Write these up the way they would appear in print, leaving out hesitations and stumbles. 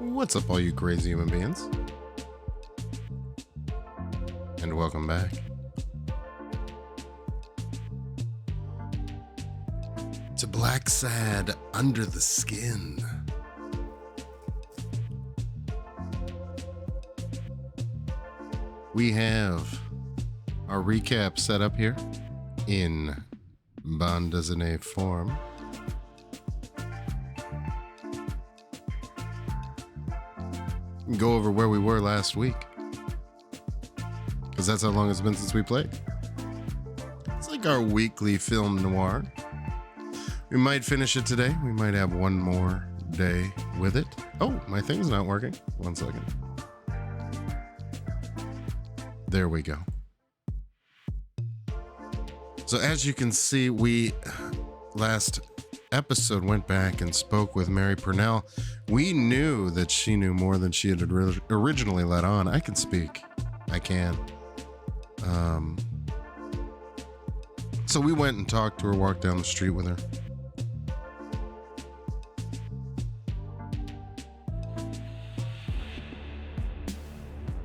What's up, all you crazy human beings? And welcome back to Blacksad Under the Skin. We have our recap set up here in Bandes Desinees form. Go over where we were last week, because that's how long it's been since we played. It's like our weekly film noir. We might finish it today. We might have one more day with it. Oh, my thing's not working. 1 second. There we go. So as you can see, we last episode went back and spoke with Mary Purnell. We knew that she knew more than she had originally let on. I can speak. I can. So we went and talked to her, walked down the street with her.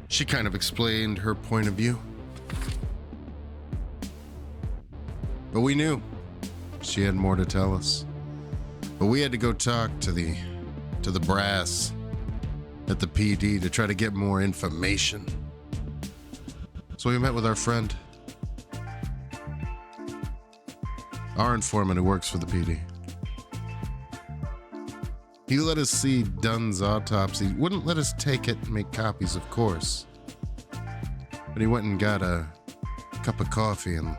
She kind of explained her point of view. But we knew she had more to tell us. But we had to go talk to the brass at the PD to try to get more information. So we met with our friend, our informant who works for the PD. He let us see Dunn's autopsy. Wouldn't let us take it and make copies, of course. But he went and got a cup of coffee and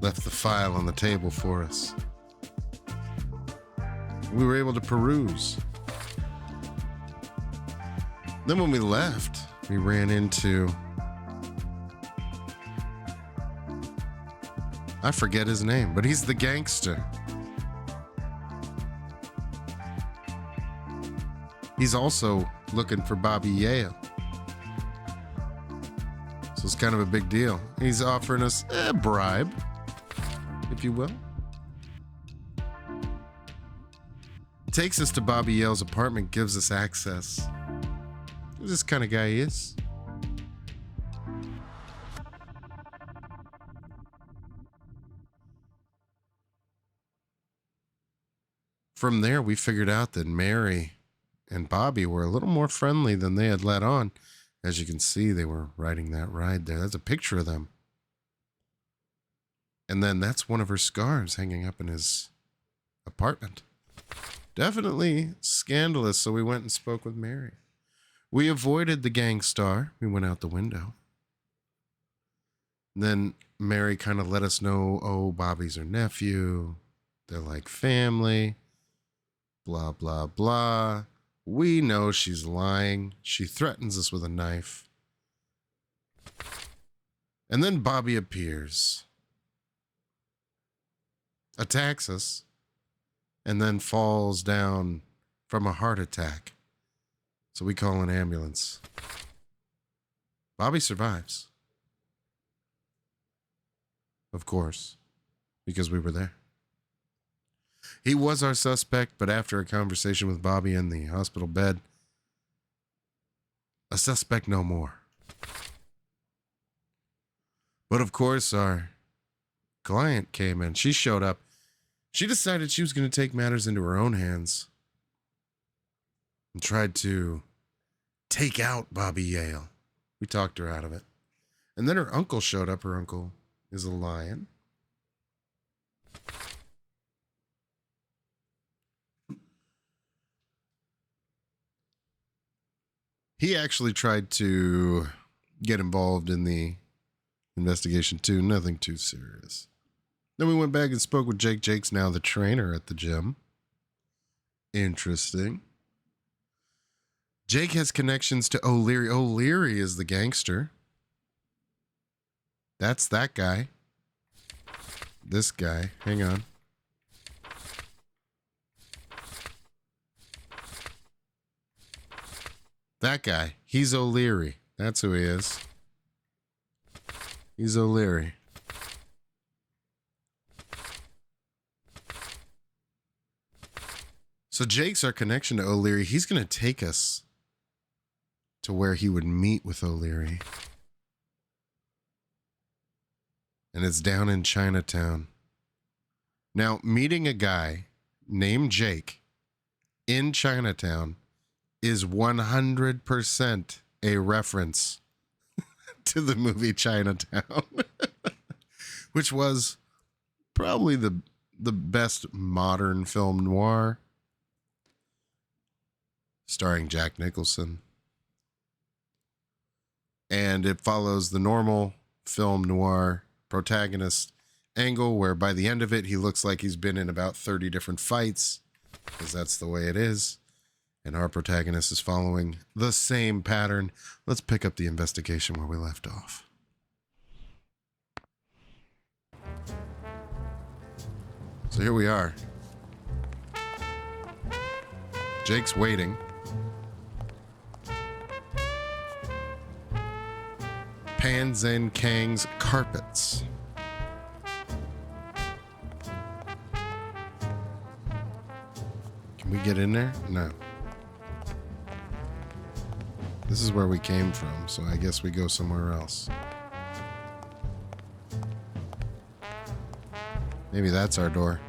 left the file on the table for us. We were able to peruse. Then when we left, we ran into, I forget his name, but he's the gangster. He's also looking for Bobby Yale. So it's kind of a big deal. He's offering us a bribe, if you will. Takes us to Bobby Yale's apartment, gives us access. Who's this kind of guy he is? From there, we figured out that Mary and Bobby were a little more friendly than they had let on. As you can see, they were riding that ride there. That's a picture of them. And then that's one of her scarves hanging up in his apartment. Definitely scandalous, so we went and spoke with Mary. We avoided the gangstar. We went out the window. Then Mary kind of let us know, oh, Bobby's her nephew. They're like family. Blah, blah, blah. We know she's lying. She threatens us with a knife. And then Bobby appears, attacks us, and then falls down from a heart attack. So we call an ambulance. Bobby survives. Of course, because we were there. He was our suspect, but after a conversation with Bobby in the hospital bed, a suspect no more. But of course, our client came in. She showed up. She decided she was going to take matters into her own hands and tried to take out Bobby Yale. We talked her out of it. And then her uncle showed up. Her uncle is a lion. He actually tried to get involved in the investigation too. Nothing too serious. Then we went back and spoke with Jake. Jake's now the trainer at the gym. Interesting. Jake has connections to O'Leary. O'Leary is the gangster. That's that guy. This guy. Hang on. That guy. He's O'Leary. That's who he is. He's O'Leary. So Jake's our connection to O'Leary. He's going to take us to where he would meet with O'Leary. And it's down in Chinatown. Now, meeting a guy named Jake in Chinatown is 100% a reference to the movie Chinatown, which was probably the best modern film noir, starring Jack Nicholson. And it follows the normal film noir protagonist angle, where by the end of it, he looks like he's been in about 30 different fights, because that's the way it is. And our protagonist is following the same pattern. Let's pick up the investigation where we left off. So here we are. Jake's waiting. Pan Zen Kang's carpets. Can we get in there? No. This is where we came from, so I guess we go somewhere else. Maybe that's our door.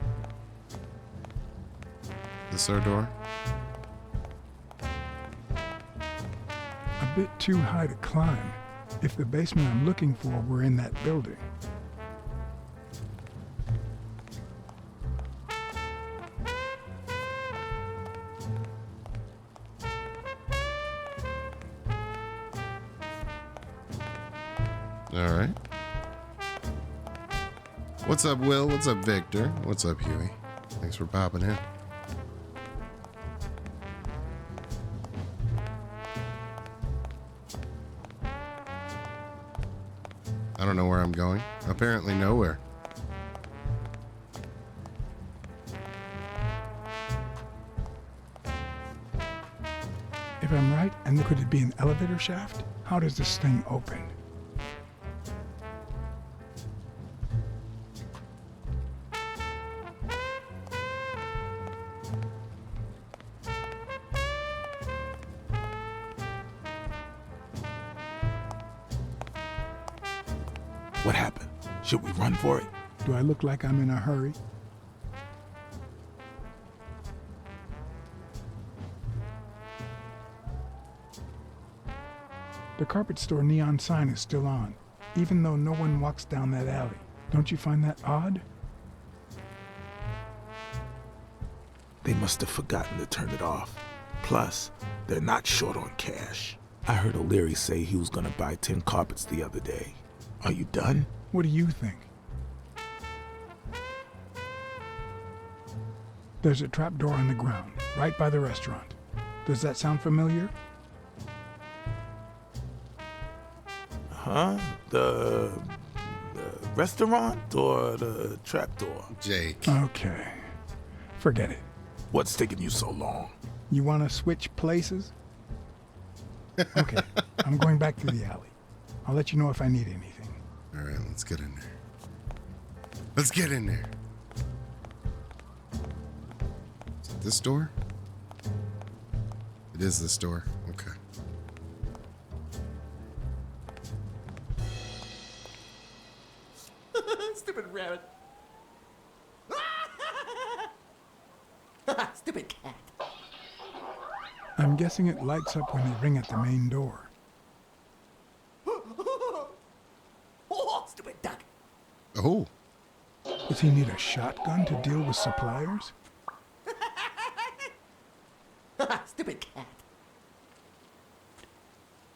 This our door? A bit too high to climb. If the basement I'm looking for were in that building. All right. What's up, Will? What's up, Victor? What's up, Huey? Thanks for popping in. I don't know where I'm going. Apparently nowhere. If I'm right, and could it be an elevator shaft? How does this thing open? What happened? Should we run for it? Do I look like I'm in a hurry? The carpet store neon sign is still on, even though no one walks down that alley. Don't you find that odd? They must have forgotten to turn it off. Plus, they're not short on cash. I heard O'Leary say he was gonna buy 10 carpets the other day. Are you done? What do you think? There's a trap door on the ground, right by the restaurant. Does that sound familiar? Huh? The restaurant or the trap door? Jake. Okay. Forget it. What's taking you so long? You want to switch places? Okay, I'm going back to the alley. I'll let you know if I need anything. All right, let's get in there. Let's get in there. Is it this door? It is this door. Okay. Stupid rabbit. Stupid cat. I'm guessing it lights up when they ring at the main door. Oh, stupid duck. Oh. Does he need a shotgun to deal with suppliers? Stupid cat.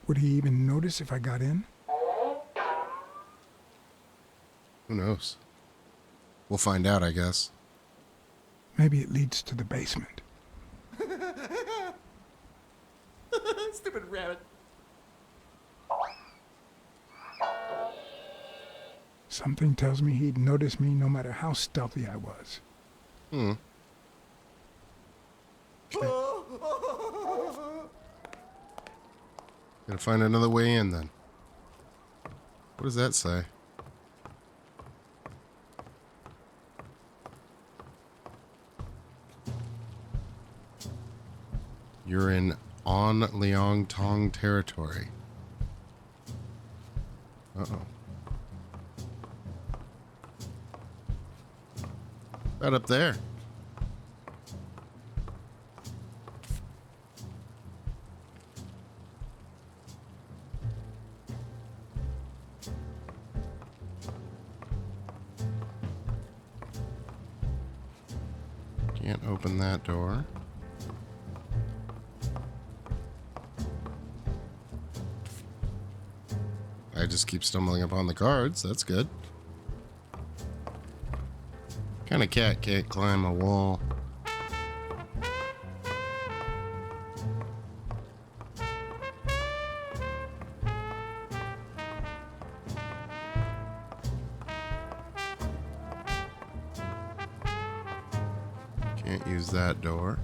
Would he even notice if I got in? Who knows? We'll find out, I guess. Maybe it leads to the basement. Stupid rabbit. Something tells me he'd notice me no matter how stealthy I was. Okay. Gotta find another way in then. What does that say? You're in On Leong Tong territory. Uh-oh. Right up there. Can't open that door. I just keep stumbling upon the cards. That's good. What kind of cat can't climb a wall? Can't use that door.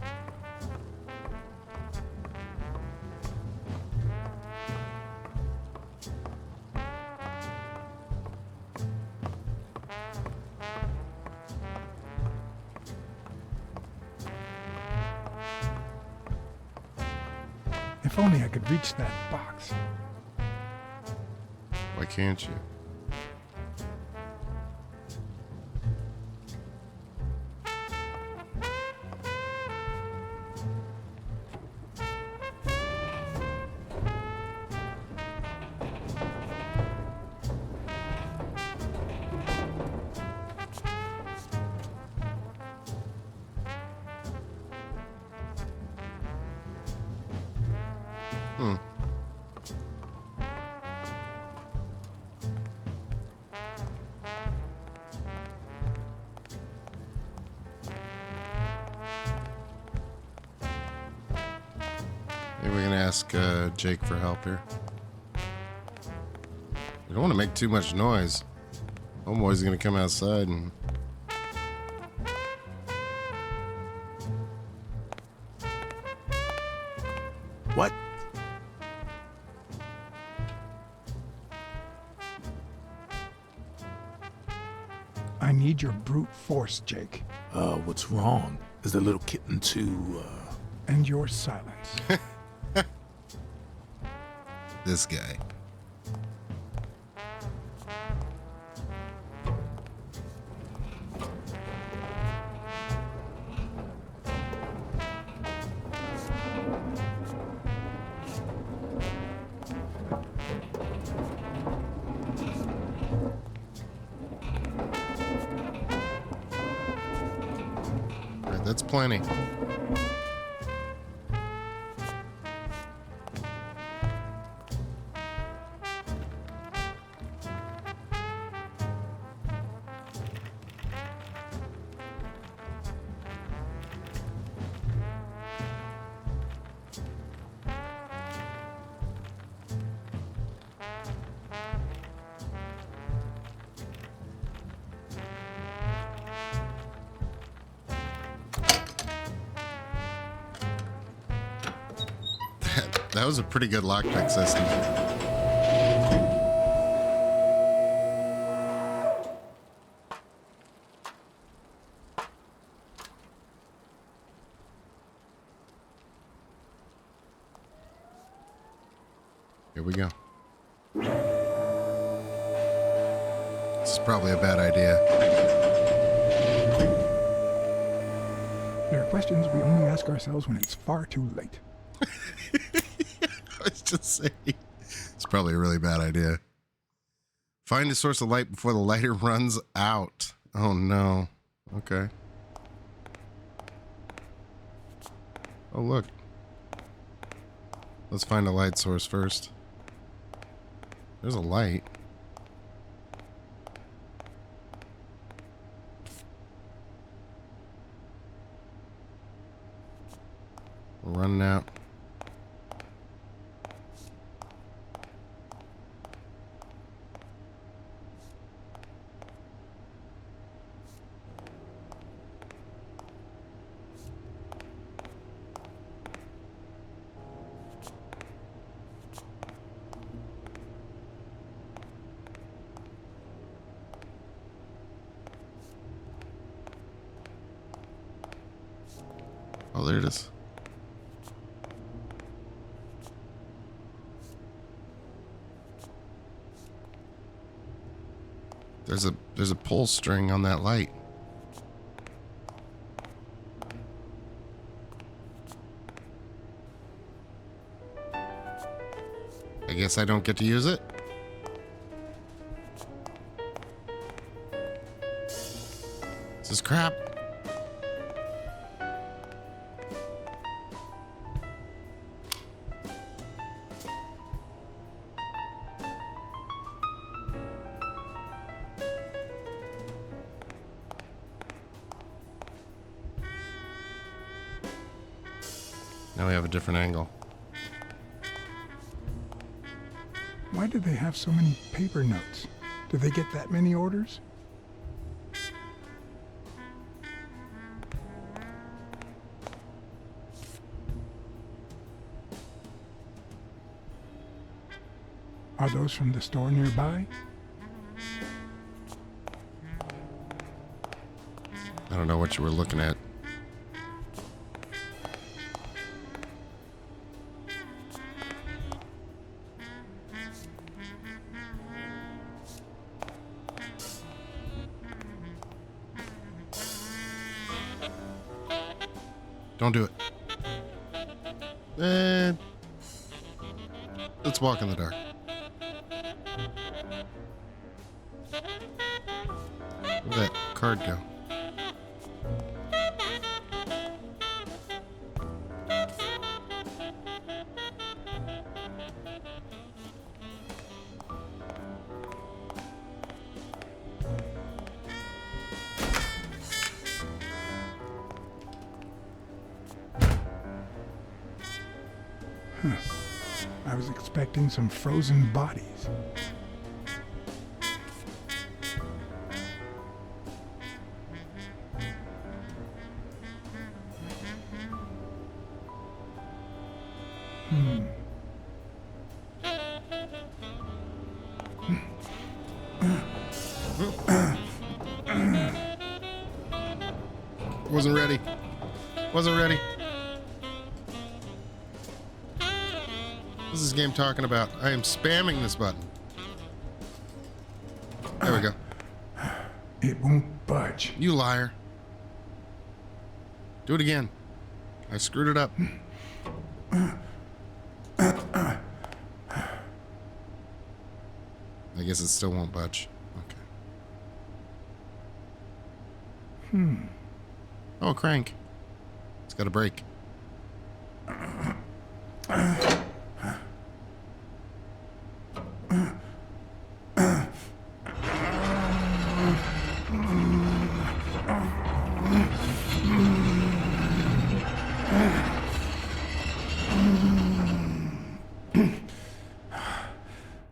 If only I could reach that box. Why can't you? Hmm. Maybe we can ask Jake for help here. You don't want to make too much noise. Homeboy's gonna come outside and... What? I need your brute force, Jake. What's wrong? Is the little kitten too, And your silence. This guy. Right, that's plenty. That was a pretty good lockpick system. Here we go. This is probably a bad idea. There are questions we only ask ourselves when it's far too late. I was just saying, it's probably a really bad idea. Find a source of light before the lighter runs out. Oh no. Okay. Oh look. Let's find a light source first. There's a light. We're running out. Oh, there it is. There's a pull string on that light. I guess I don't get to use it. This is crap. Now we have a different angle. Why do they have so many paper notes? Do they get that many orders? Are those from the store nearby? I don't know what you were looking at. Don't do it. Let's walk in the dark. Where'd that card go? I was expecting some frozen bodies. Wasn't ready. Wasn't ready. What is this game talking about? I am spamming this button. There we go. It won't budge. You liar. Do it again. I screwed it up. I guess it still won't budge. Okay. Oh, crank. It's got a break.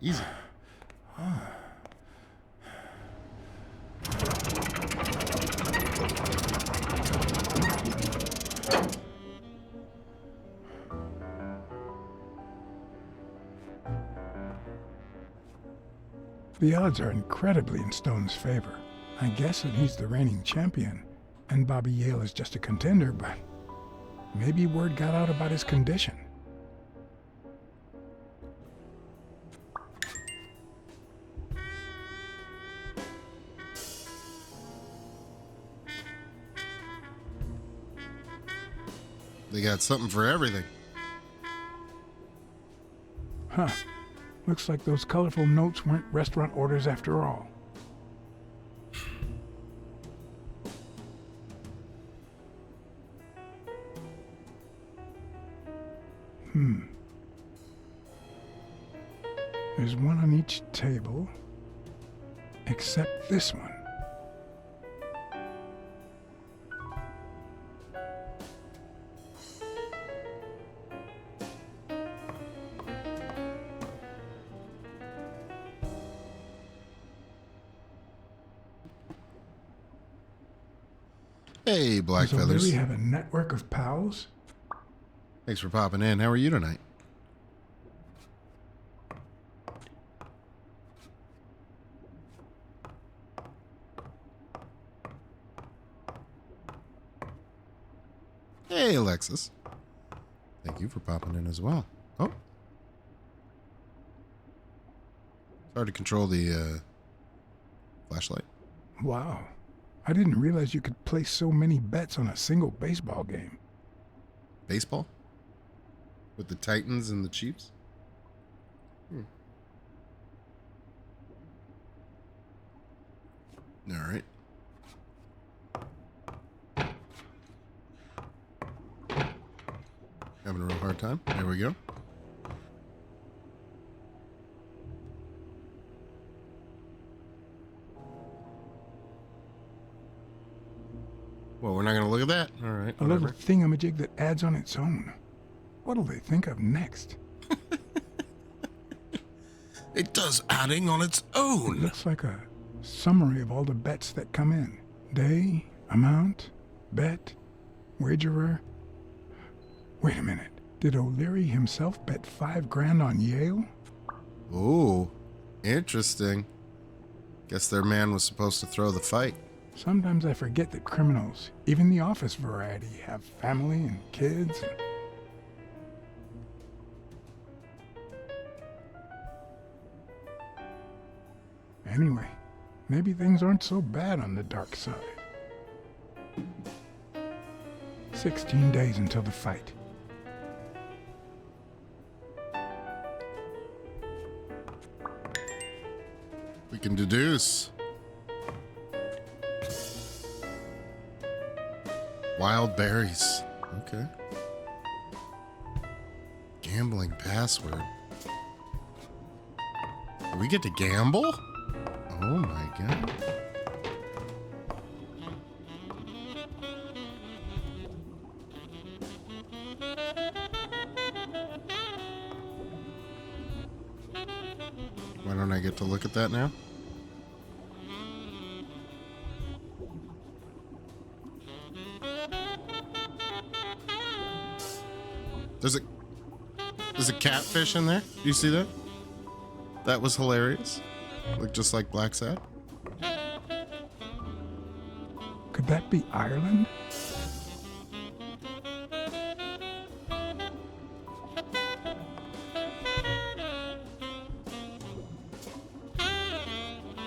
Easy. The odds are incredibly in Stone's favor. I guess that he's the reigning champion, and Bobby Yale is just a contender, but maybe word got out about his condition. They got something for everything. Huh. Looks like those colorful notes weren't restaurant orders after all. There's one on each table, except this one. Hey, Black Does Feathers. O'Leary have a network of pals? Thanks for popping in. How are you tonight? Hey, Alexis. Thank you for popping in as well. Oh. It's hard to control the Flashlight. Wow. I didn't realize you could place so many bets on a single baseball game. Baseball? With the Titans and the Chiefs? All right. Having a real hard time. There we go. Well, we're not going to look at that. All right. A little thingamajig that adds on its own. What'll they think of next? It does adding on its own. Looks like a summary of all the bets that come in. Day, amount, bet, wagerer. Wait a minute. Did O'Leary himself bet $5,000 on Yale? Ooh, interesting. Guess their man was supposed to throw the fight. Sometimes I forget that criminals, even the office variety, have family and kids. Anyway, maybe things aren't so bad on the dark side. 16 days until the fight. We can deduce. Wild berries. Okay. Gambling password. Do we get to gamble? Oh my god. Why don't I get to look at that now? There's a catfish in there. Do you see that? That was hilarious. Looked just like Blacksad. Could that be Ireland?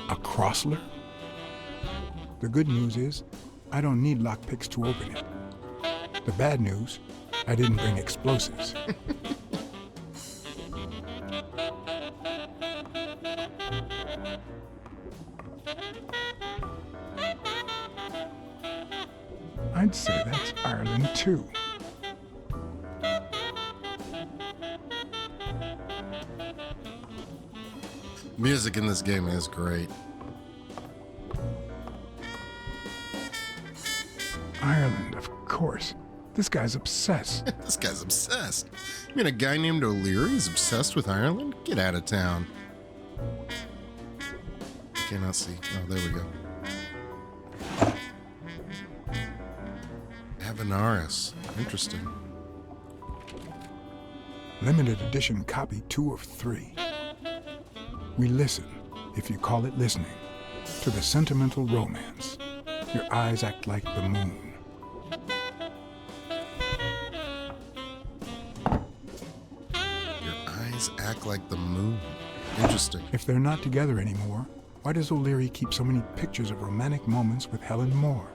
A Crossler? The good news is, I don't need lockpicks to open it. The bad news, I didn't bring explosives. I'd say that's Ireland too. Music in this game is great. Ireland, of course. This guy's obsessed. This guy's obsessed. You mean a guy named O'Leary is obsessed with Ireland? Get out of town. I cannot see. Oh, there we go. Avanaris. Interesting. Limited edition copy 2 of 3. We listen, if you call it listening, to the sentimental romance. Your eyes act like the moon. Your eyes act like the moon. Interesting. If they're not together anymore, why does O'Leary keep so many pictures of romantic moments with Helen Moore?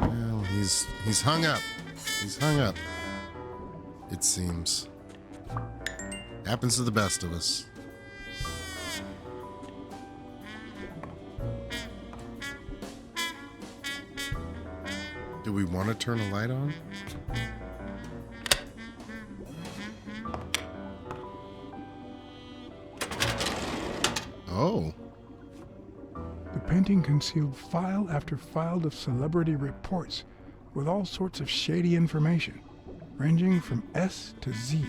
Well, he's hung up. He's hung up. It seems. Happens to the best of us. Do we want to turn a light on? Oh. The painting concealed file after file of celebrity reports with all sorts of shady information, ranging from S to Z.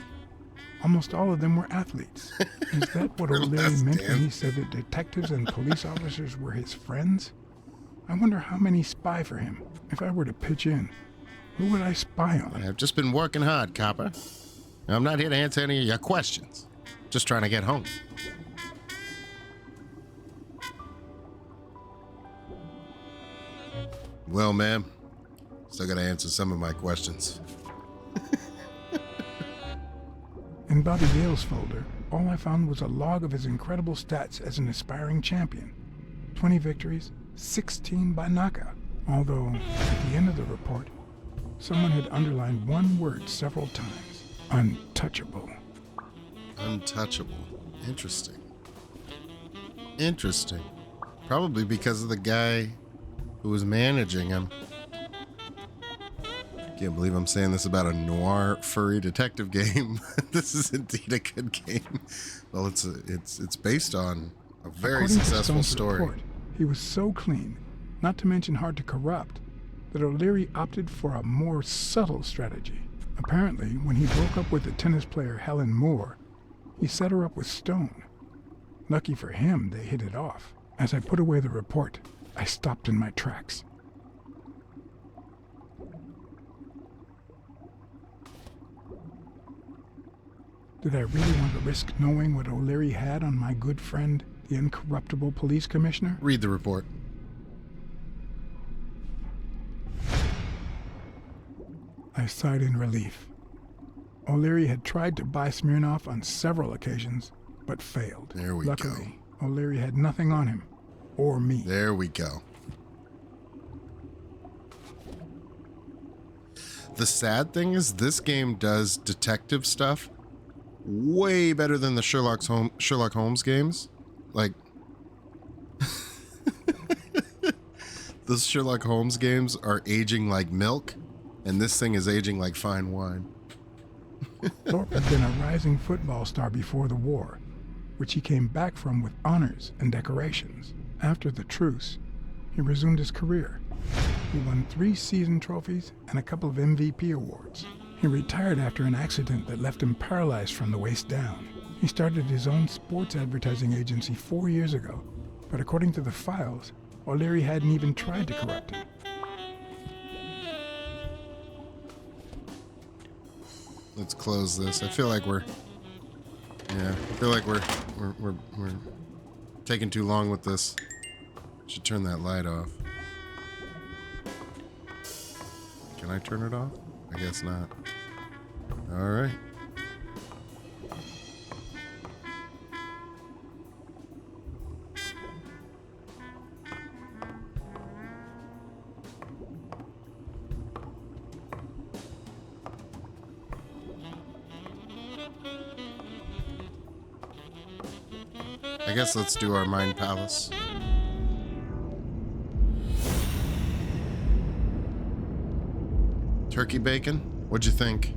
Almost all of them were athletes. Is that what O'Leary meant when he said that detectives and police officers were his friends? I wonder how many spy for him. If I were to pitch in, who would I spy on? I've just been working hard, copper. I'm not here to answer any of your questions. Just trying to get home. Well, ma'am, still gotta answer some of my questions. In Bobby Yale's folder, all I found was a log of his incredible stats as an aspiring champion. 20 victories, 16 by knockout. Although, at the end of the report, someone had underlined one word several times: untouchable. Untouchable. Interesting. Interesting. Probably because of the guy who was managing him. Can't believe I'm saying this about a noir furry detective game. This is indeed a good game. Well, it's based on a very According to successful Stone's story. report, he was so clean, not to mention hard to corrupt, that O'Leary opted for a more subtle strategy. Apparently, when he broke up with the tennis player Helen Moore, he set her up with Stone. Lucky for him, they hit it off. As I put away the report, I stopped in my tracks. Did I really want to risk knowing what O'Leary had on my good friend, the incorruptible police commissioner? Read the report. I sighed in relief. O'Leary had tried to buy Smirnoff on several occasions, but failed. There we Luckily, O'Leary had nothing on him, or me. There we go. The sad thing is this game does detective stuff way better than the Sherlock Holmes games. Like, those Sherlock Holmes games are aging like milk, and this thing is aging like fine wine. Thorpe had been a rising football star before the war, which he came back from with honors and decorations. After the truce, he resumed his career. He won 3 season trophies and a couple of MVP awards. He retired after an accident that left him paralyzed from the waist down. He started his own sports advertising agency 4 years ago, but according to the files, O'Leary hadn't even tried to corrupt him. Let's close this. I feel like we're taking too long with this. Should turn that light off. Can I turn it off? I guess not. All right. I guess let's do our Mind Palace. Turkey bacon? What'd you think?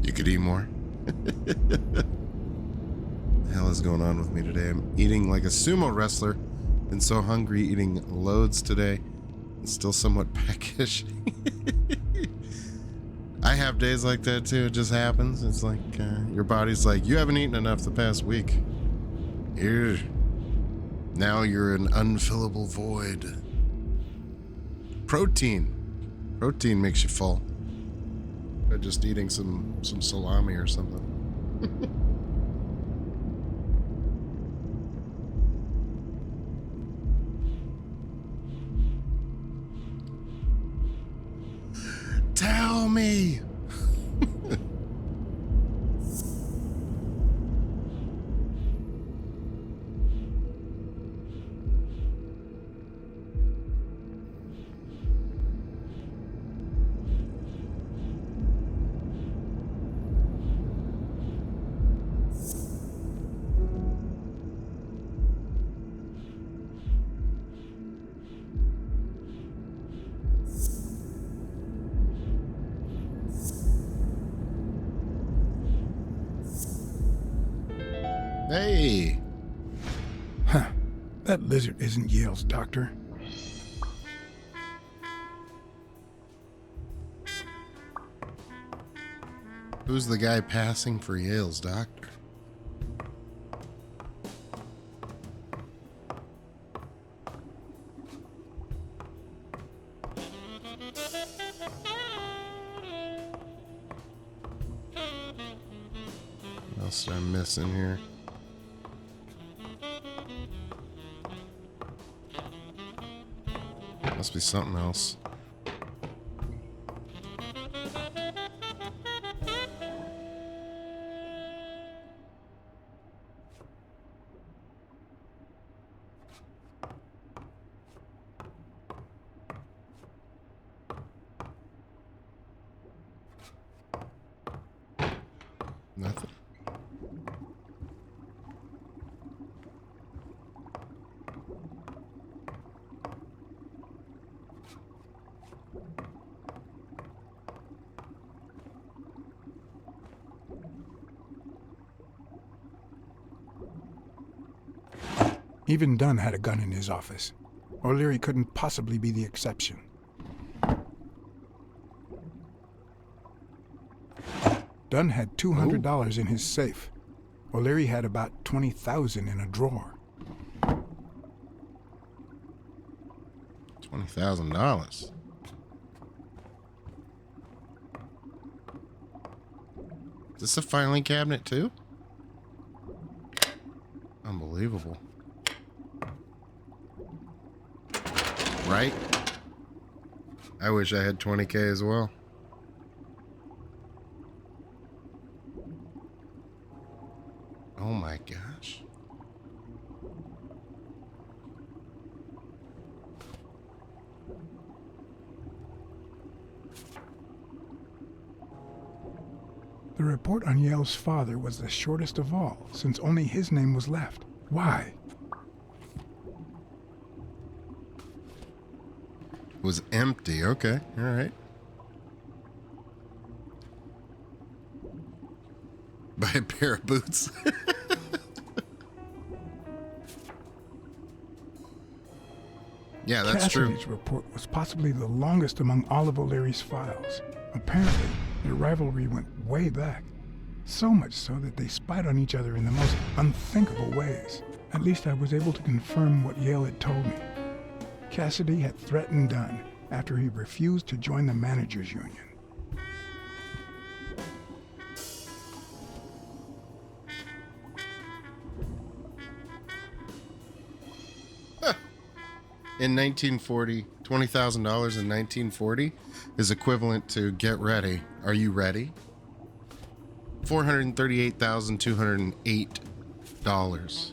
You could eat more. The hell is going on with me today? I'm eating like a sumo wrestler. Been so hungry, eating loads today. It's still somewhat peckish. I have days like that too. It just happens. It's like your body's like, you haven't eaten enough the past week. Here, now you're an unfillable void. Protein makes you full. Or just eating some salami or something. Tell me. Hey. Huh. That lizard isn't Yale's doctor. Who's the guy passing for Yale's doctor? What else did I miss in here? Must be something else. Nothing. Even Dunn had a gun in his office. O'Leary couldn't possibly be the exception. Dunn had $200 in his safe. O'Leary had about $20,000 in a drawer. $20,000. Is this a filing cabinet too? Unbelievable. Right? I wish I had 20K as well. Oh my gosh. The report on Yale's father was the shortest of all, since only his name was left. Why? Was empty. Okay. All right. Buy a pair of boots. Yeah, that's true. Cassidy's report was possibly the longest among all of O'Leary's files. Apparently, their rivalry went way back. So much so that they spied on each other in the most unthinkable ways. At least I was able to confirm what Yale had told me. Cassidy had threatened Dunn after he refused to join the managers' union. In 1940, $20,000 in 1940 is equivalent to get ready. Are you ready? $438,208.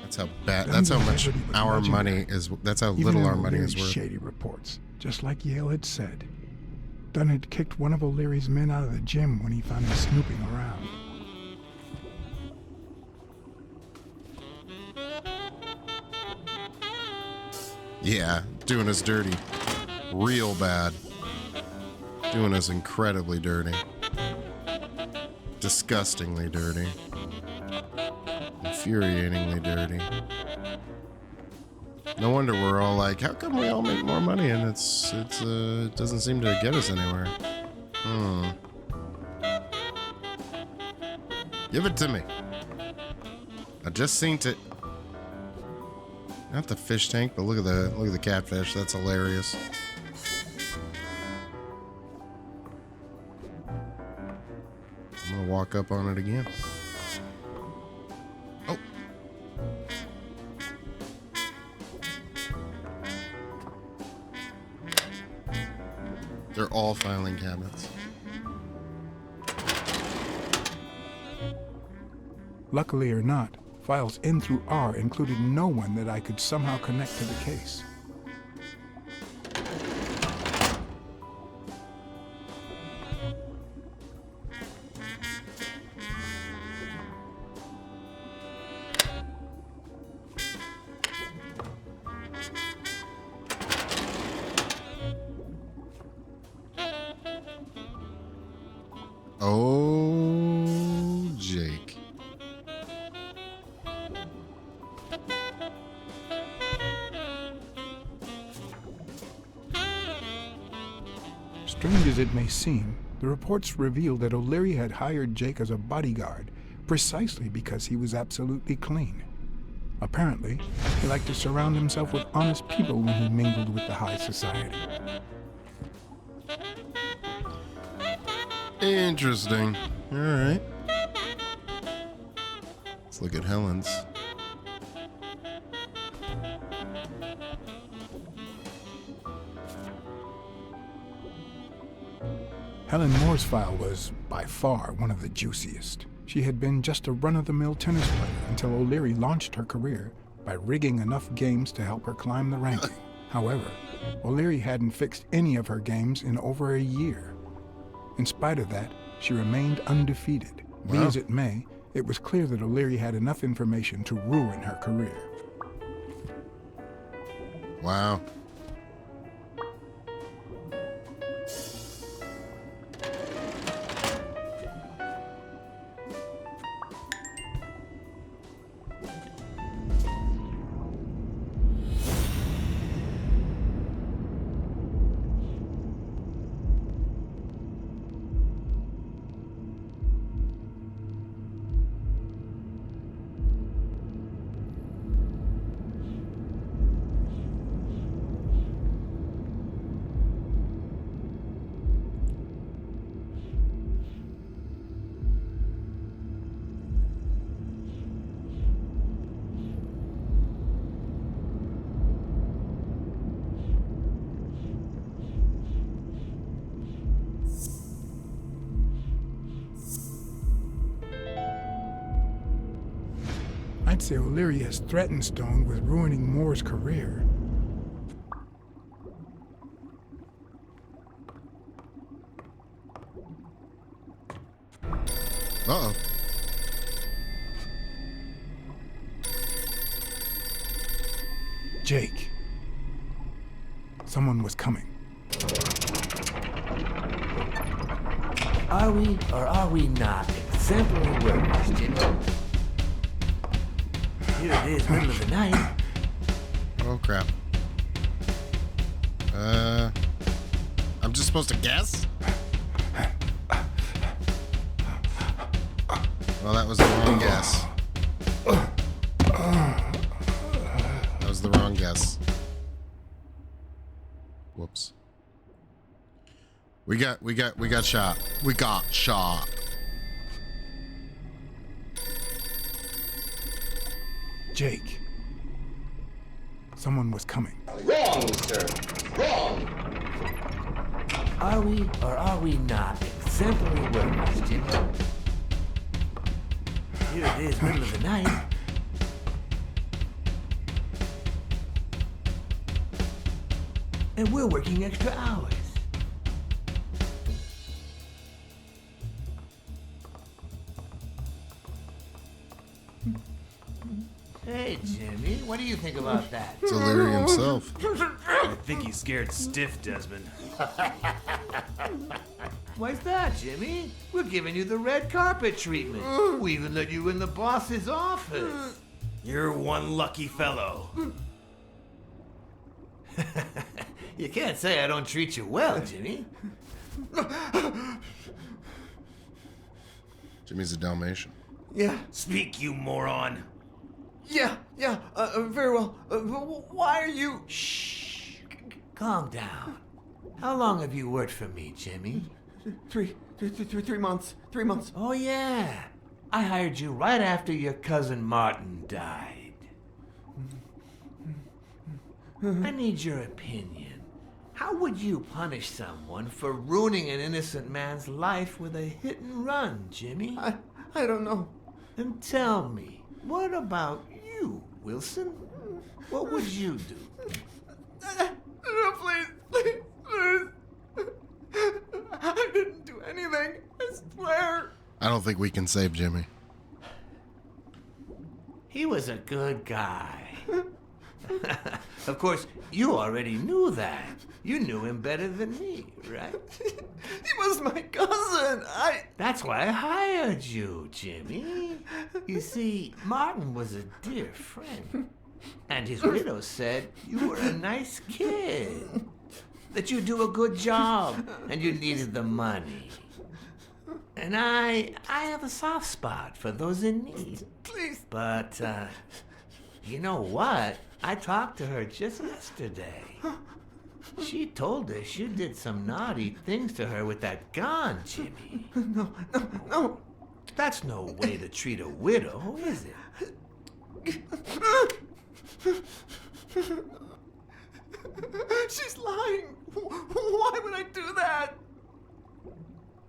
That's how bad. That's how much our money is. That's how little our money is worth. Shady reports, just like Yale had said. Dunn had kicked one of O'Leary's men out of the gym when he found him snooping around. Yeah, doing us dirty. Real bad. Doing us incredibly dirty. Disgustingly dirty. Infuriatingly dirty. No wonder we're all like, how come we all make more money and it doesn't seem to get us anywhere? Give it to me. I just seen it. Not the fish tank, but look at the catfish. That's hilarious. I'm gonna walk up on it again. Oh. They're all filing cabinets. Luckily or not, files in through R included no one that I could somehow connect to the case. Oh, Jake. Strange as it may seem, the reports revealed that O'Leary had hired Jake as a bodyguard precisely because he was absolutely clean. Apparently, he liked to surround himself with honest people when he mingled with the high society. Interesting. All right. Let's look at Helen's. Helen Moore's file was, by far, one of the juiciest. She had been just a run-of-the-mill tennis player until O'Leary launched her career by rigging enough games to help her climb the ranking. However, O'Leary hadn't fixed any of her games in over a year. In spite of that, she remained undefeated. Be Wow. as it may, it was clear that O'Leary had enough information to ruin her career. Wow. I'd say O'Leary has threatened Stone with ruining Moore's career. Uh-oh. Jake. Someone was coming. Are we or are we not exemplary workers, Jimmy? Here it is, middle of the night. Oh, crap. I'm just supposed to guess? Well, that was the wrong guess. That was the wrong guess. Whoops. We got shot. We got shot. Jake. Someone was coming. Wrong, sir. Wrong. Are we or are we not exemplary workers, Jimmy? Here it is, middle of the night. And we're working extra hours. Hey, Jimmy, what do you think about that? It's O'Leary himself. I think he's scared stiff, Desmond. Why's that, Jimmy? We're giving you the red carpet treatment. We even let you in the boss's office. You're one lucky fellow. You can't say I don't treat you well, Jimmy. Jimmy's a Dalmatian. Yeah, Speak, you moron. yeah, very well. Why are you... Shh. Calm down. How long have you worked for me, Jimmy? 3 months. 3 months. Oh, yeah. I hired you right after your cousin Martin died. I need your opinion. How would you punish someone for ruining an innocent man's life with a hit and run, Jimmy? I don't know. And tell me, what about you, Wilson? What would you do? No, please. I didn't do anything. I swear. I don't think we can save Jimmy. He was a good guy. Of course, you already knew that. You knew him better than me, right? He was my cousin. That's why I hired you, Jimmy. You see, Martin was a dear friend. And his widow said you were a nice kid. that you do a good job and you needed the money. And I have a soft spot for those in need. Please. But, you know what? I talked to her just yesterday. She told us you did some naughty things to her with that gun, Jimmy. No. That's no way to treat a widow, is it? She's lying. Why would I do that?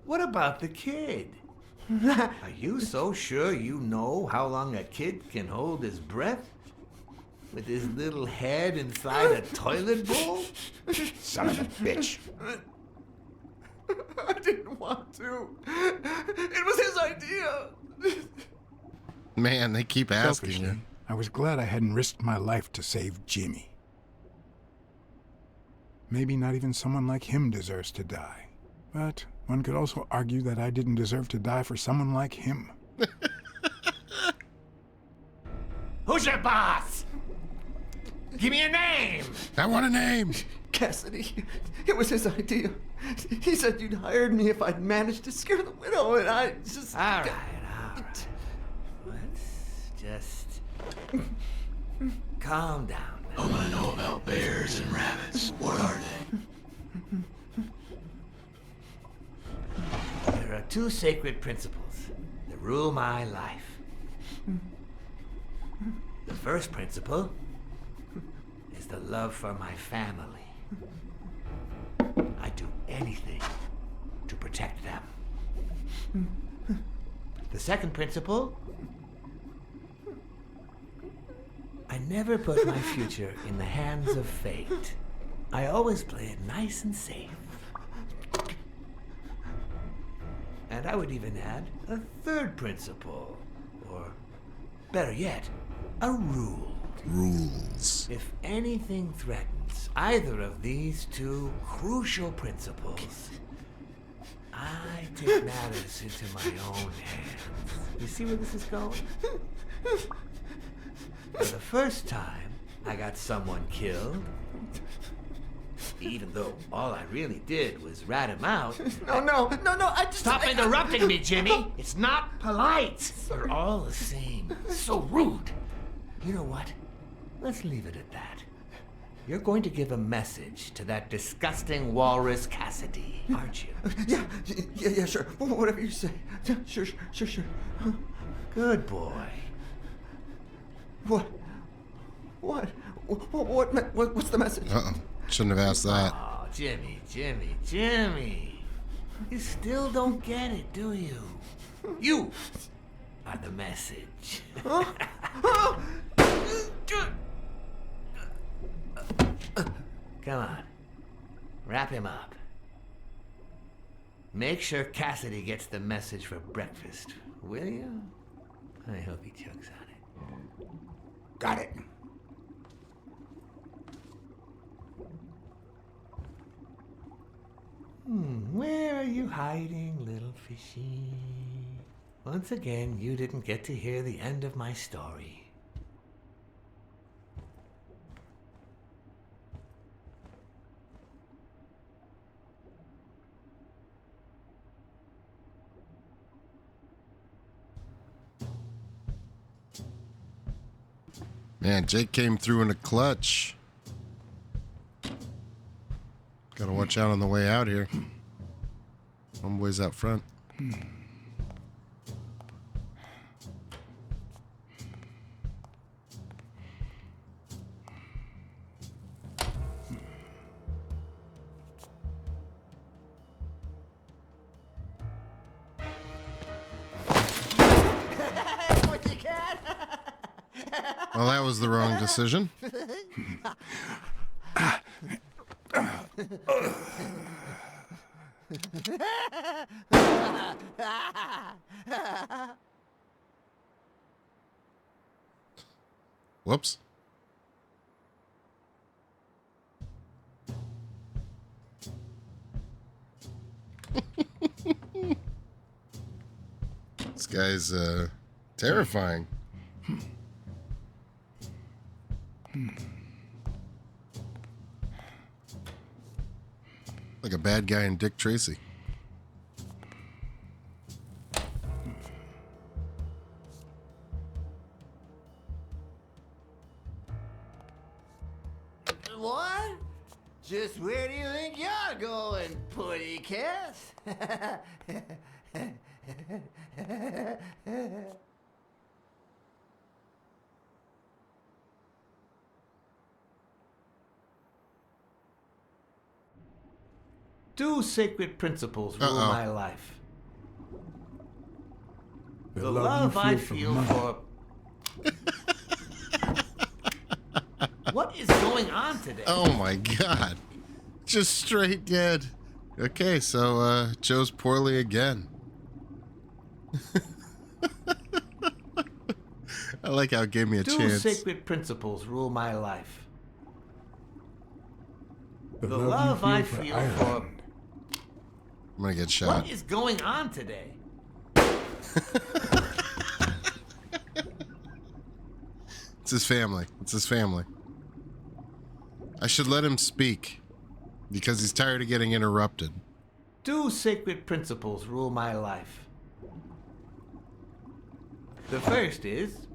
What about the kid? Are you so sure you know how long a kid can hold his breath? With his little head inside a toilet bowl? Son of a bitch. I didn't want to. It was his idea. Man, they keep asking you. Selfishly, I was glad I hadn't risked my life to save Jimmy. Maybe not even someone like him deserves to die. But one could also argue that I didn't deserve to die for someone like him. Who's your boss? Give me a name! I want a name. Cassidy, it was his idea. He said you'd hired me if I'd managed to scare the widow, and I just... All right. Let's just calm down. I want to know about bears and rabbits. What are they? There are two sacred principles that rule my life. The first principle is the love for my family. I do anything to protect them. The second principle, I never put my future in the hands of fate. I always play it nice and safe. And I would even add a third principle, or better yet, a rule. Rules. If anything threatens either of these two crucial principles, I take matters into my own hands. You see where this is going? For the first time, I got someone killed. Even though all I really did was rat him out. No, I just... Stop interrupting me, Jimmy! It's not polite! You're all the same. So rude. You know what? Let's leave it at that. You're going to give a message to that disgusting walrus Cassidy, aren't you? Yeah, sure. Whatever you say. Yeah, sure. Good boy. What's the message? Uh-oh. Shouldn't have asked that. Oh, Jimmy. You still don't get it, do you? You are the message. Come on. Wrap him up. Make sure Cassidy gets the message for breakfast, will you? I hope he chokes on it. Got it. Where are you hiding, little fishy? Once again, you didn't get to hear the end of my story. Man, Jake came through in a clutch. Gotta watch out on the way out here. Homeboy's out front. Well, that was the wrong decision. Whoops. This guy's terrifying. Like a bad guy in Dick Tracy. What? Just where do you think you're going, putty cats? Two sacred principles rule my life. The love I feel for... What is going on today? Oh my God. Just straight dead. Okay, so Joe's poorly again. I like how it gave me a chance. Two sacred principles rule my life. The love I feel for... I'm gonna get shot. What is going on today? It's his family. It's his family. I should let him speak because he's tired of getting interrupted. Two sacred principles rule my life. The first is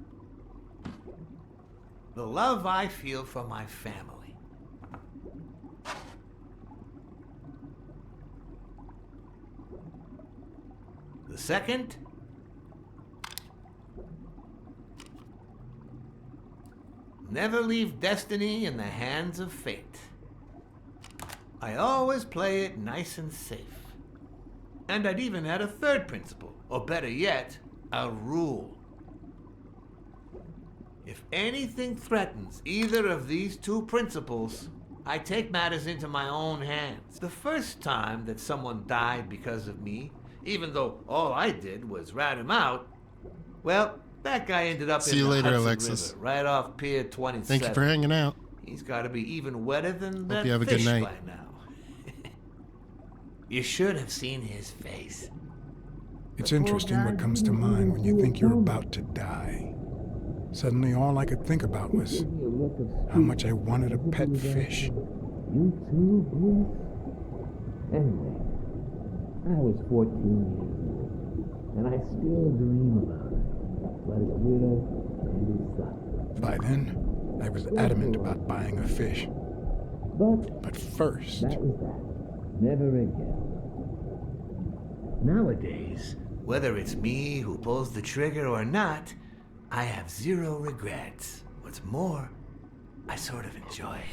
the love I feel for my family. The second, never leave destiny in the hands of fate. I always play it nice and safe. And I'd even add a third principle, or better yet, a rule. If anything threatens either of these two principles, I take matters into my own hands. The first time that someone died because of me, even though all I did was rat him out, well, that guy ended up See in you the later, Hudson Alexis. River, right off Pier 27. Thank you for hanging out. He's got to be even wetter than that you have a good fish night. by now. You should have seen his face. It's interesting what comes to mind when you think you're about to die. Suddenly, all I could think about was how much I wanted a pet fish. You too, Bruce? Anyway, I was 14 years old, and I still dream about it. But his widow and his son. By then, I was adamant about buying a fish. But first... That was that. Never again. Nowadays, whether it's me who pulls the trigger or not, I have zero regrets. What's more, I sort of enjoy it.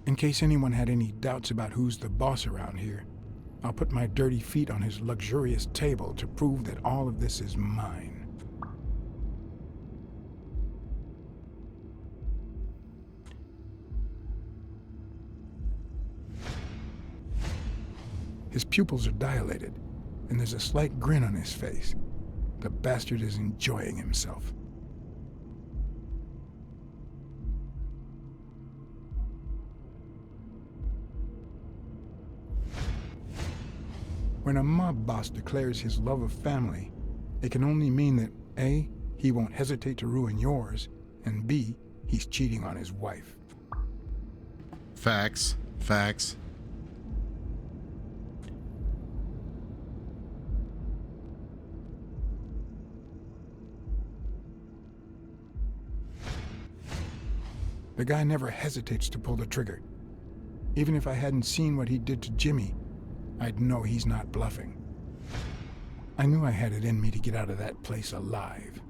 In case anyone had any doubts about who's the boss around here, I'll put my dirty feet on his luxurious table to prove that all of this is mine. His pupils are dilated, and there's a slight grin on his face. The bastard is enjoying himself. When a mob boss declares his love of family, it can only mean that A, he won't hesitate to ruin yours, and B, he's cheating on his wife. Facts. Facts. The guy never hesitates to pull the trigger. Even if I hadn't seen what he did to Jimmy, I'd know he's not bluffing. I knew I had it in me to get out of that place alive.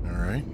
All right.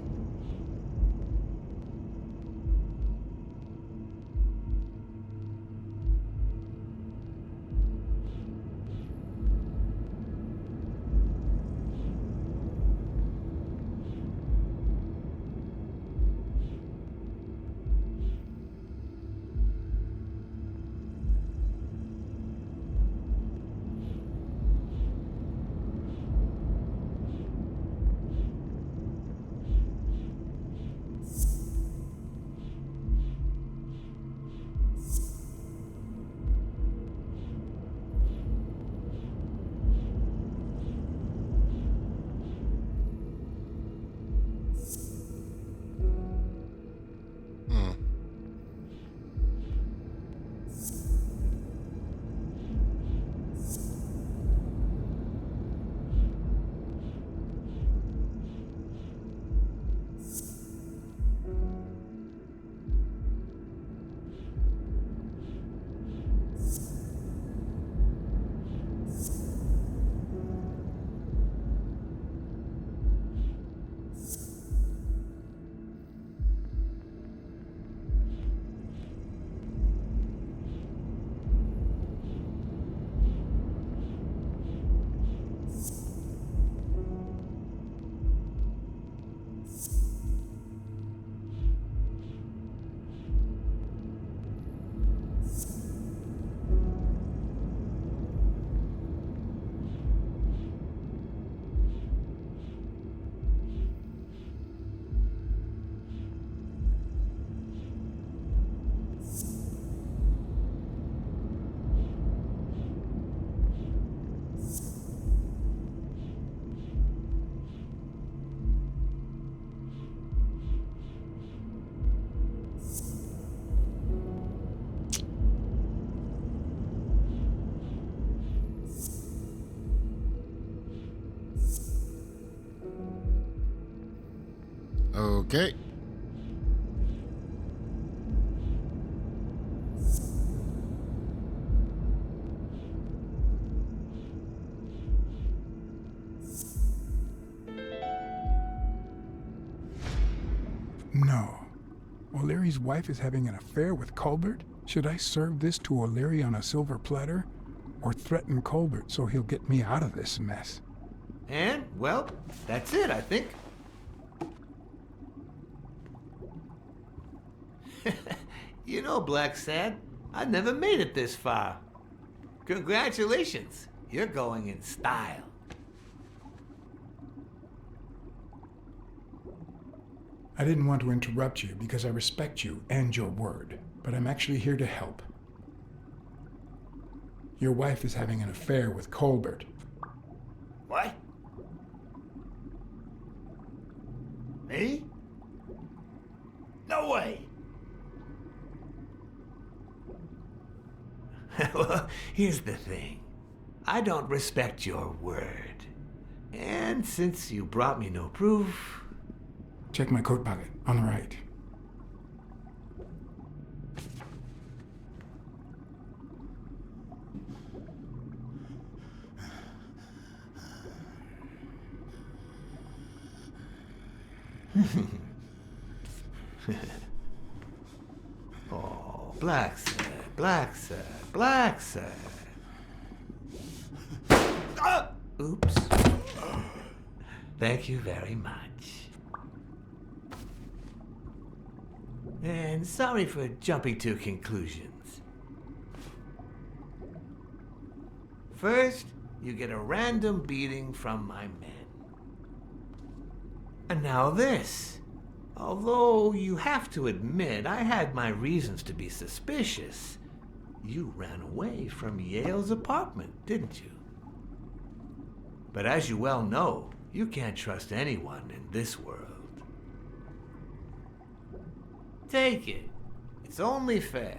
Okay. No. O'Leary's wife is having an affair with Colbert? Should I serve this to O'Leary on a silver platter? Or threaten Colbert so he'll get me out of this mess? And, well, that's it, I think. You know, Blacksad, I never made it this far. Congratulations, you're going in style. I didn't want to interrupt you because I respect you and your word, but I'm actually here to help. Your wife is having an affair with Colbert. What? Me? No way! Well, here's the thing. I don't respect your word. And since you brought me no proof... Check my coat pocket, on the right. Oh, Blacksad, Blacksad, Blacksad. Oops. Thank you very much. And sorry for jumping to conclusions. First, you get a random beating from my men. And now this. Although you have to admit I had my reasons to be suspicious, you ran away from Yale's apartment, didn't you? But as you well know, you can't trust anyone in this world. Take it. It's only fair.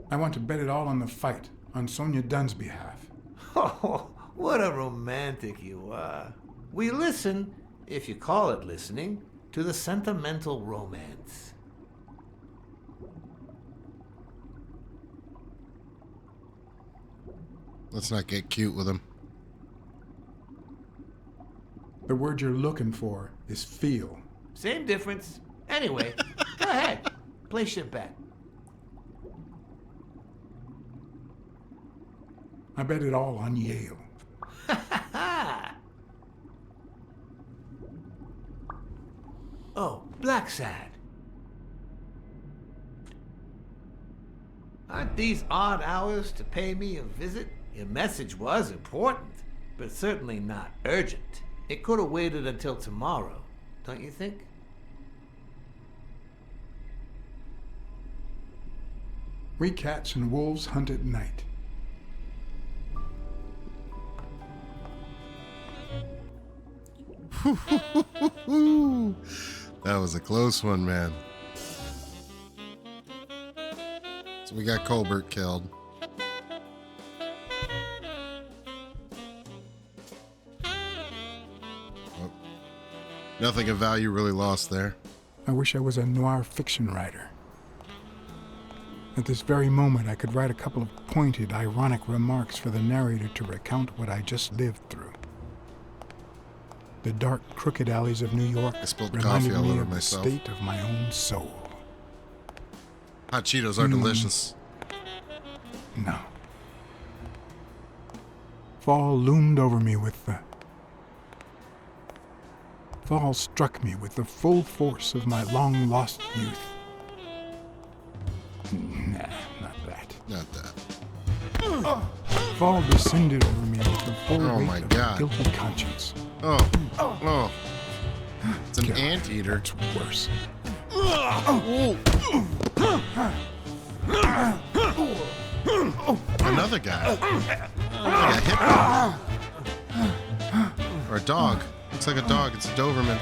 I want to bet it all on the fight, on Sonia Dunn's behalf. Oh, what a romantic you are. We listen, if you call it listening, to the sentimental romance. Let's not get cute with him. The word you're looking for is feel. Same difference. Anyway, go ahead. Place your bet. I bet it all on Yale. Oh, Blacksad. Aren't these odd hours to pay me a visit? Your message was important, but certainly not urgent. It could have waited until tomorrow, don't you think? We cats and wolves hunt at night. That was a close one, man. So we got Colbert killed. Oh, nothing of value really lost there. I wish I was a noir fiction writer. At this very moment, I could write a couple of pointed, ironic remarks for the narrator to recount what I just lived through. The dark, crooked alleys of New York I spilled reminded coffee all me over of the myself. state of my own soul. Hot Cheetos are delicious. No. Fall loomed over me with the... Fall struck me with the full force of my long-lost youth. Nah, not that. Not that. Fall descended over me with the full Oh weight my of God. a guilty conscience. Oh. Oh. It's an God, anteater. It's worse. Another guy. Like a hippo. Or a dog. Looks like a dog. It's a Doberman.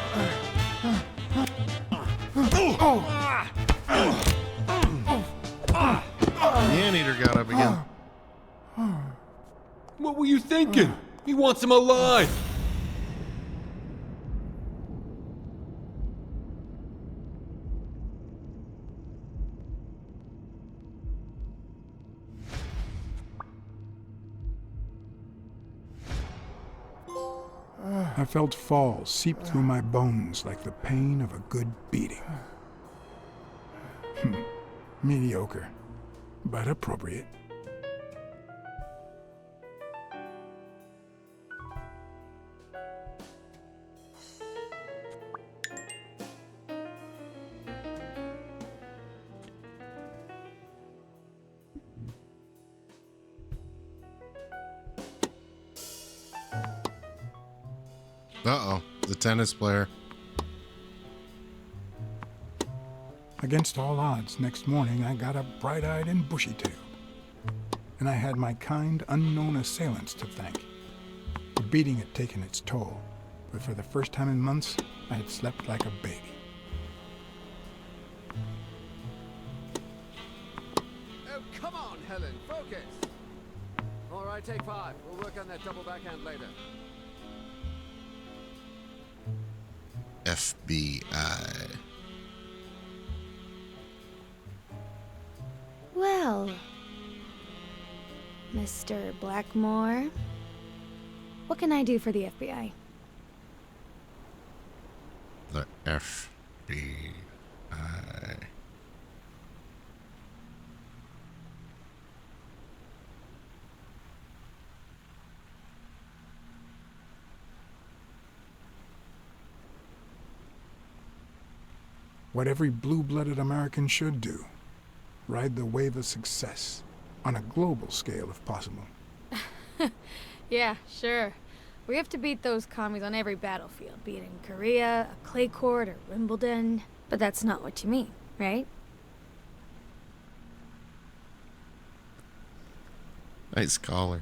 The anteater got up again. What were you thinking? He wants him alive! I felt falls seep through my bones like the pain of a good beating. Mediocre, but appropriate. Uh-oh, the tennis player. Against all odds, next morning I got up bright-eyed and bushy-tailed. And I had my kind, unknown assailants to thank. The beating had taken its toll, but for the first time in months, I had slept like a baby. Oh, come on, Helen, focus! All right, take 5. We'll work on that double backhand later. FBI. Well, Mr. Blackmore, what can I do for the FBI? The FBI. What every blue-blooded American should do. Ride the wave of success, on a global scale if possible. Yeah, sure. We have to beat those commies on every battlefield, be it in Korea, a clay court, or Wimbledon. But that's not what you mean, right? Nice collar.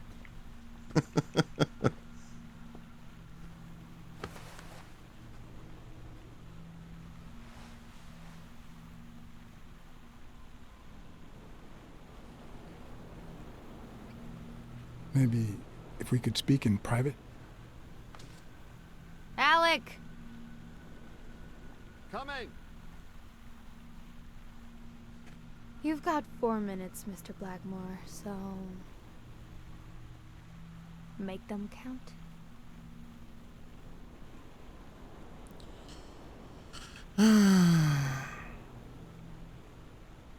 Maybe if we could speak in private? Alec! Coming! You've got 4 minutes, Mr. Blackmore, so... make them count.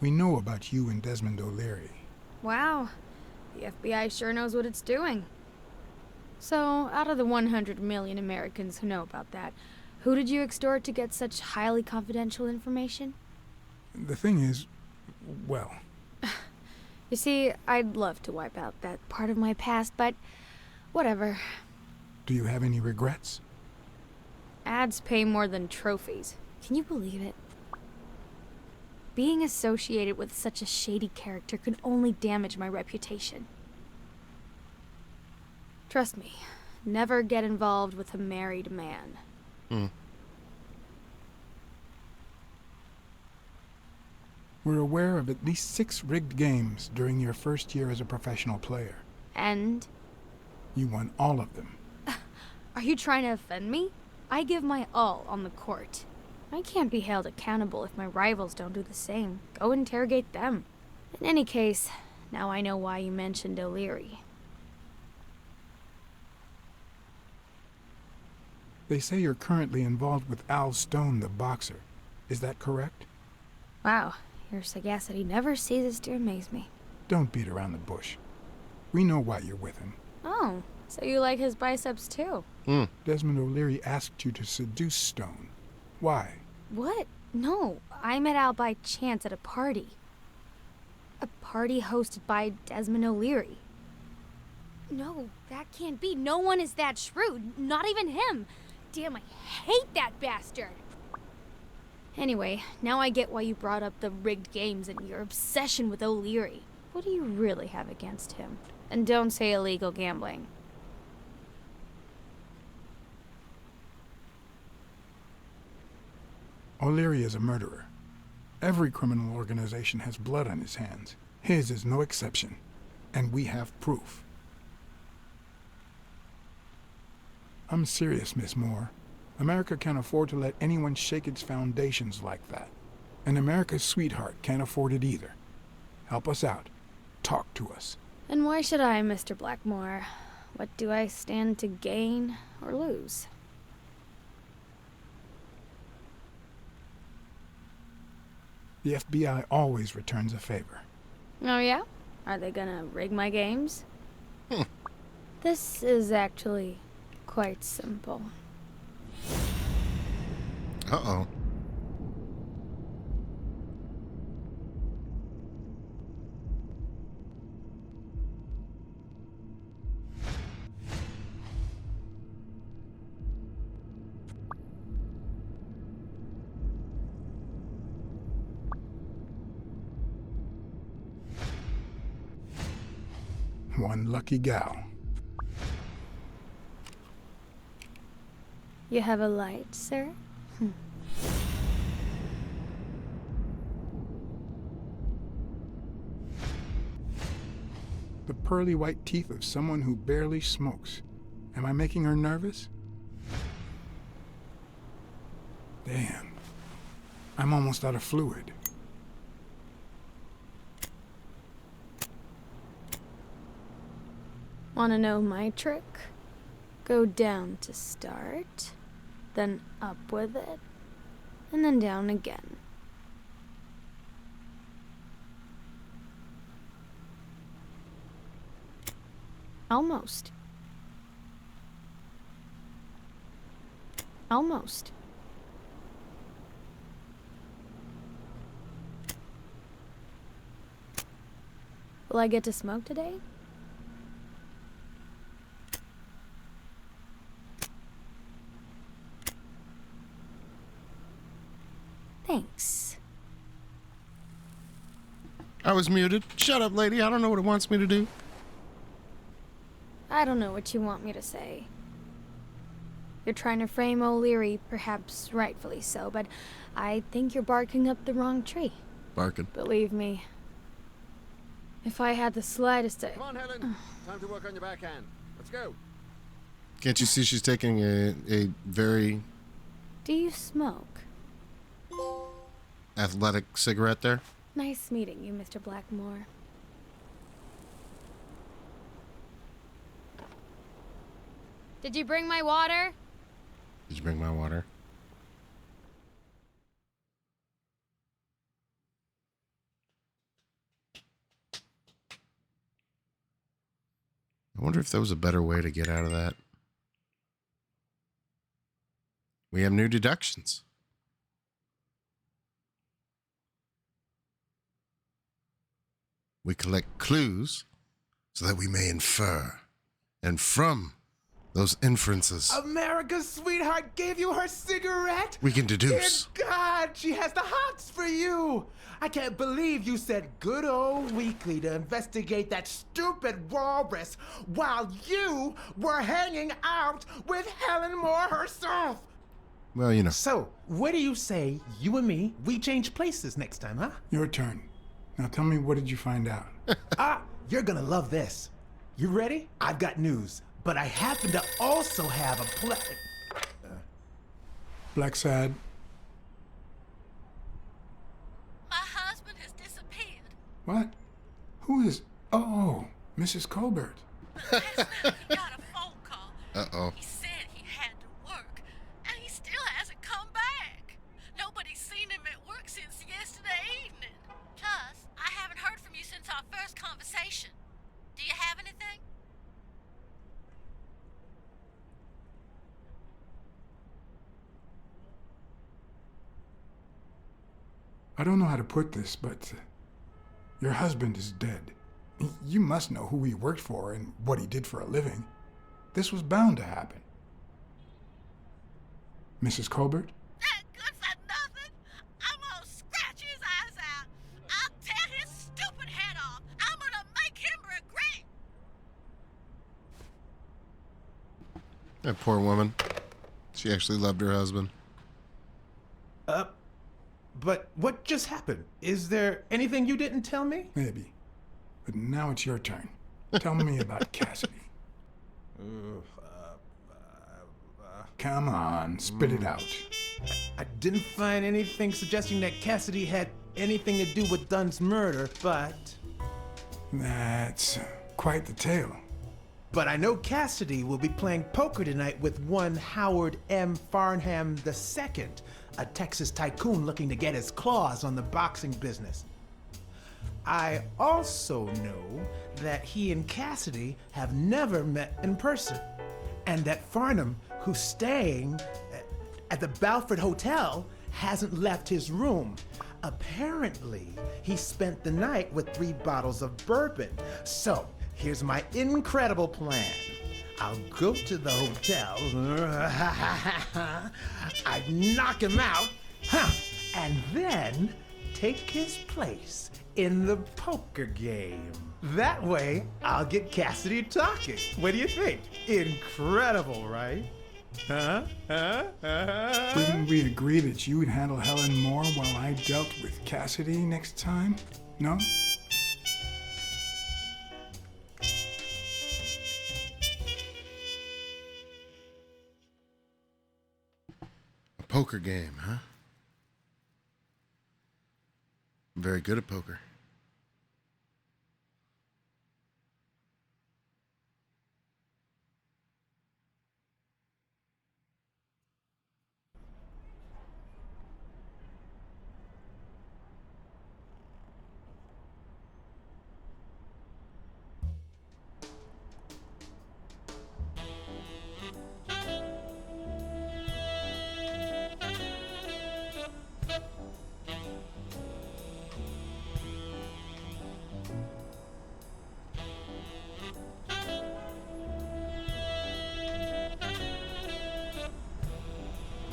We know about you and Desmond O'Leary. Wow. The FBI sure knows what it's doing. So, out of the 100 million Americans who know about that, who did you extort to get such highly confidential information? The thing is, well... You see, I'd love to wipe out that part of my past, but whatever. Do you have any regrets? Ads pay more than trophies. Can you believe it? Being associated with such a shady character could only damage my reputation. Trust me, never get involved with a married man. We're aware of at least 6 rigged games during your first year as a professional player. And? You won all of them. Are you trying to offend me? I give my all on the court. I can't be held accountable if my rivals don't do the same. Go interrogate them. In any case, now I know why you mentioned O'Leary. They say you're currently involved with Al Stone, the boxer. Is that correct? Wow, your sagacity never ceases to amaze me. Don't beat around the bush. We know why you're with him. Oh, so you like his biceps too? Desmond O'Leary asked you to seduce Stone. Why? What? No, I met Al by chance at a party. A party hosted by Desmond O'Leary. No, that can't be. No one is that shrewd. Not even him. Damn, I hate that bastard. Anyway, now I get why you brought up the rigged games and your obsession with O'Leary. What do you really have against him? And don't say illegal gambling. O'Leary is a murderer. Every criminal organization has blood on his hands. His is no exception. And we have proof. I'm serious, Miss Moore. America can't afford to let anyone shake its foundations like that. And America's sweetheart can't afford it either. Help us out. Talk to us. And why should I, Mr. Blackmore? What do I stand to gain or lose? The FBI always returns a favor. Oh yeah? Are they gonna rig my games? This is actually quite simple. Uh-oh. One lucky gal. You have a light, sir? The pearly white teeth of someone who barely smokes. Am I making her nervous? Damn. I'm almost out of fluid. Wanna know my trick? Go down to start, then up with it, and then down again. Almost. Almost. Will I get to smoke today? Thanks. I was muted. Shut up, lady. I don't know what it wants me to do. I don't know what you want me to say. You're trying to frame O'Leary, perhaps rightfully so, but I think you're barking up the wrong tree. Barking. Believe me. If I had the slightest... Come on, Helen. Time to work on your backhand. Let's go. Can't you see she's taking a very Do you smoke? athletic cigarette there? Nice meeting you, Mr. Blackmore. Did you bring my water? Did you bring my water? I wonder if there was a better way to get out of that. We have new deductions. We collect clues so that we may infer. And from those inferences, America's sweetheart gave you her cigarette? we can deduce. Dear God, she has the hots for you. I can't believe you said good old Weekly to investigate that stupid walrus while you were hanging out with Helen Moore herself. Well, you know. So, what do you say, you and me, we change places next time, huh? Your turn. Now tell me, what did you find out? You're gonna love this. You ready? I've got news, but I happen to also have a Blacksad. My husband has disappeared. What? Who is... Oh, Mrs. Colbert. Last night he got a phone call. Uh-oh. He said he had to work, and he still hasn't come back. Nobody's seen him at work since yesterday evening. Plus, I haven't heard from you since our first conversation. Do you have anything? I don't know how to put this, but your husband is dead. You must know who he worked for and what he did for a living. This was bound to happen. Mrs. Colbert? That good for nothing. I'm gonna scratch his eyes out. I'll tear his stupid head off. I'm gonna make him regret. That poor woman. She actually loved her husband. But what just happened? Is there anything you didn't tell me? Maybe. But now it's your turn. Tell me about Cassidy. come on, spit it out. I didn't find anything suggesting that Cassidy had anything to do with Dunn's murder, but... That's quite the tale. But I know Cassidy will be playing poker tonight with one Howard M. Farnham II, a Texas tycoon looking to get his claws on the boxing business. I also know that he and Cassidy have never met in person, and that Farnham, who's staying at the Balford Hotel, hasn't left his room. Apparently, he spent the night with 3 bottles of bourbon. So, here's my incredible plan. I'll go to the hotel, I'd knock him out, and then take his place in the poker game. That way, I'll get Cassidy talking. What do you think? Incredible, right? Didn't we agree that you would handle Helen Moore while I dealt with Cassidy next time? No? A poker game, huh? I'm very good at poker.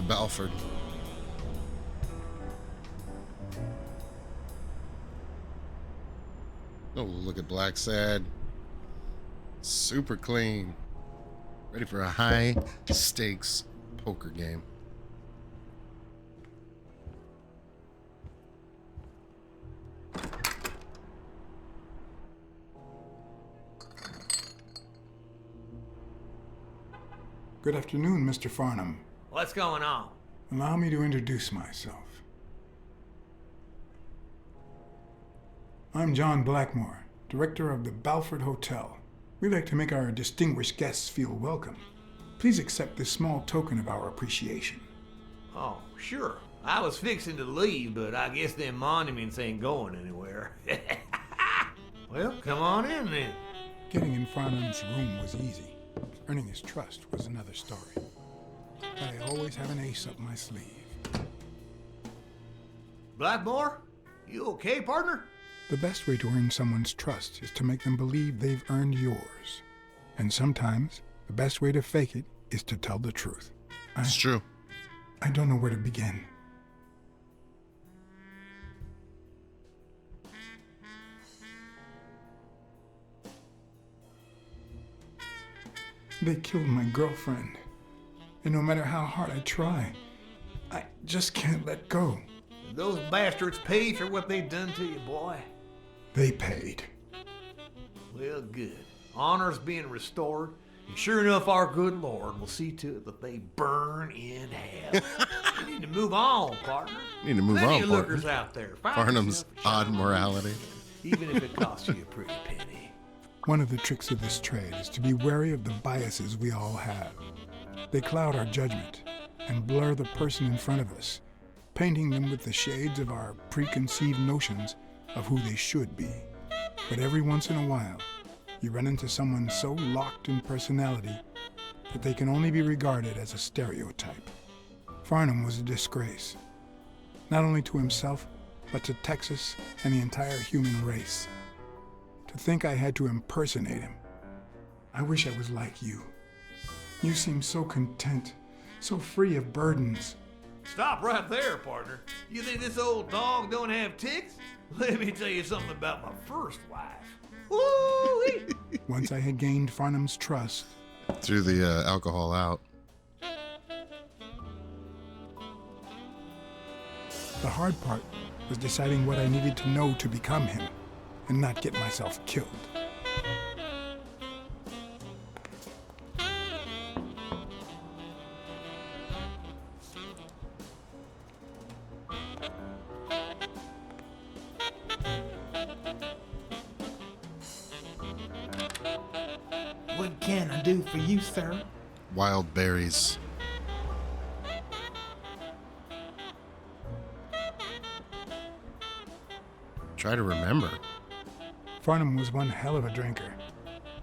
Balford. Oh, look at Blacksad. Super clean. Ready for a high stakes poker game. Good afternoon, Mr. Farnham. What's going on? Allow me to introduce myself. I'm John Blackmore, director of the Balford Hotel. We like to make our distinguished guests feel welcome. Please accept this small token of our appreciation. Oh, sure. I was fixing to leave, but I guess them monuments ain't going anywhere. Well, come on in then. Getting in Farnham's room was easy. Earning his trust was another story. But I always have an ace up my sleeve. Blackmore? You okay, partner? The best way to earn someone's trust is to make them believe they've earned yours. And sometimes, the best way to fake it is to tell the truth. It's true. I don't know where to begin. They killed my girlfriend. And no matter how hard I try, I just can't let go. Those bastards paid for what they've done to you, boy. They paid. Well, good. Honor's being restored. And sure enough, our good Lord will see to it that they burn in hell. You need to move on, partner. Need to move Plenty on, of partner. lookers out there. Find Farnham's yourself a odd shot. morality. Even if it costs you a pretty penny. One of the tricks of this trade is to be wary of the biases we all have. They cloud our judgment and blur the person in front of us, painting them with the shades of our preconceived notions of who they should be. But every once in a while, you run into someone so locked in personality that they can only be regarded as a stereotype. Farnham was a disgrace, not only to himself, but to Texas and the entire human race. To think I had to impersonate him. I wish I was like you. You seem so content, so free of burdens. Stop right there, partner. You think this old dog don't have ticks? Let me tell you something about my first wife. Woo-wee! Once I had gained Farnham's trust, Threw the alcohol out. the hard part was deciding what I needed to know to become him and not get myself killed. can I do for you, sir? Wild berries. Try to remember. Farnham was one hell of a drinker.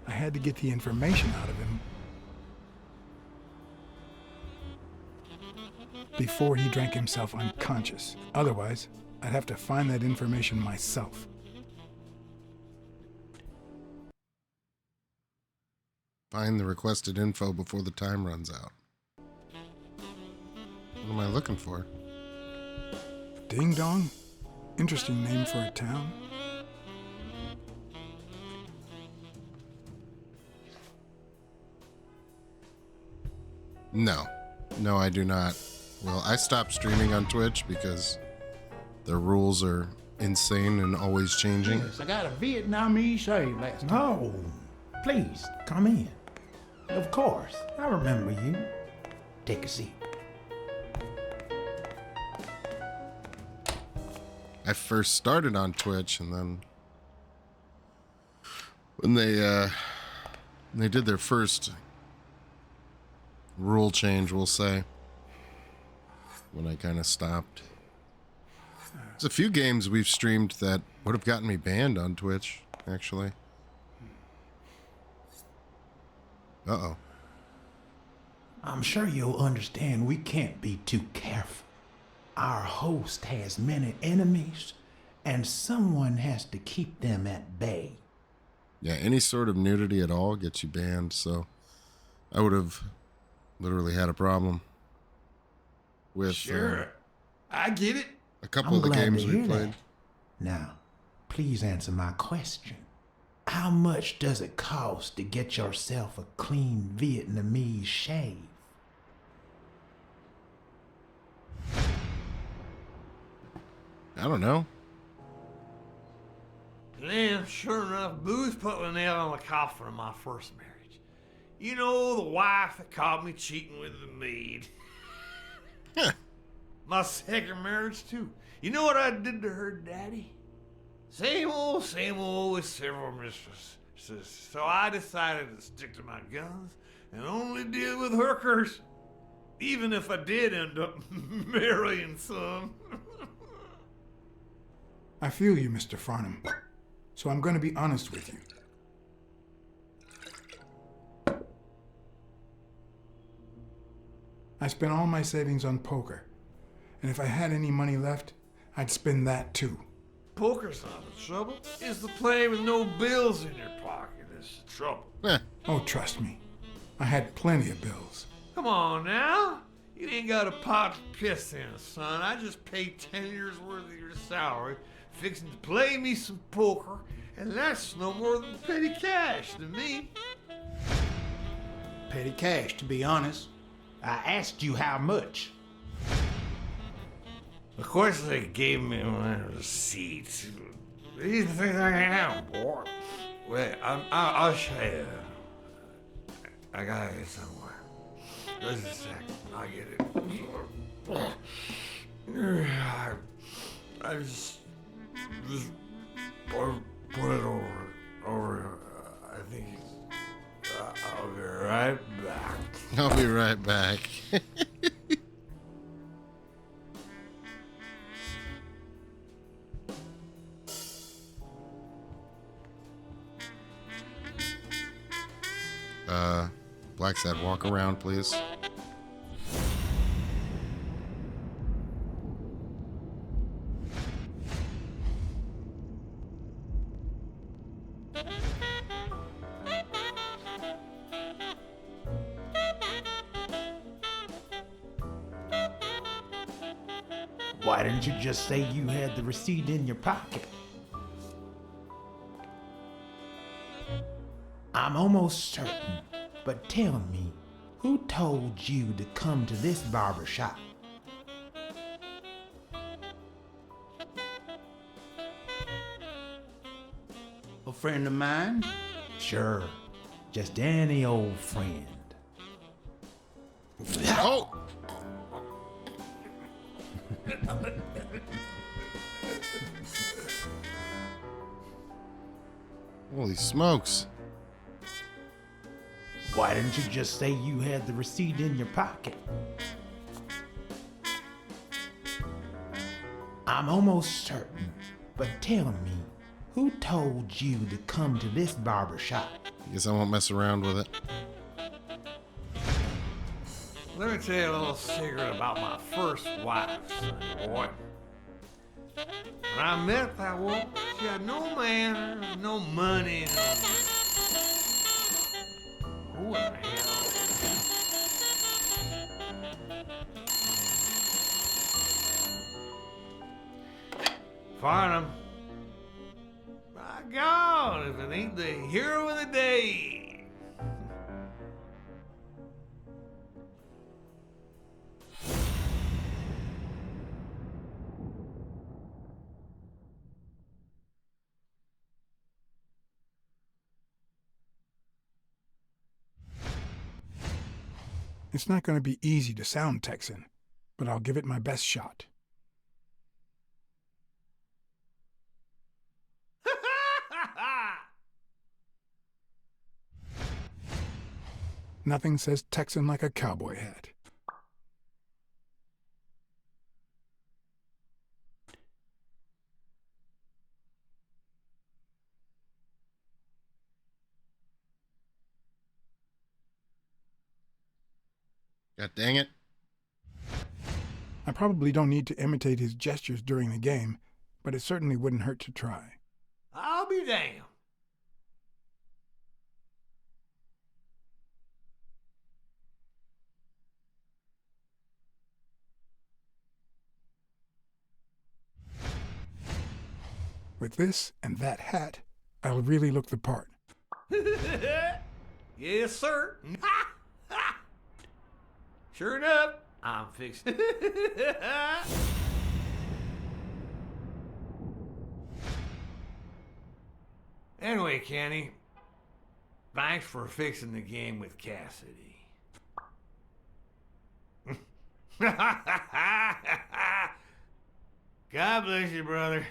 I had to get the information out of him before he drank himself unconscious. Otherwise, I'd have to find that information myself. Find the requested info before the time runs out. What am I looking for? Ding Dong? Interesting name for a town. No. No, I do not. Well, I stopped streaming on Twitch because the rules are insane and always changing. Yes, I got a Vietnamese shave last time. Oh, please, come in. Of course, I remember you. Take a seat. I first started on Twitch, and then when they did their first rule change, we'll say, when I kind of stopped. There's a few games we've streamed that would have gotten me banned on Twitch, actually. Uh-oh. I'm sure you'll understand we can't be too careful. Our host has many enemies, and someone has to keep them at bay. Yeah, any sort of nudity at all gets you banned, so I would have literally had a problem with Sure, I get it. a couple of the games we played. Now, please answer my question. How much does it cost to get yourself a clean Vietnamese shave? I don't know. Then, sure enough, booze put the nail on the coffin of my first marriage. You know, the wife that caught me cheating with the maid. My second marriage, too. You know what I did to her daddy? Same old with several mistresses. So I decided to stick to my guns and only deal with hookers. Even if I did end up marrying some. I feel you, Mr. Farnham. So I'm going to be honest with you. I spent all my savings on poker. And if I had any money left, I'd spend that too. Poker's not the trouble. It's the playing with no bills in your pocket that's the trouble. Oh, trust me. I had plenty of bills. Come on now. You ain't got a pot to piss in, son. I just paid 10 years worth of your salary fixing to play me some poker, and that's no more than petty cash to me. Petty cash, to be honest. I asked you how much. Of course they gave me my receipt. What do you think I am, boy? Wait, I'll show you. I got it somewhere. Just a second, I'll get it. I just put it over. I think I'll be right back. I'll be right back. Blacksad, walk around, please. Why didn't you just say you had the receipt in your pocket? I'm almost certain, but tell me, who told you to come to this barber shop? A friend of mine? Sure, just any old friend. Oh! Holy smokes. Why didn't you just say you had the receipt in your pocket? I'm almost certain, but tell me, who told you to come to this barber shop? Guess I won't mess around with it. Let me tell you a little secret about my first wife, sonny boy. When I met that woman, she had no manners, no money, no... Who in the hell? Farnham. My God, if it ain't the hero of the day. It's not going to be easy to sound Texan, but I'll give it my best shot. Nothing says Texan like a cowboy hat. God dang it. I probably don't need to imitate his gestures during the game, but it certainly wouldn't hurt to try. I'll be damned. With this and that hat, I'll really look the part. Yes, sir. Sure enough, I'm fixing. Anyway, Kenny, thanks for fixing the game with Cassidy. God bless you, brother.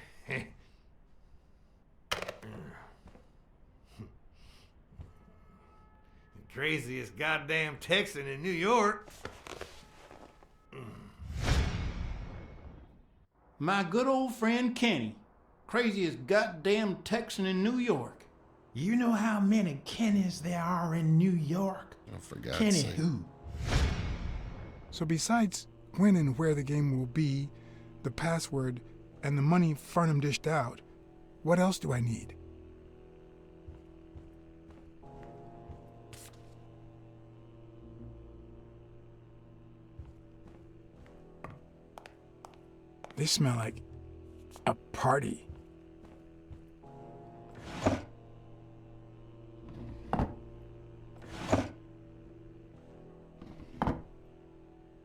Craziest goddamn Texan in New York. My good old friend Kenny. Craziest goddamn Texan in New York. You know how many Kennys there are in New York? Oh, for God's Kenny sake. who? So besides when and where the game will be, the password, and the money Farnham dished out, what else do I need? They smell like a party.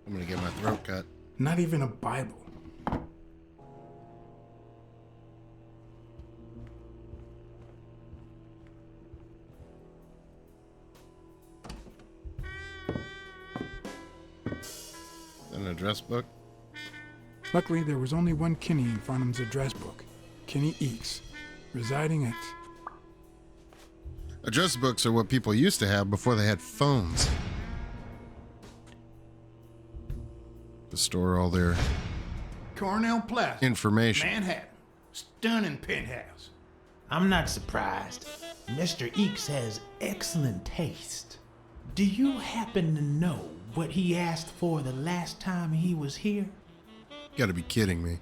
I'm gonna get my throat cut. Not even a Bible. An address book? Luckily, there was only one Kenny in Farnham's address book, Kenny Eakes, residing at... Address books are what people used to have before they had phones. To store all their Cornell Plaza. information. Manhattan. Stunning penthouse. I'm not surprised. Mr. Eakes has excellent taste. Do you happen to know what he asked for the last time he was here? You gotta be kidding me.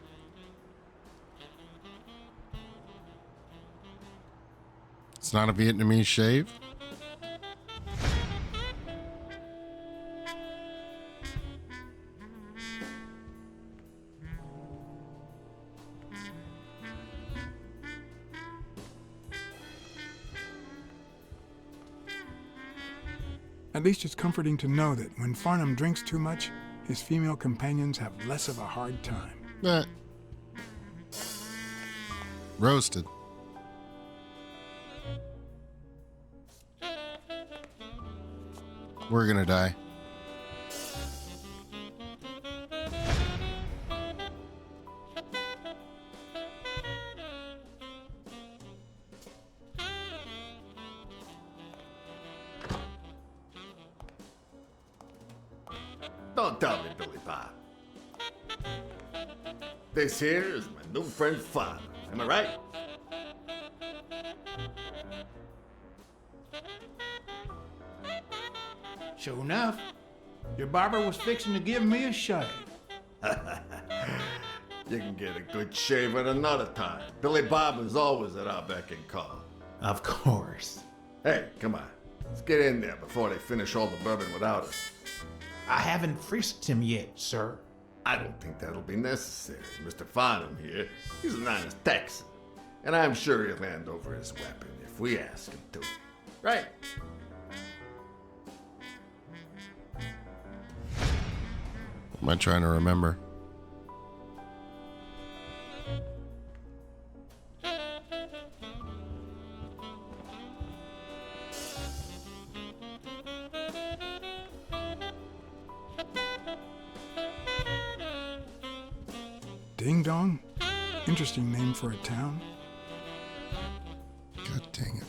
It's not a Vietnamese shave? At least it's comforting to know that when Farnham drinks too much, his female companions have less of a hard time. Roasted. We're gonna die. Don't tell me, Billy Bob. This here is my new friend Father. Am I right? Sure enough, your barber was fixing to give me a shave. You can get a good shave at another time. Billy Bob is always at our beck and call. Of course. Hey, come on. Let's get in there before they finish all the bourbon without us. I haven't frisked him yet, sir. I don't think that'll be necessary. Mr. Farnham here, he's an honest Texan. And I'm sure he'll hand over his weapon if we ask him to. Right? Am I trying to remember? Ding Dong? Interesting name for a town. God dang it.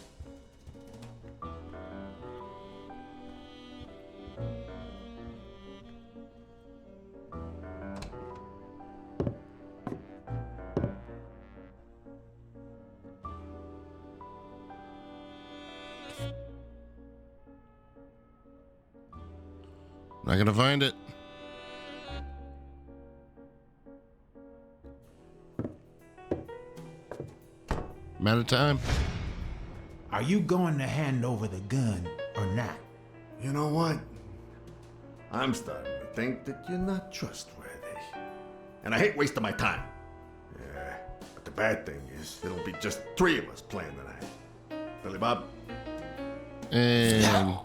Not gonna find it. I'm out of time. Are you going to hand over the gun or not? You know what? I'm starting to think that you're not trustworthy. And I hate wasting my time. Yeah, but the bad thing is, it'll be just 3 of us playing tonight. Billy Bob? And...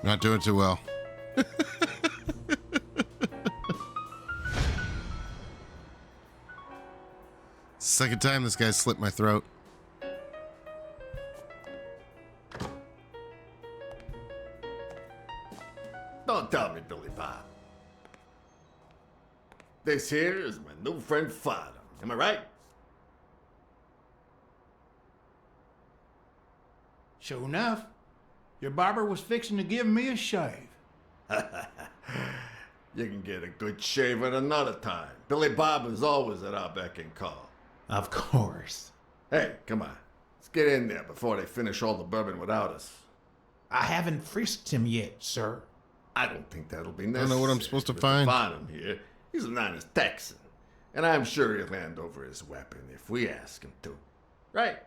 not doing too well. Second time this guy slit my throat. Don't tell me, Billy Bob. This here is my new friend Father. Am I right? Sure enough, your barber was fixing to give me a shave. You can get a good shave at another time. Billy Bob is always at our beck and call. Of course. Hey, come on. Let's get in there before they finish all the bourbon without us. I haven't frisked him yet, sir. I don't think that'll be necessary. I don't know what I'm supposed to Mr. find. Farnham here, he's an honest Texan. And I'm sure he'll hand over his weapon if we ask him to. Right?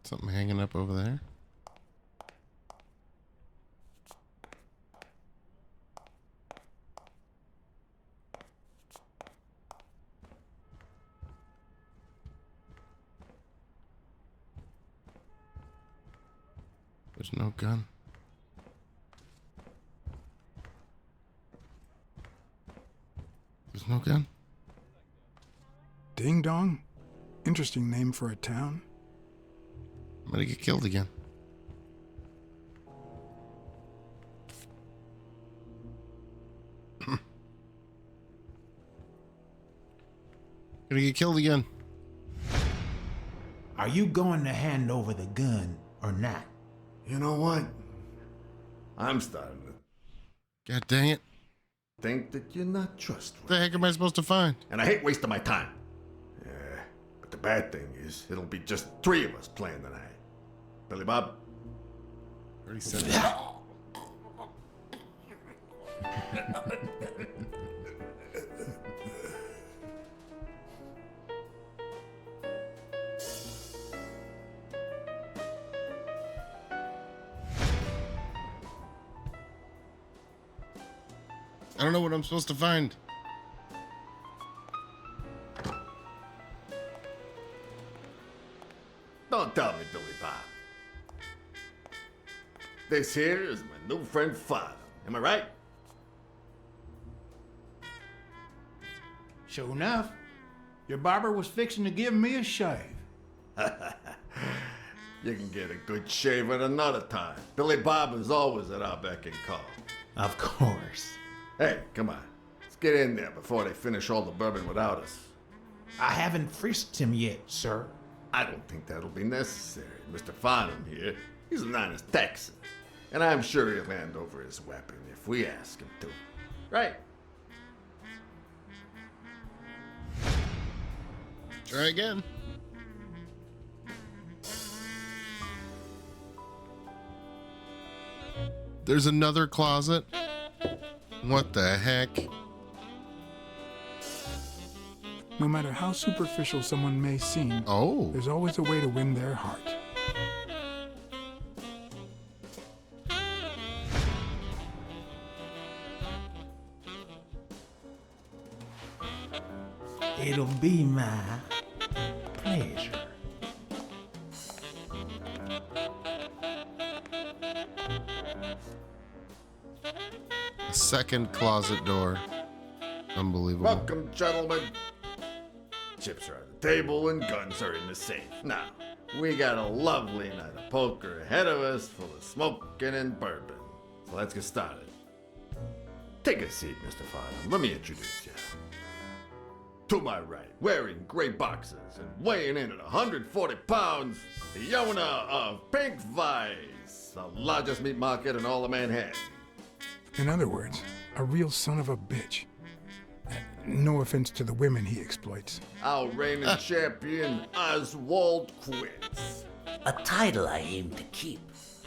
Something hanging up over there. There's no gun. There's no gun. Ding Dong? Interesting name for a town. I'm gonna get killed again. Gonna get killed again. Are you going to hand over the gun or not? You know what? I'm starting to God dang it. think that you're not trustworthy. What the heck am I supposed to find? And I hate wasting my time. Yeah, but the bad thing is, it'll be just 3 of us playing tonight. Billy Bob? Already said it. I don't know what I'm supposed to find. Don't tell me, Billy Bob. This here is my new friend Father. Am I right? Sure enough, your barber was fixing to give me a shave. You can get a good shave at another time. Billy Bob is always at our beck and call. Of course. Hey, come on. Let's get in there before they finish all the bourbon without us. I haven't frisked him yet, sir. I don't think that'll be necessary. Mr. Farnham here, he's an honest Texan. And I'm sure he'll hand over his weapon if we ask him to. Right? Try again. There's another closet. What the heck? No matter how superficial someone may seem, there's always a way to win their heart. It'll be my pleasure. A second closet door. Unbelievable. Welcome, gentlemen. Chips are on the table and guns are in the safe. Now, we got a lovely night of poker ahead of us full of smoking and bourbon. So let's get started. Take a seat, Mr. Farnham. Let me introduce you. To my right, wearing gray boxers and weighing in at 140 pounds, the owner of Pink Vice, the largest meat market in all of Manhattan. In other words, a real son of a bitch. No offense to the women he exploits. Our reigning champion, Oswald Quince. A title I aim to keep,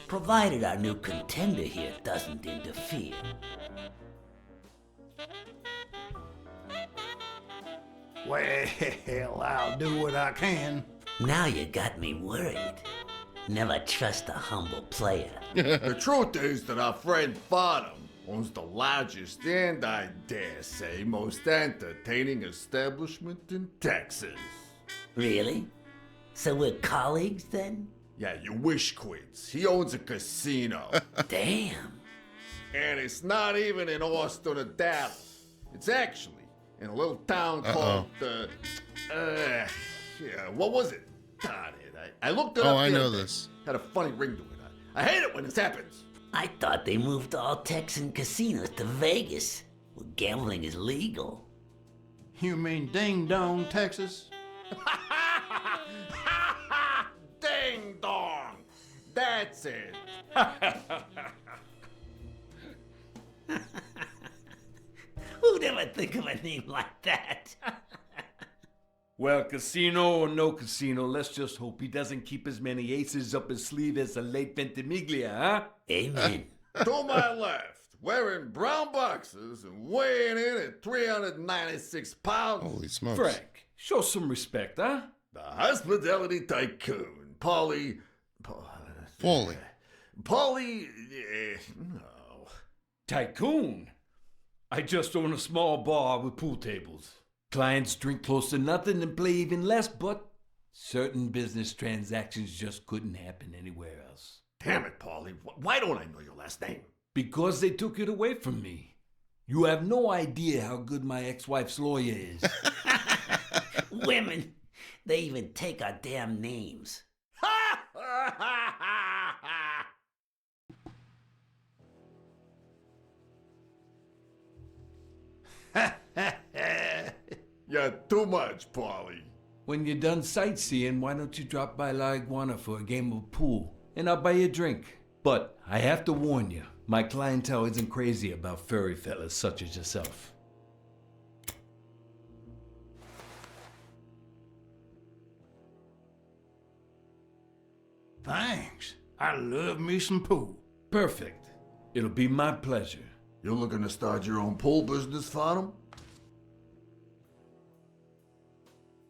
provided our new contender here doesn't interfere. Well, I'll do what I can. Now you got me worried. Never trust a humble player. The truth is that our friend Farnham owns the largest and, I dare say, most entertaining establishment in Texas. Really? So we're colleagues then? Yeah, you wish, Quince. He owns a casino. Damn. And it's not even in Austin or Dallas. It's actually in a little town called, what was it? Darn it. I looked it up. Oh, I the know other day. this. Had a funny ring to it. I hate it when this happens. I thought they moved all Texan casinos to Vegas, where gambling is legal. You mean Ding Dong, Texas? Ding dong! That's it. Who'd ever think of a name like that? Well, casino or no casino, let's just hope he doesn't keep as many aces up his sleeve as the late Ventimiglia, huh? Amen. To my left, wearing brown boxers and weighing in at 396 pounds. Holy smokes. Frank, show some respect, huh? The hospitality tycoon, Paulie. No. Tycoon? I just own a small bar with pool tables. Clients drink close to nothing and play even less, but certain business transactions just couldn't happen anywhere else. Damn it, Paulie. Why don't I know your last name? Because they took it away from me. You have no idea how good my ex-wife's lawyer is. Women, they even take our damn names. You're too much, Paulie. When you're done sightseeing, why don't you drop by La Iguana for a game of pool, and I'll buy you a drink. But I have to warn you, my clientele isn't crazy about furry fellas such as yourself. Thanks. I love me some pool. Perfect. It'll be my pleasure. You're looking to start your own pool business, Farnham?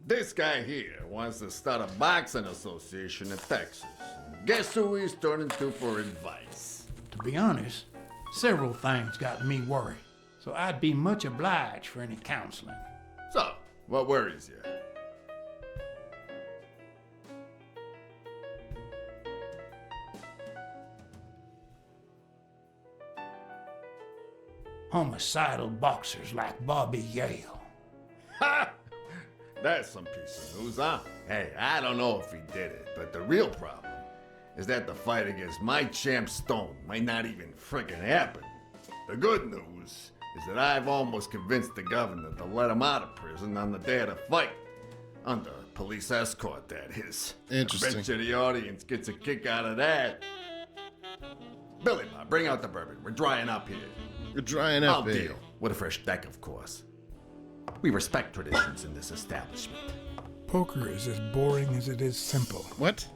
This guy here wants to start a boxing association in Texas. Guess who he's turning to for advice? To be honest, several things got me worried, so I'd be much obliged for any counseling. So, what worries you? Homicidal boxers like Bobby Yale. Ha! That's some piece of news, huh? Hey, I don't know if he did it, but the real problem is that the fight against my champ Stone might not even friggin' happen. The good news is that I've almost convinced the governor to let him out of prison on the day of the fight. Under police escort, that is. Interesting. I bet you the audience gets a kick out of that. Billy Bob, bring out the bourbon. We're drying up here. We're drying up I'll here. deal. With a fresh deck, of course. We respect traditions in this establishment. Poker is as boring as it is simple. What?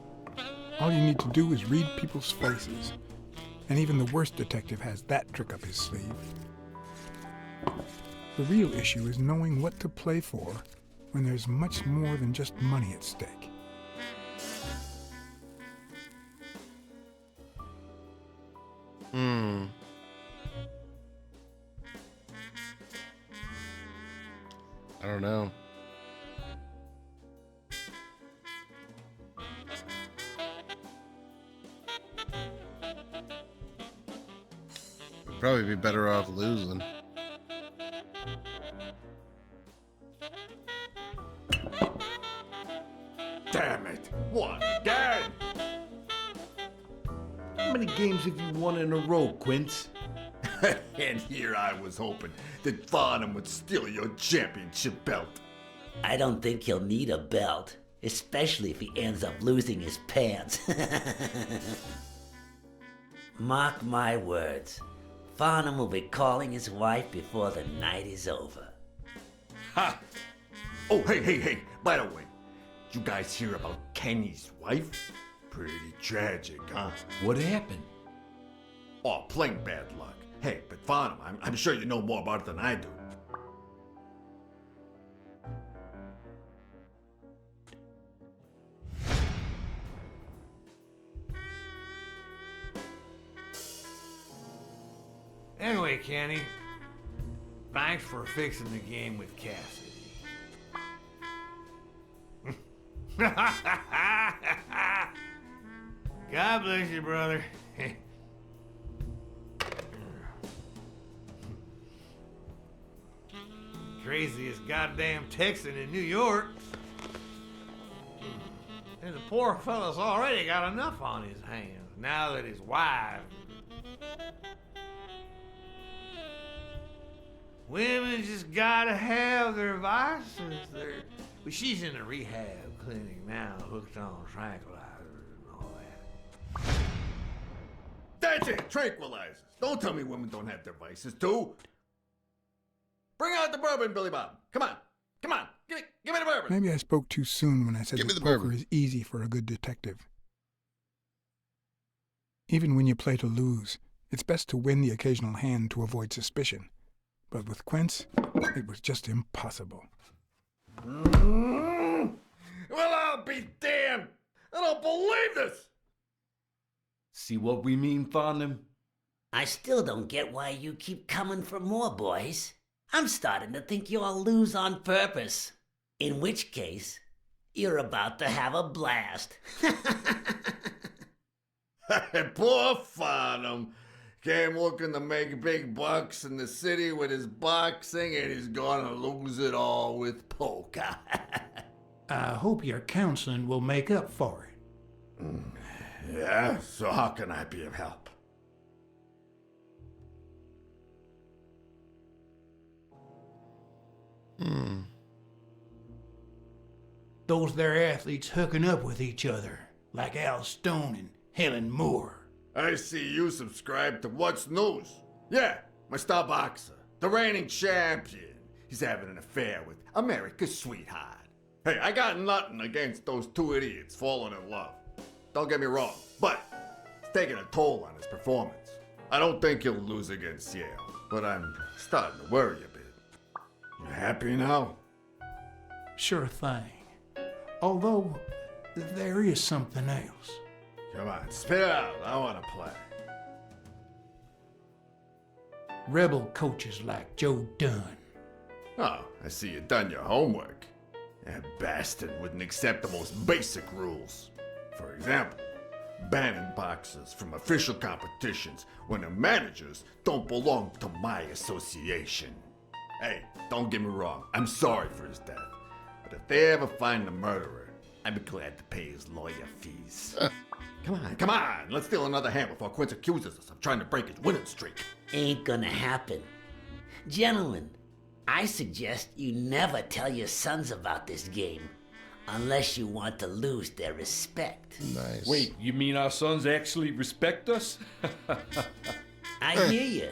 All you need to do is read people's faces. And even the worst detective has that trick up his sleeve. The real issue is knowing what to play for when there's much more than just money at stake. I don't know. We'd probably be better off losing. Damn it! What again? How many games have you won in a row, Quince? And here I was hoping that Farnham would steal your championship belt. I don't think he'll need a belt, especially if he ends up losing his pants. Mark my words, Farnham will be calling his wife before the night is over. Ha! Oh, hey, by the way, you guys hear about Kenny's wife? Pretty tragic, huh? What happened? Oh, plain bad luck. Hey, but Farnham, I'm sure you know more about it than I do. Anyway, Kenny, thanks for fixing the game with Cassidy. God bless you, brother. Craziest goddamn Texan in New York. And the poor fella's already got enough on his hands now that his wife. Women just gotta have their vices. But she's in a rehab clinic now, hooked on tranquilizers and all that. That's it, tranquilizers. Don't tell me women don't have their vices, too. Bring out the bourbon, Billy Bob. Come on. Give me the bourbon. Maybe I spoke too soon when I said Give me that the poker bourbon. is easy for a good detective. Even when you play to lose, it's best to win the occasional hand to avoid suspicion. But with Quince, it was just impossible. Well, I'll be damned. I don't believe this. See what we mean, Farnham? I still don't get why you keep coming for more, boys. I'm starting to think you all lose on purpose. In which case, you're about to have a blast. Poor Farnham. Came looking to make big bucks in the city with his boxing, and he's gonna lose it all with poker. I hope your counseling will make up for it. Yeah, so how can I be of help? Those there athletes hooking up with each other, like Al Stone and Helen Moore. I see you subscribe to What's News. Yeah, my star boxer, the reigning champion. He's having an affair with America's sweetheart. Hey, I got nothing against those two idiots falling in love. Don't get me wrong, but it's taking a toll on his performance. I don't think he'll lose against Yale, but I'm starting to worry a bit. You happy now? Sure thing. Although, there is something else. Come on, spit it out. I want to play. Rebel coaches like Joe Dunn. Oh, I see you done your homework. That bastard wouldn't accept the most basic rules. For example, banning boxers from official competitions when the managers don't belong to my association. Hey, don't get me wrong, I'm sorry for his death. But if they ever find the murderer, I'd be glad to pay his lawyer fees. Come on, let's steal another hand before Quince accuses us of trying to break his winning streak. ain't gonna happen. Gentlemen, I suggest you never tell your sons about this game unless you want to lose their respect. Nice. Wait, you mean our sons actually respect us? I hear you.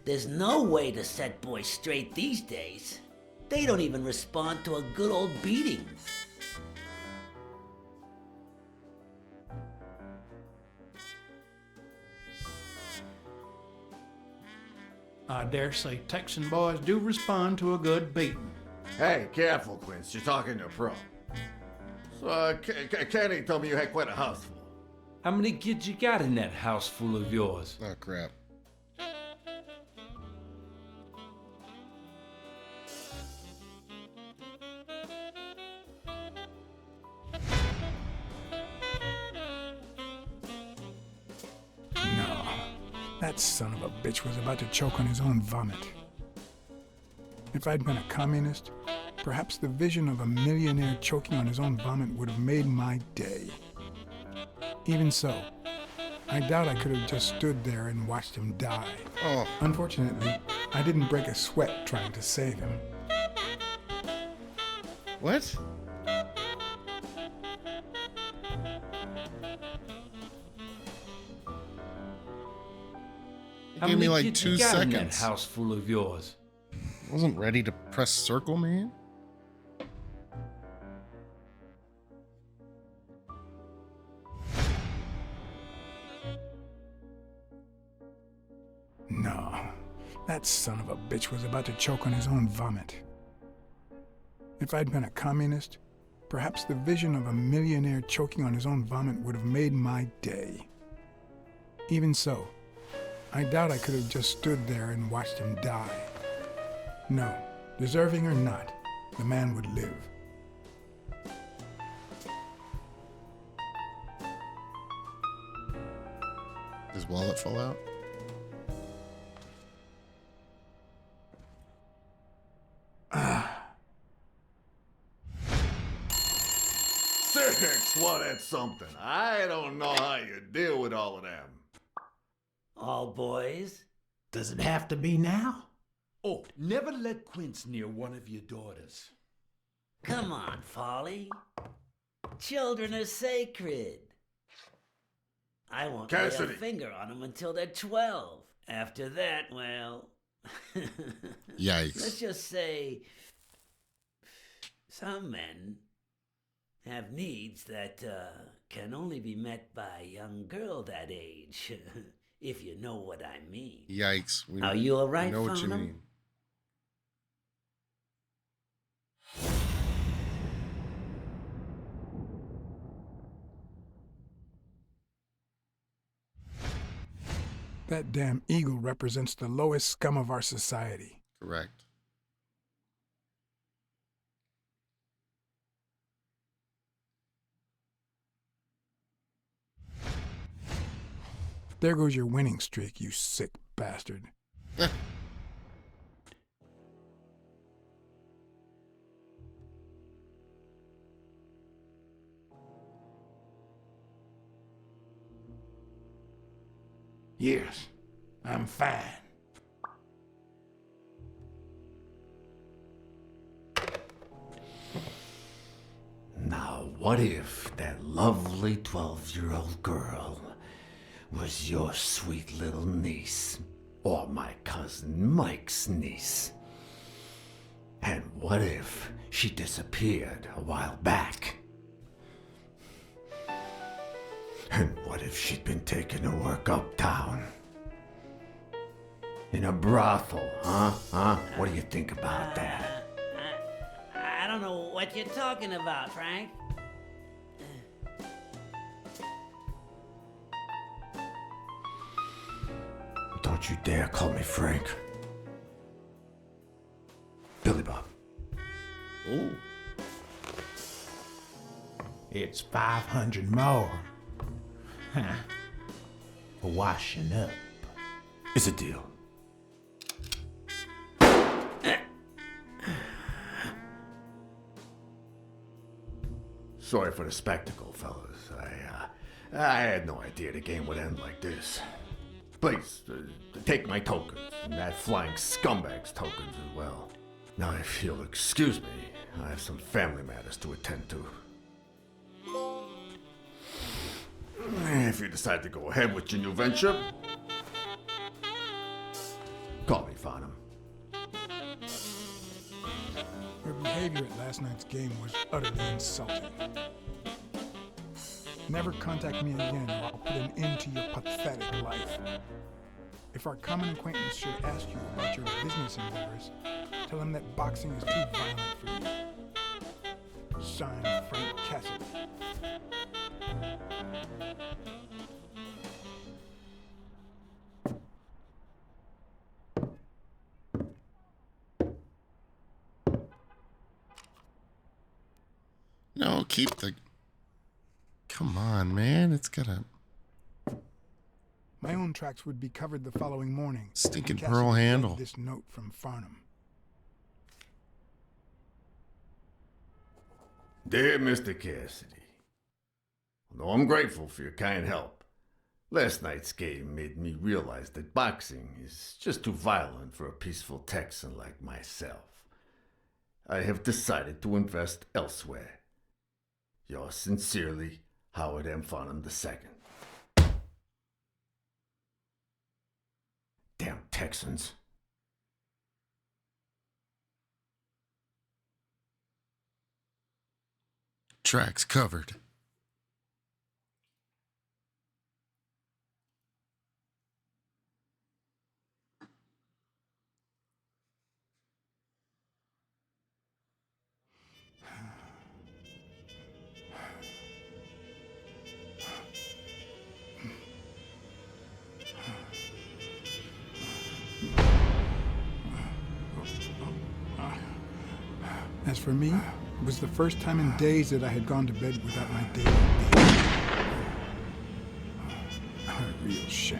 There's no way to set boys straight these days. They don't even respond to a good old beating. I dare say Texan boys do respond to a good beating. Hey, careful, Quince. You're talking to a pro. So, Kenny told me you had quite a house full. How many kids you got in that house full of yours? Oh, crap. No, that son of a bitch was about to choke on his own vomit. If I'd been a communist, perhaps the vision of a millionaire choking on his own vomit would have made my day. Even so, I doubt I could have just stood there and watched him die. Oh. Unfortunately, I didn't break a sweat trying to save him. What? How Gave me many like kids 2 you got in that seconds. house full of yours? Wasn't ready to press circle, man. No, that son of a bitch was about to choke on his own vomit. If I'd been a communist, perhaps the vision of a millionaire choking on his own vomit would have made my day. Even so, I doubt I could have just stood there and watched him die. No, deserving or not, the man would live. His wallet fall out? Six, well, that's something. I don't know how you deal with all of them. All boys? Does it have to be now? Oh, never let Quince near one of your daughters. Come on, Folly. Children are sacred. I won't lay Cassidy. a finger on them until they're 12. After that, well... Yikes. Let's just say... some men have needs that can only be met by a young girl that age. If you know what I mean. Yikes. We Are you all right, know what you Farnham? mean. That damn eagle represents the lowest scum of our society. Correct. There goes your winning streak, you sick bastard. Yes, I'm fine. Now, what if that lovely 12-year-old girl was your sweet little niece, or my cousin Mike's niece? And what if she disappeared a while back? And what if she'd been taken to work uptown? In a brothel, huh? What do you think about that? I don't know what you're talking about, Frank. Don't you dare call me Frank. Billy Bob. Ooh. It's 500 more. Huh. For washing up. It's a deal. Sorry for the spectacle, fellas. I had no idea the game would end like this. please, take my tokens, and that flying scumbag's tokens as well. Now, if you'll excuse me, I have some family matters to attend to. If you decide to go ahead with your new venture, call me, Farnham. Your behavior at last night's game was utterly insulting. Never contact me again or I'll put an end to your pathetic life. If our common acquaintance should ask you about your business endeavors, tell him that boxing is too violent for you. Signed, Frank Cassidy. No, keep the... Come on, man. It's gotta... My own tracks would be covered the following morning. Stinking Cassidy pearl read handle. This note from Farnham. Dear Mr. Cassidy, although I'm grateful for your kind help, last night's game made me realize that boxing is just too violent for a peaceful Texan like myself. I have decided to invest elsewhere. Yours sincerely, Howard M. Farnham II. Damn Texans. Tracks covered. As for me, it was the first time in days that I had gone to bed without my daily beer. A real shame.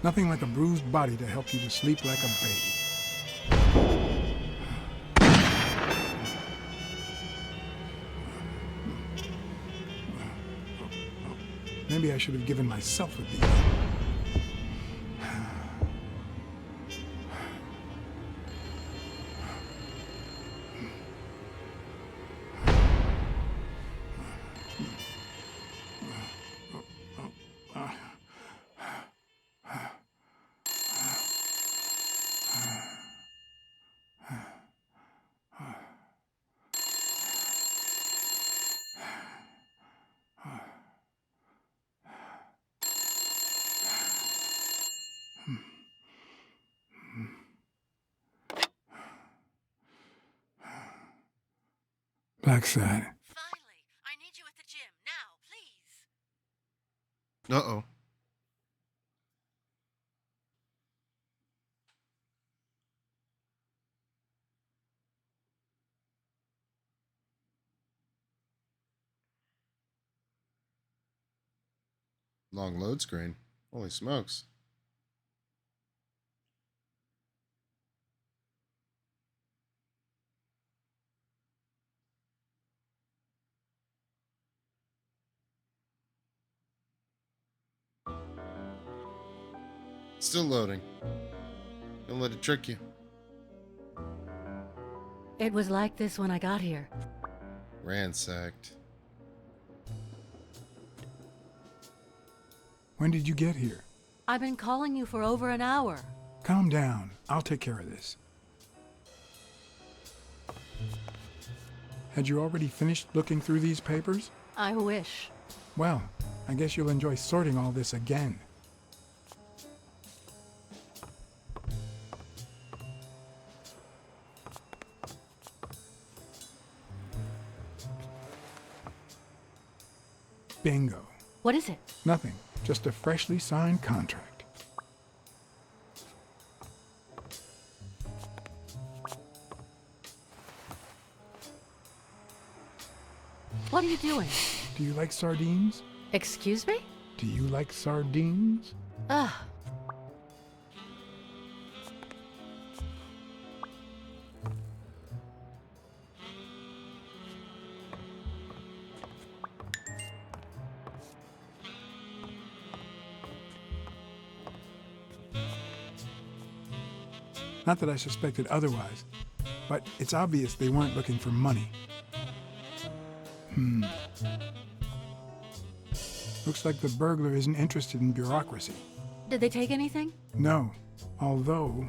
Nothing like a bruised body to help you to sleep like a baby. Maybe I should have given myself a beat. Blacksad. Finally, I need you at the gym now, please. Uh-oh. Long load screen. Holy smokes. Still loading. Don't let it trick you. It was like this when I got here. Ransacked. When did you get here? I've been calling you for over an hour. Calm down. I'll take care of this. Had you already finished looking through these papers? I wish. Well, I guess you'll enjoy sorting all this again. Bingo. What is it? Nothing. Just a freshly signed contract. What are you doing? Do you like sardines? Excuse me? Do you like sardines? Ugh. Not that I suspected otherwise, but it's obvious they weren't looking for money. Looks like the burglar isn't interested in bureaucracy. Did they take anything? No, although...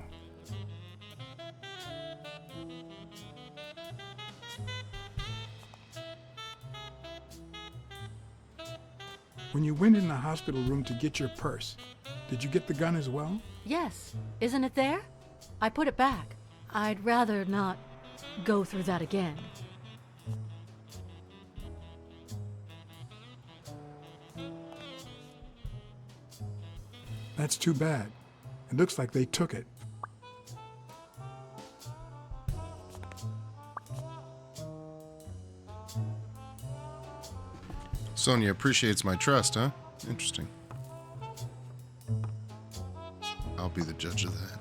When you went in the hospital room to get your purse, did you get the gun as well? Yes. Isn't it there? I put it back. I'd rather not go through that again. That's too bad. It looks like they took it. Sonia appreciates my trust, huh? Interesting. I'll be the judge of that.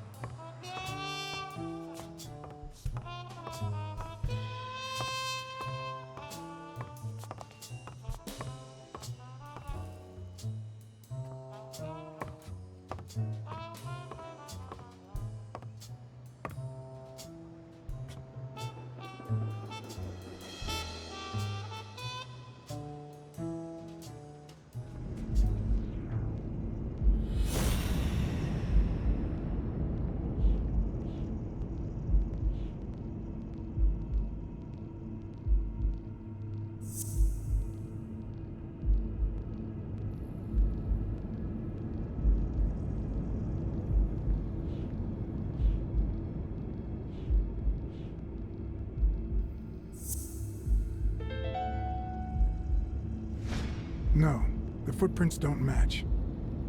No, the footprints don't match.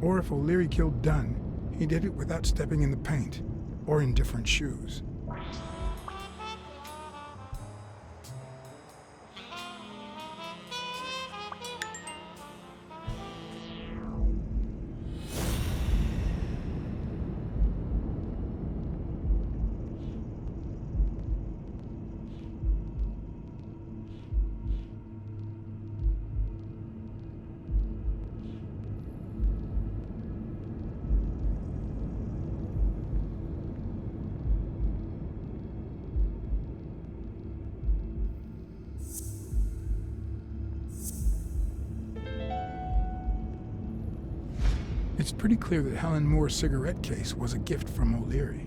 Or if O'Leary killed Dunn, he did it without stepping in the paint, or in different shoes. It's pretty clear that Helen Moore's cigarette case was a gift from O'Leary.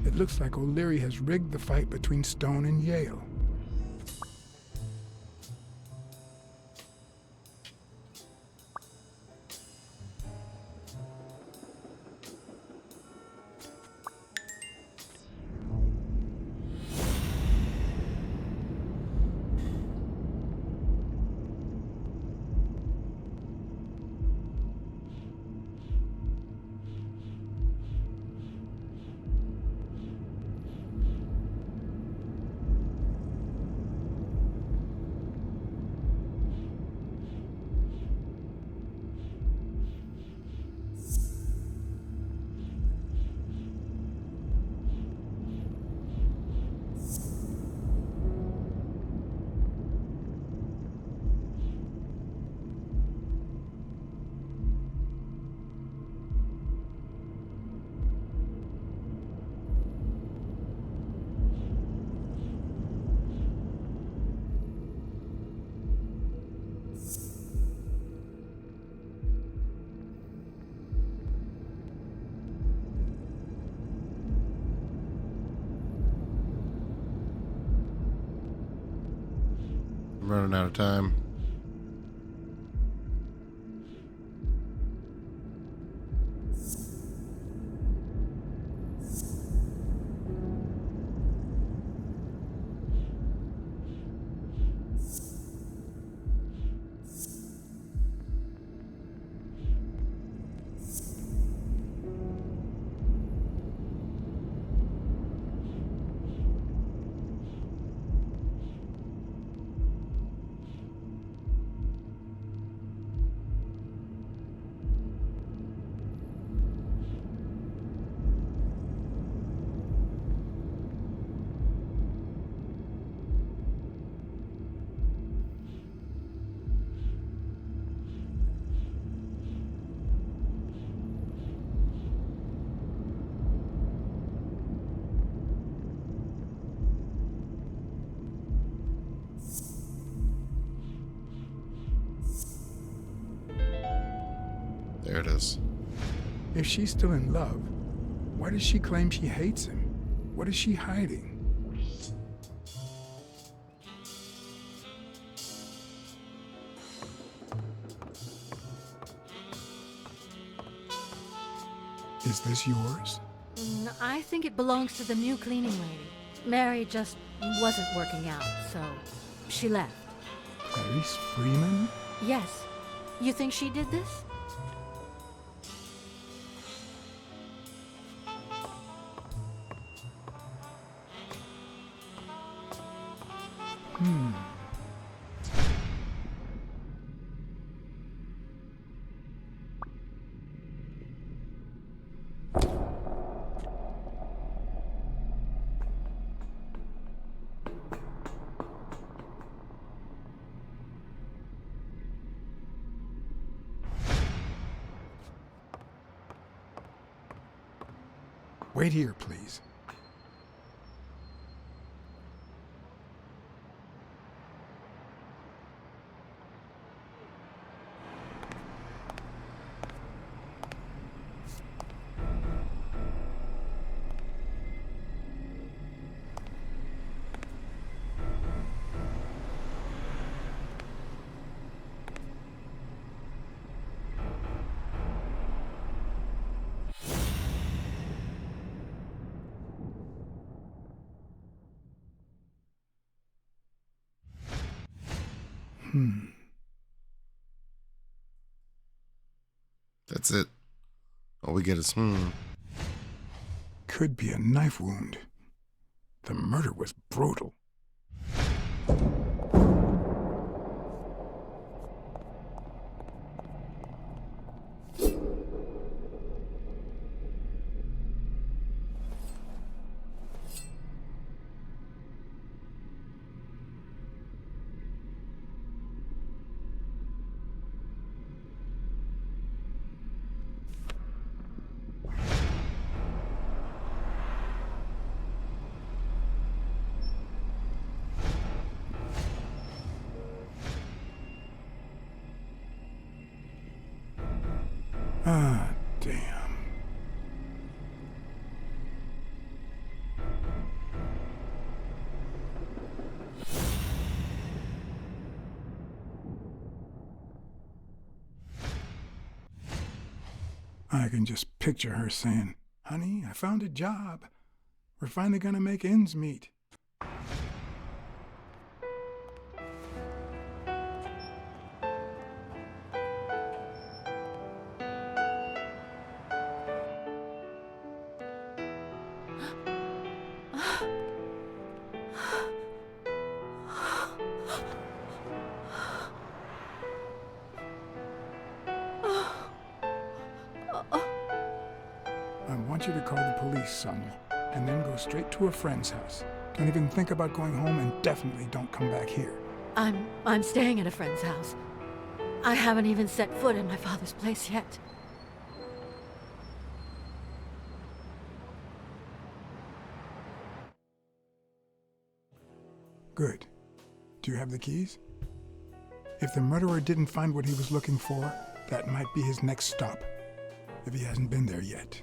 It looks like O'Leary has rigged the fight between Stone and Yale. I'm running out of time. There it is. If she's still in love, why does she claim she hates him? What is she hiding? Is this yours? I think it belongs to the new cleaning lady. Mary just wasn't working out, so she left. Clarice Freeman? Yes. You think she did this? Wait here, please. That's it. All we get is Could be a knife wound. The murder was brutal. Ah, damn. I can just picture her saying, "Honey, I found a job. We're finally gonna make ends meet." I want you to call the police, Sonia, and then go straight to a friend's house. Don't even think about going home, and definitely don't come back here. I'm staying at a friend's house. I haven't even set foot in my father's place yet. Good. Do you have the keys? If the murderer didn't find what he was looking for, that might be his next stop, if he hasn't been there yet.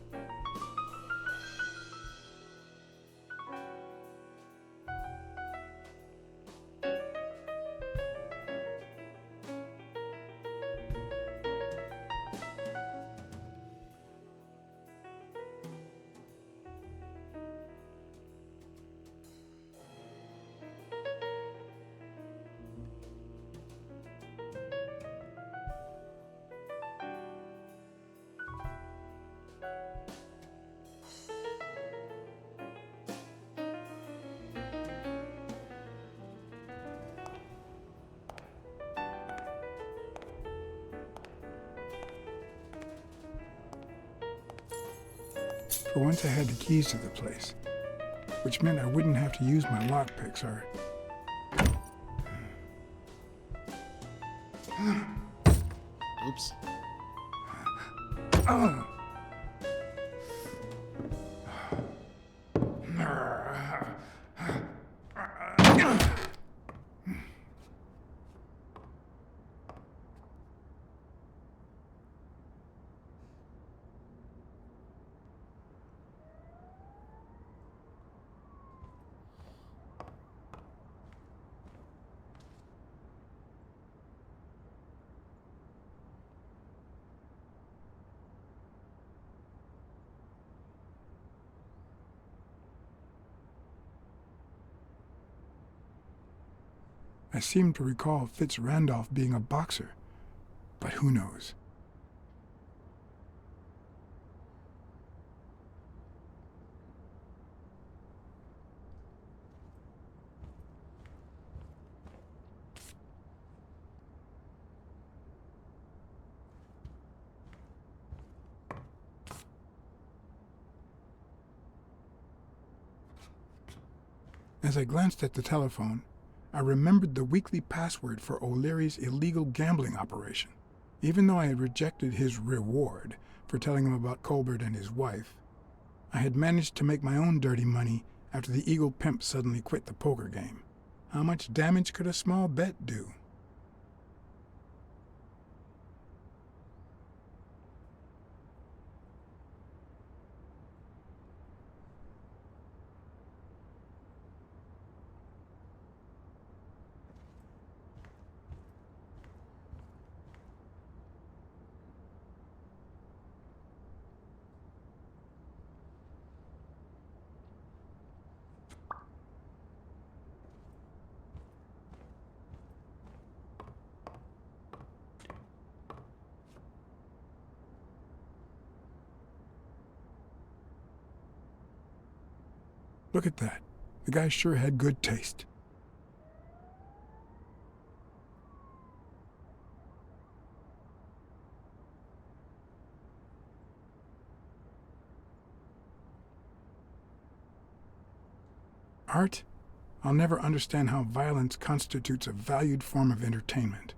For once I had the keys to the place, which meant I wouldn't have to use my lockpicks or... Oops. Oh. I seem to recall Fitz Randolph being a boxer, but who knows? As I glanced at the telephone, I remembered the weekly password for O'Leary's illegal gambling operation. Even though I had rejected his reward for telling him about Colbert and his wife, I had managed to make my own dirty money after the Eagle pimp suddenly quit the poker game. How much damage could a small bet do? Look at that. The guy sure had good taste. Art? I'll never understand how violence constitutes a valued form of entertainment.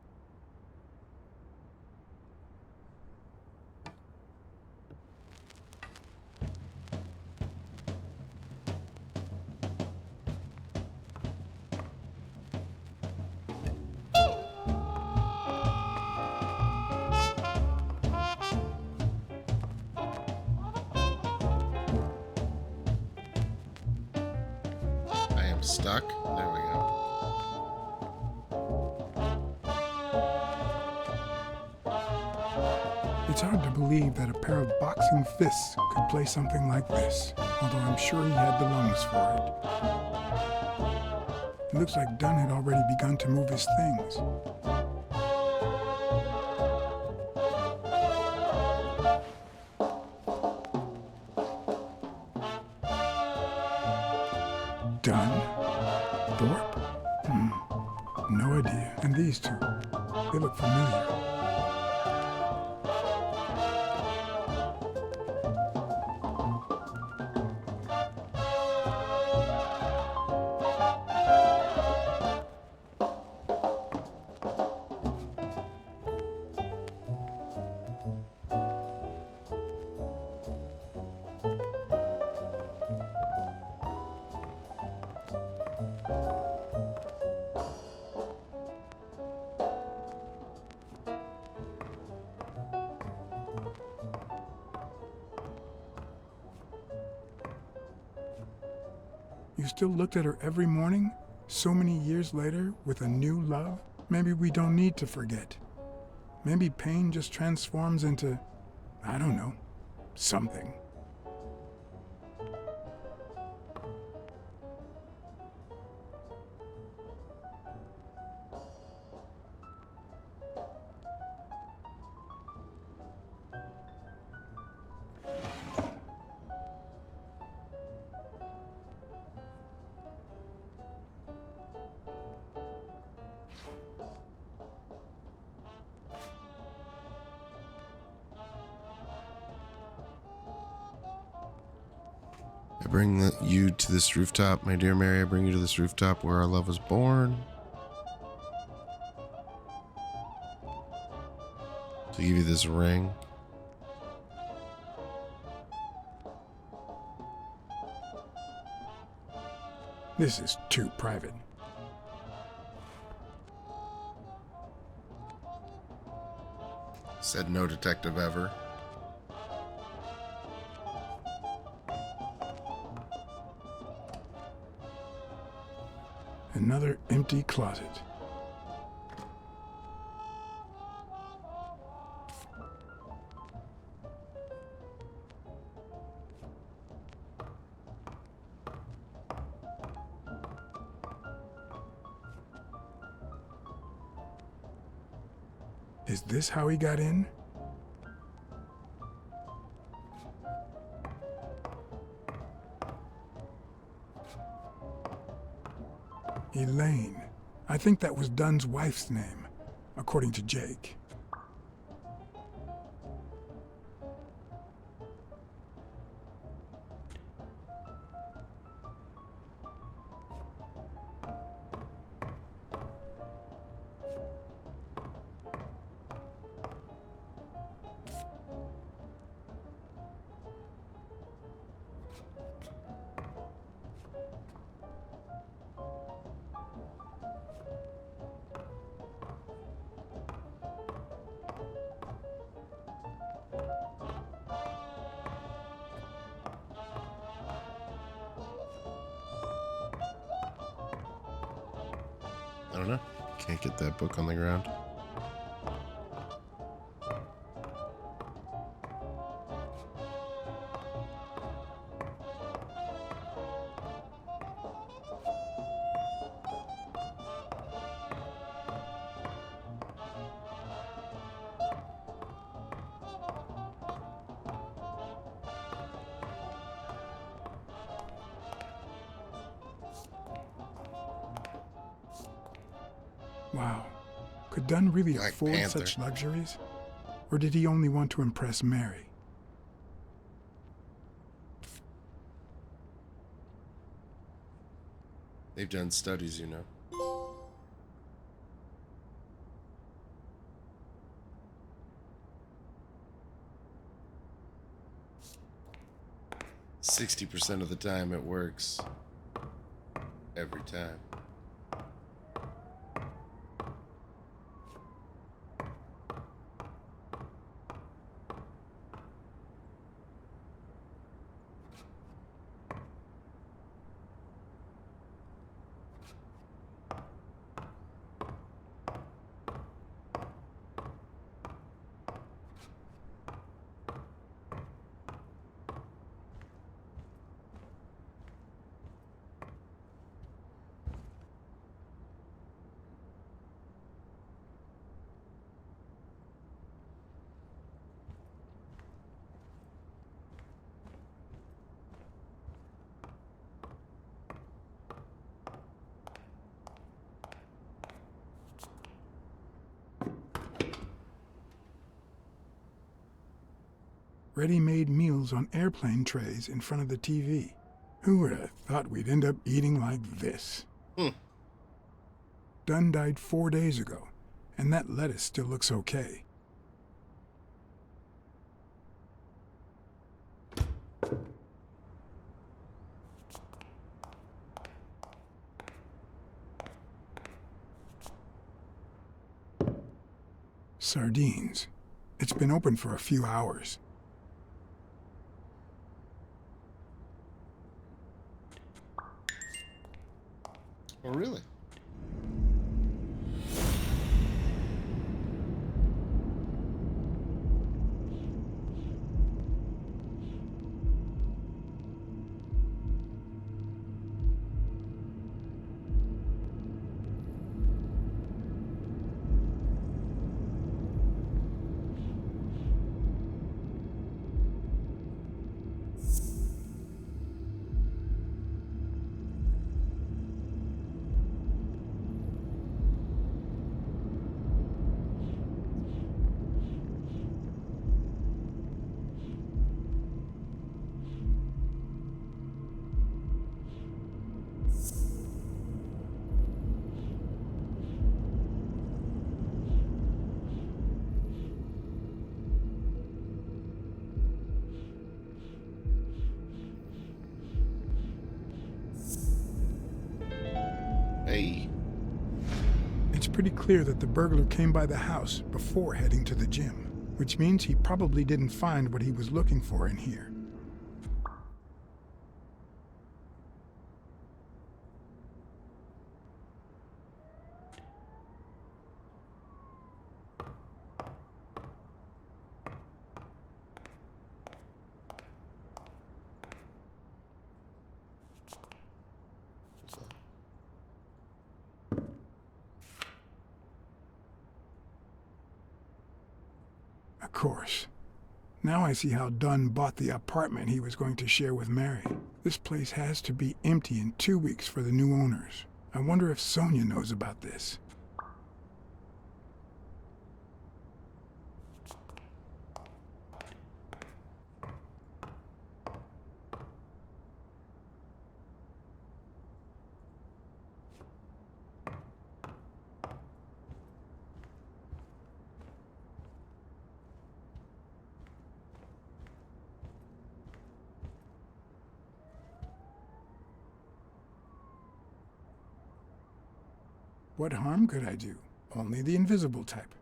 Stuck. There we go. It's hard to believe that a pair of boxing fists could play something like this, although I'm sure he had the lungs for it. It looks like Dunn had already begun to move his things. Dunn? Thorpe? No idea. And these two, they look familiar. You still looked at her every morning, so many years later, with a new love? Maybe we don't need to forget. Maybe pain just transforms into, I don't know, something. I bring you to this rooftop, my dear Mary. I bring you to this rooftop where our love was born. To give you this ring. This is too private. Said no detective ever. Another empty closet. Is this how he got in? Elaine. I think that was Dunn's wife's name, according to Jake. I don't know. Can't get that book on the ground. Wow. Could Dunn really Black afford Panther. such luxuries? Or did he only want to impress Mary? They've done studies, you know. "60% of the time it works. Every time." Ready-made meals on airplane trays in front of the TV. Who would have thought we'd end up eating like this? Dunn died 4 days ago, and that lettuce still looks okay. Sardines. It's been open for a few hours. Oh, really? Hey. It's pretty clear that the burglar came by the house before heading to the gym, which means he probably didn't find what he was looking for in here. course. Now I see how Dunn bought the apartment he was going to share with Mary. This place has to be empty in 2 weeks for the new owners. I wonder if Sonia knows about this. What harm could I do? Only the invisible type.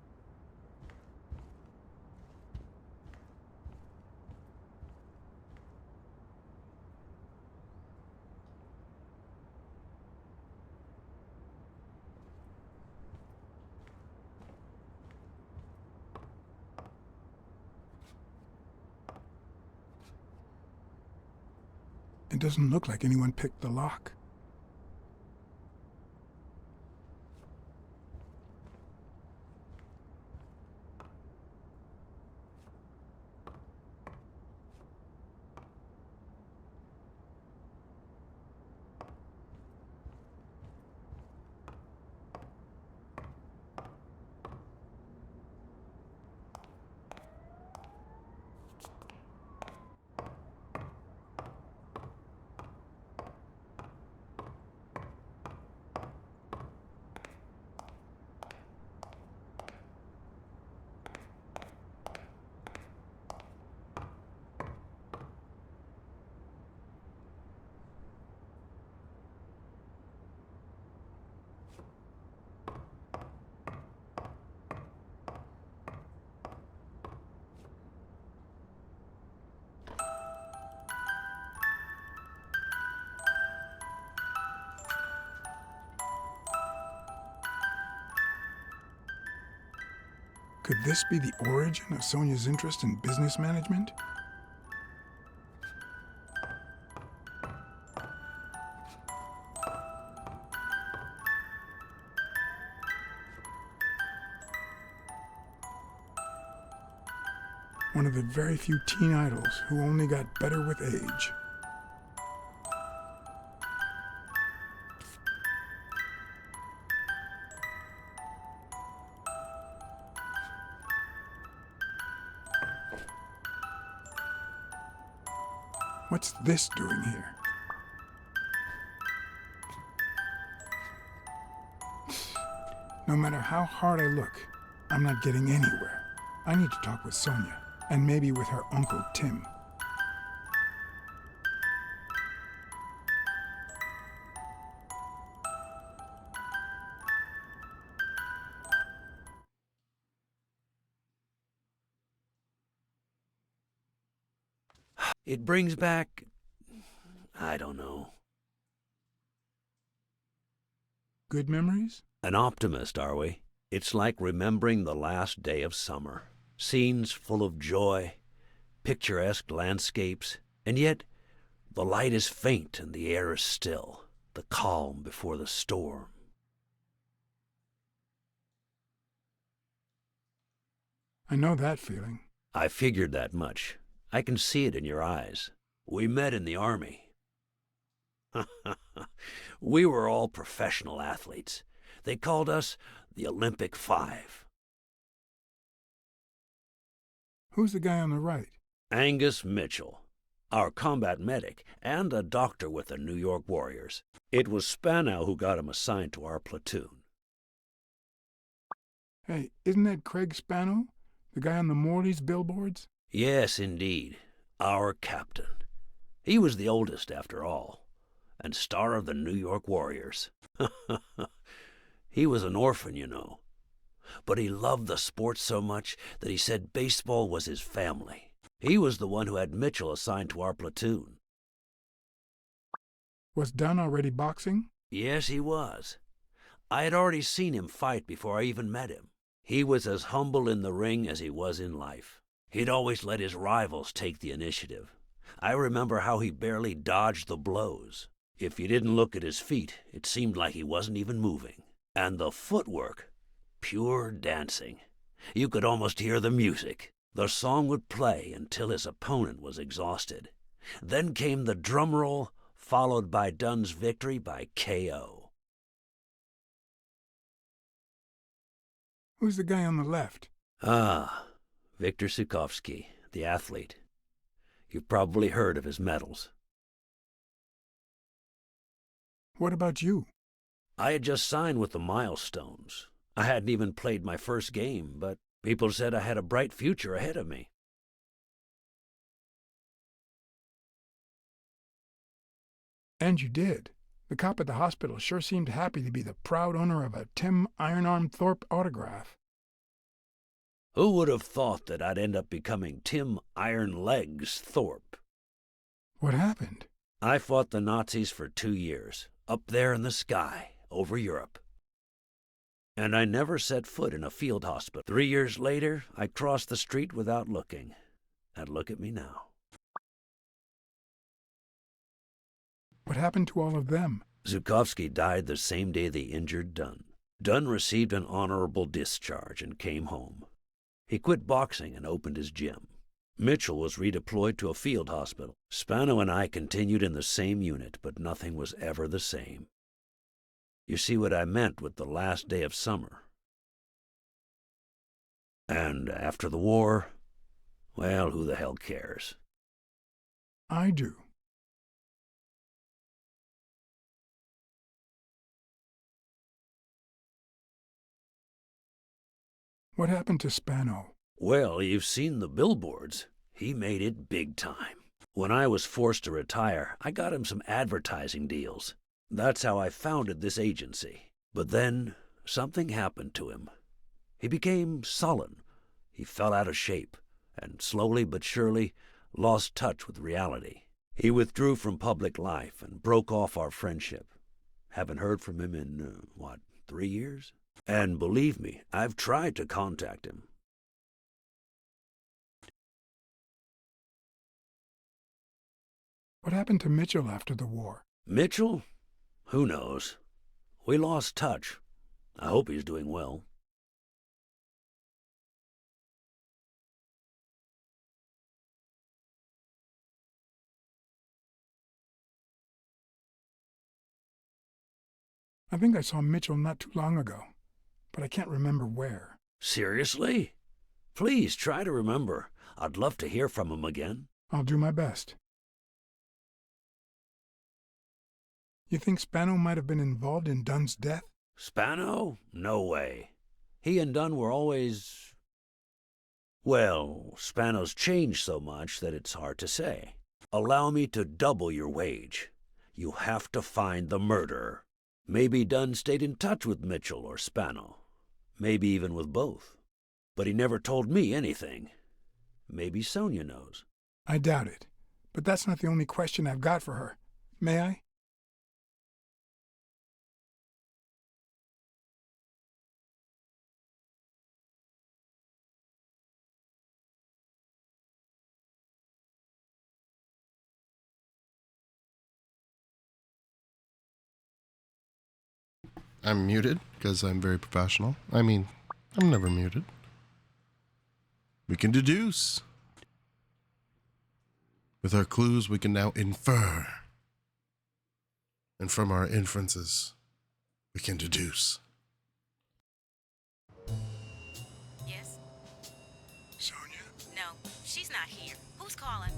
It doesn't look like anyone picked the lock. Could this be the origin of Sonia's interest in business management? One of the very few teen idols who only got better with age. What's this doing here? No matter how hard I look, I'm not getting anywhere. I need to talk with Sonia, and maybe with her Uncle Tim. It brings back, I don't know. Good memories? An optimist, are we? It's like remembering the last day of summer. Scenes full of joy, picturesque landscapes, and yet the light is faint and the air is still, the calm before the storm. I know that feeling. I figured that much. I can see it in your eyes. We met in the Army. We were all professional athletes. They called us the Olympic Five. Who's the guy on the right? Angus Mitchell, our combat medic and a doctor with the New York Warriors. It was Spanow who got him assigned to our platoon. Hey, isn't that Craig Spanow? The guy on the Morley's billboards? Yes, indeed. Our captain. He was the oldest, after all, and star of the New York Warriors. He was an orphan, you know. But he loved the sport so much that he said baseball was his family. He was the one who had Mitchell assigned to our platoon. Was Dunn already boxing? Yes, he was. I had already seen him fight before I even met him. He was as humble in the ring as he was in life. He'd always let his rivals take the initiative. I remember how he barely dodged the blows. If you didn't look at his feet, it seemed like he wasn't even moving. And the footwork, pure dancing. You could almost hear the music. The song would play until his opponent was exhausted. Then came the drum roll, followed by Dunn's victory by KO. Who's the guy on the left? Ah, Viktor Sukovsky, the athlete. You've probably heard of his medals. What about you? I had just signed with the Milestones. I hadn't even played my first game, but people said I had a bright future ahead of me. And you did. The cop at the hospital sure seemed happy to be the proud owner of a Tim Ironarm Thorpe autograph. Who would have thought that I'd end up becoming Tim Iron Legs Thorpe? What happened? I fought the Nazis for 2 years, up there in the sky, over Europe. And I never set foot in a field hospital. 3 years later, I crossed the street without looking. And look at me now. What happened to all of them? Zukovsky died the same day they injured Dunn. Dunn received an honorable discharge and came home. He quit boxing and opened his gym. Mitchell was redeployed to a field hospital. Spano and I continued in the same unit, but nothing was ever the same. You see what I meant with the last day of summer. And after the war, well, who the hell cares? I do. What happened to Spano? Well, you've seen the billboards. He made it big time. When I was forced to retire, I got him some advertising deals. That's how I founded this agency. But then, something happened to him. He became sullen. He fell out of shape, and slowly but surely lost touch with reality. He withdrew from public life and broke off our friendship. Haven't heard from him in, 3 years? And believe me, I've tried to contact him. What happened to Mitchell after the war? Mitchell? Who knows? We lost touch. I hope he's doing well. I think I saw Mitchell not too long ago, but I can't remember where. Seriously? Please try to remember. I'd love to hear from him again. I'll do my best. You think Spano might have been involved in Dunn's death? Spano? No way. He and Dunn were always... Well, Spano's changed so much that it's hard to say. Allow me to double your wage. You have to find the murderer. Maybe Dunn stayed in touch with Mitchell or Spano. Maybe even with both. But he never told me anything. Maybe Sonia knows. I doubt it. But that's not the only question I've got for her. May I? I'm muted because I'm very professional. I mean, I'm never muted. We can deduce. With our clues, we can now infer. And from our inferences, we can deduce. Yes? Sonia? No, she's not here. Who's calling?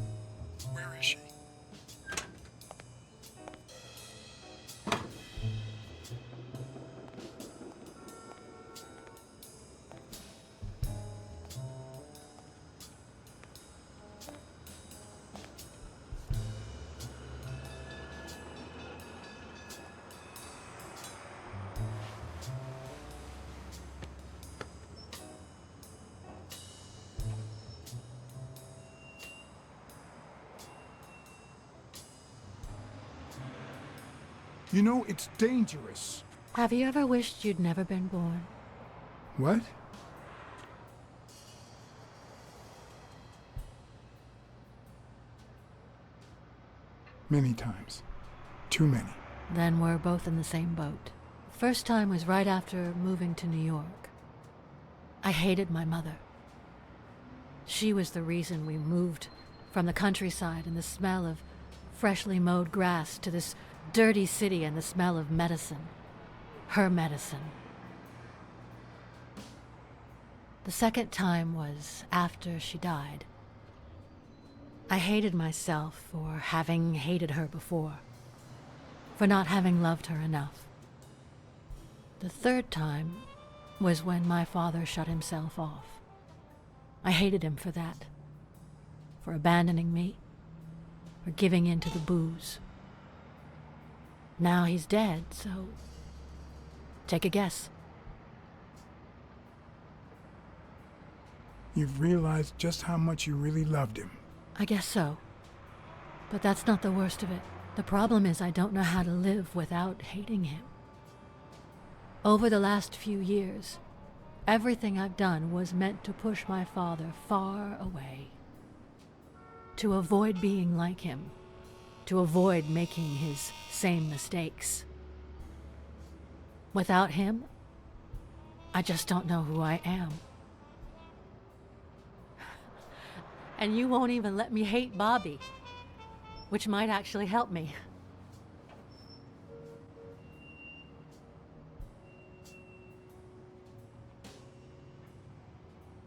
Where is she? You know, it's dangerous. Have you ever wished you'd never been born? What? Many times. Too many. Then we're both in the same boat. First time was right after moving to New York. I hated my mother. She was the reason we moved from the countryside and the smell of freshly mowed grass to this dirty city and the smell of medicine. Her medicine. The second time was after she died. I hated myself for having hated her before, for not having loved her enough. The third time was when my father shut himself off. I hated him for that, for abandoning me, for giving in to the booze. Now he's dead, so take a guess. You've realized just how much you really loved him. I guess so. But that's not the worst of it. The problem is I don't know how to live without hating him. Over the last few years, everything I've done was meant to push my father far away. To avoid being like him. To avoid making his same mistakes. Without him, I just don't know who I am. And you won't even let me hate Bobby, which might actually help me.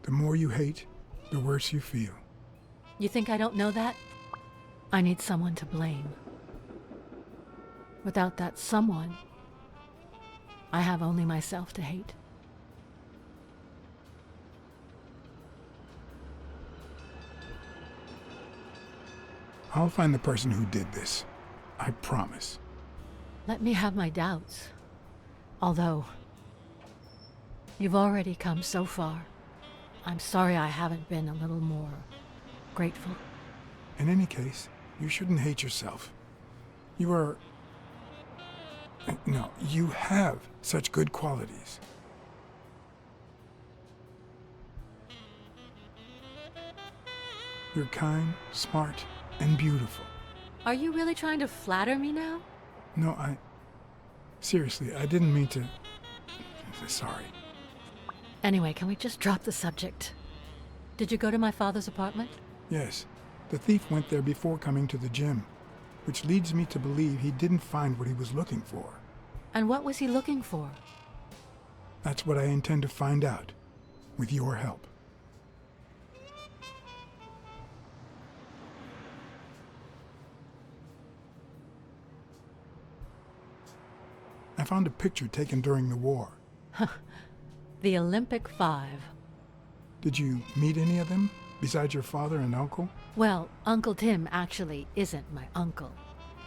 The more you hate, the worse you feel. You think I don't know that? I need someone to blame. Without that someone, I have only myself to hate. I'll find the person who did this. I promise. Let me have my doubts. Although, you've already come so far. I'm sorry I haven't been a little more grateful. In any case, you shouldn't hate yourself. You are... No, you have such good qualities. You're kind, smart, and beautiful. Are you really trying to flatter me now? No, seriously, I didn't mean to... Sorry. Anyway, can we just drop the subject? Did you go to my father's apartment? Yes. The thief went there before coming to the gym, which leads me to believe he didn't find what he was looking for. And what was he looking for? That's what I intend to find out, with your help. I found a picture taken during the war. The Olympic 5. Did you meet any of them, besides your father and uncle? Well, Uncle Tim actually isn't my uncle.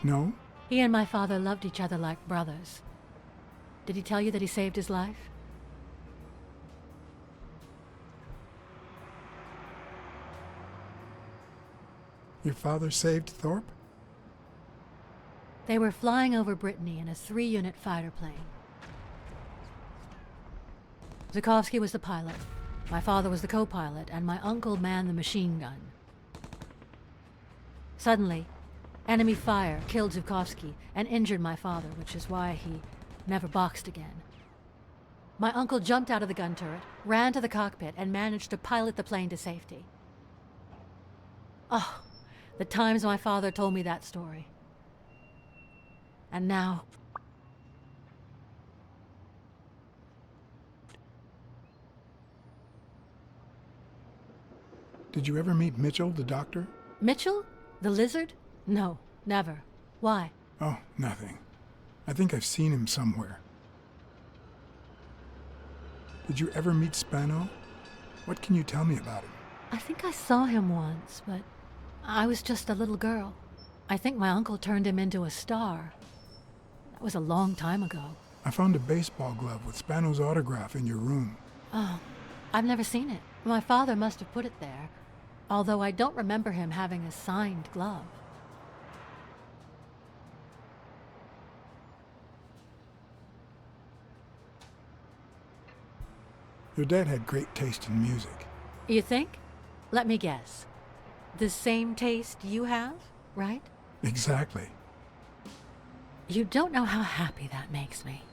No? He and my father loved each other like brothers. Did he tell you that he saved his life? Your father saved Thorpe? They were flying over Brittany in a 3-unit fighter plane. Zukovsky was the pilot, my father was the co-pilot, and my uncle manned the machine gun. Suddenly, enemy fire killed Zukovsky and injured my father, which is why he never boxed again. My uncle jumped out of the gun turret, ran to the cockpit, and managed to pilot the plane to safety. Oh, the times my father told me that story. And now... Did you ever meet Mitchell, the doctor? Mitchell? The lizard? No, never. Why? Oh, nothing. I think I've seen him somewhere. Did you ever meet Spano? What can you tell me about him? I think I saw him once, but I was just a little girl. I think my uncle turned him into a star. That was a long time ago. I found a baseball glove with Spano's autograph in your room. Oh, I've never seen it. My father must have put it there, although I don't remember him having a signed glove. Your dad had great taste in music. You think? Let me guess. The same taste you have, right? Exactly. You don't know how happy that makes me.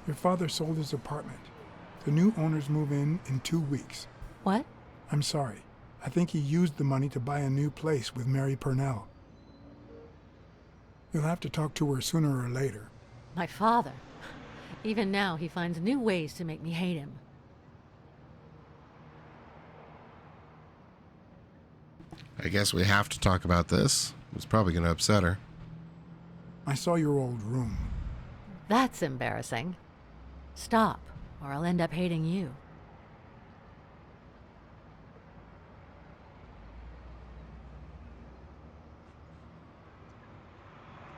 Your father sold his apartment. The new owners move in 2 weeks. What? I'm sorry. I think he used the money to buy a new place with Mary Purnell. You'll have to talk to her sooner or later. My father. Even now, he finds new ways to make me hate him. I guess we have to talk about this. It's probably going to upset her. I saw your old room. That's embarrassing. Stop, or I'll end up hating you.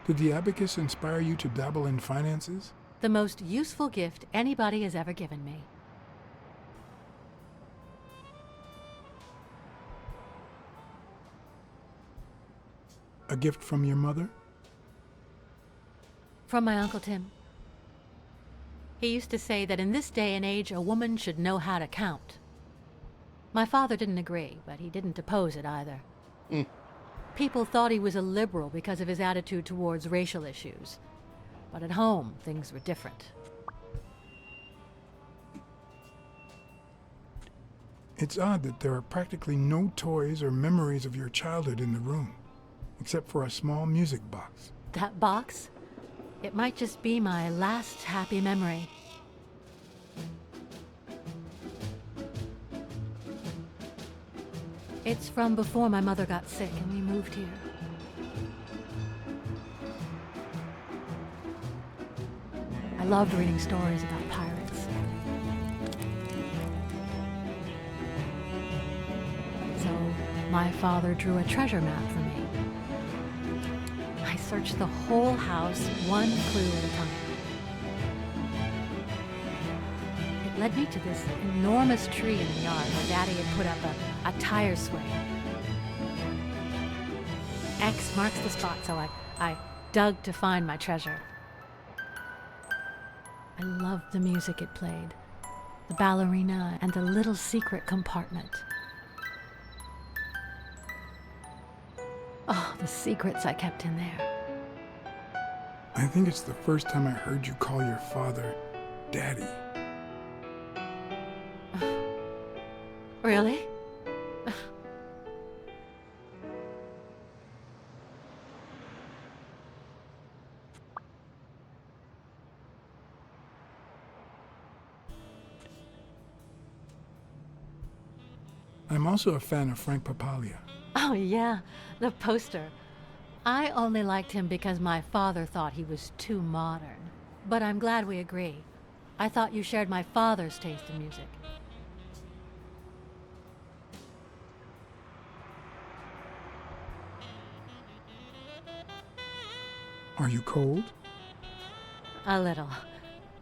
Did the abacus inspire you to dabble in finances? The most useful gift anybody has ever given me. A gift from your mother? From my Uncle Tim. He used to say that in this day and age, a woman should know how to count. My father didn't agree, but he didn't oppose it either. People thought he was a liberal because of his attitude towards racial issues. But at home, things were different. It's odd that there are practically no toys or memories of your childhood in the room, except for a small music box. That box? It might just be my last happy memory. It's from before my mother got sick and we moved here. I loved reading stories about pirates. So my father drew a treasure map for me. I searched the whole house, one clue at a time. It led me to this enormous tree in the yard where Daddy had put up a tire swing. X marks the spot, so I dug to find my treasure. I loved the music it played, the ballerina and the little secret compartment. Oh, the secrets I kept in there. I think it's the first time I heard you call your father Daddy. Really? I'm also a fan of Frank Papalia. Oh yeah, the poster. I only liked him because my father thought he was too modern. But I'm glad we agree. I thought you shared my father's taste in music. Are you cold? A little.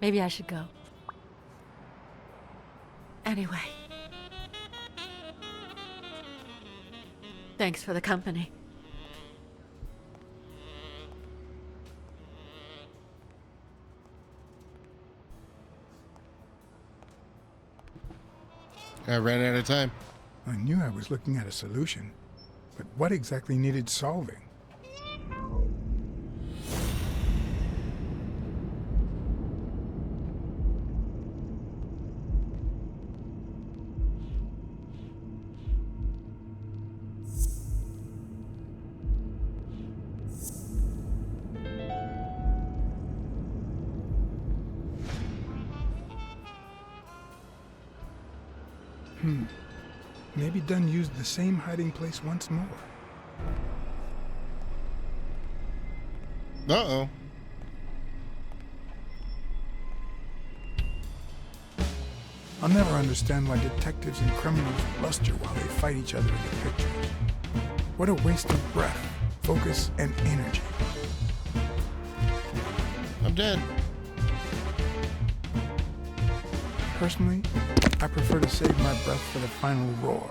Maybe I should go. Anyway. Thanks for the company. I ran out of time. I knew I was looking at a solution, but what exactly needed solving? Maybe Dunn used the same hiding place once more. Uh-oh. I'll never understand why detectives and criminals bluster while they fight each other in the picture. What a waste of breath, focus, and energy. I'm dead. Personally, I prefer to save my breath for the final roar.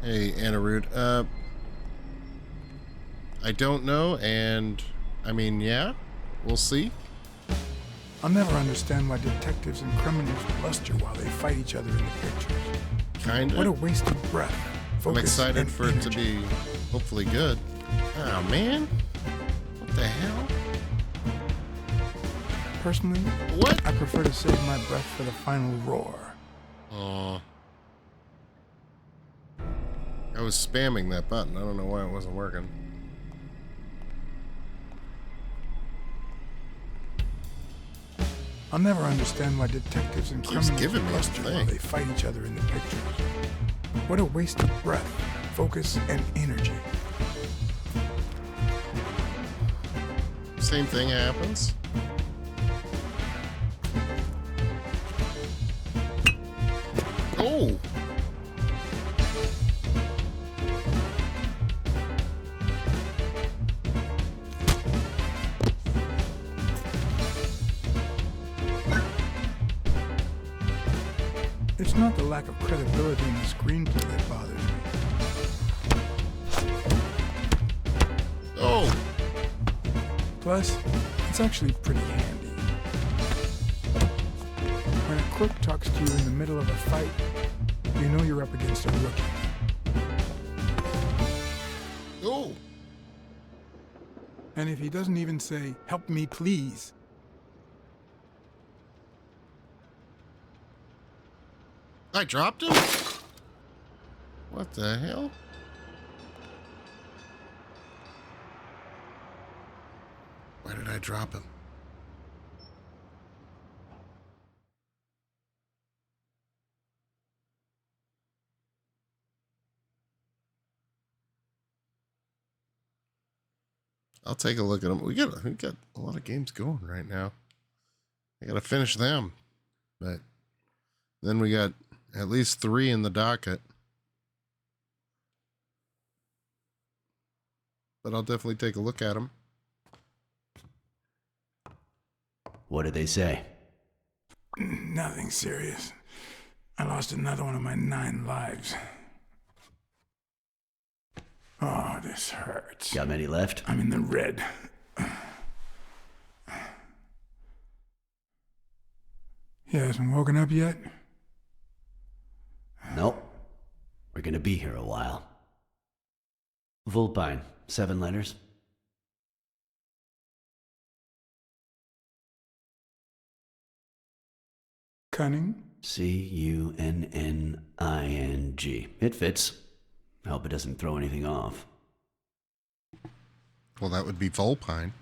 Hey, Anna Rude. I don't know, and I mean, yeah, we'll see. I'll never understand why detectives and criminals bluster while they fight each other in the pictures. Kinda. What a waste of breath, I'm Focus excited and for it to energy. be hopefully good. Oh man, what the hell? Personally, what? I prefer to save my breath for the final roar. Oh, I was spamming that button. I don't know why it wasn't working. I'll never understand why detectives and Keeps criminals giving me this bluster thing. while they fight each other in the pictures. What a waste of breath, focus, and energy. Same thing happens. Oh. It's not the lack of credibility in the screenplay that bothers me. Oh. Plus, it's actually pretty handy. When a crook talks to you in the middle of a fight, you know you're up against a rookie. Oh. And if he doesn't even say, "Help me, please," I dropped him? What the hell? Why did I drop him? I'll take a look at them. We got a lot of games going right now. I got to finish them. But then we got at least 3 in the docket. But I'll definitely take a look at them. What did they say? nothing serious. I lost another one of my 9 lives. Oh, this hurts. Got many left? I'm in the red. You hasn't woken up yet? Nope. We're gonna be here a while. Vulpine, 7 letters. Cunning? Cunning. It fits. I hope it doesn't throw anything off. Well, that would be Vulpine.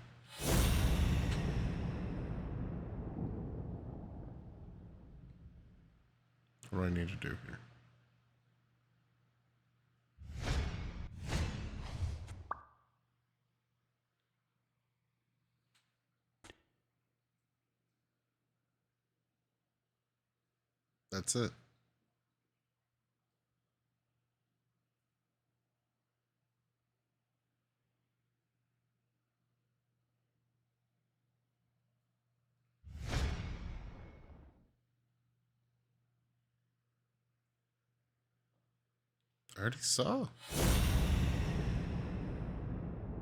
What do I need to do here? That's it. I already saw.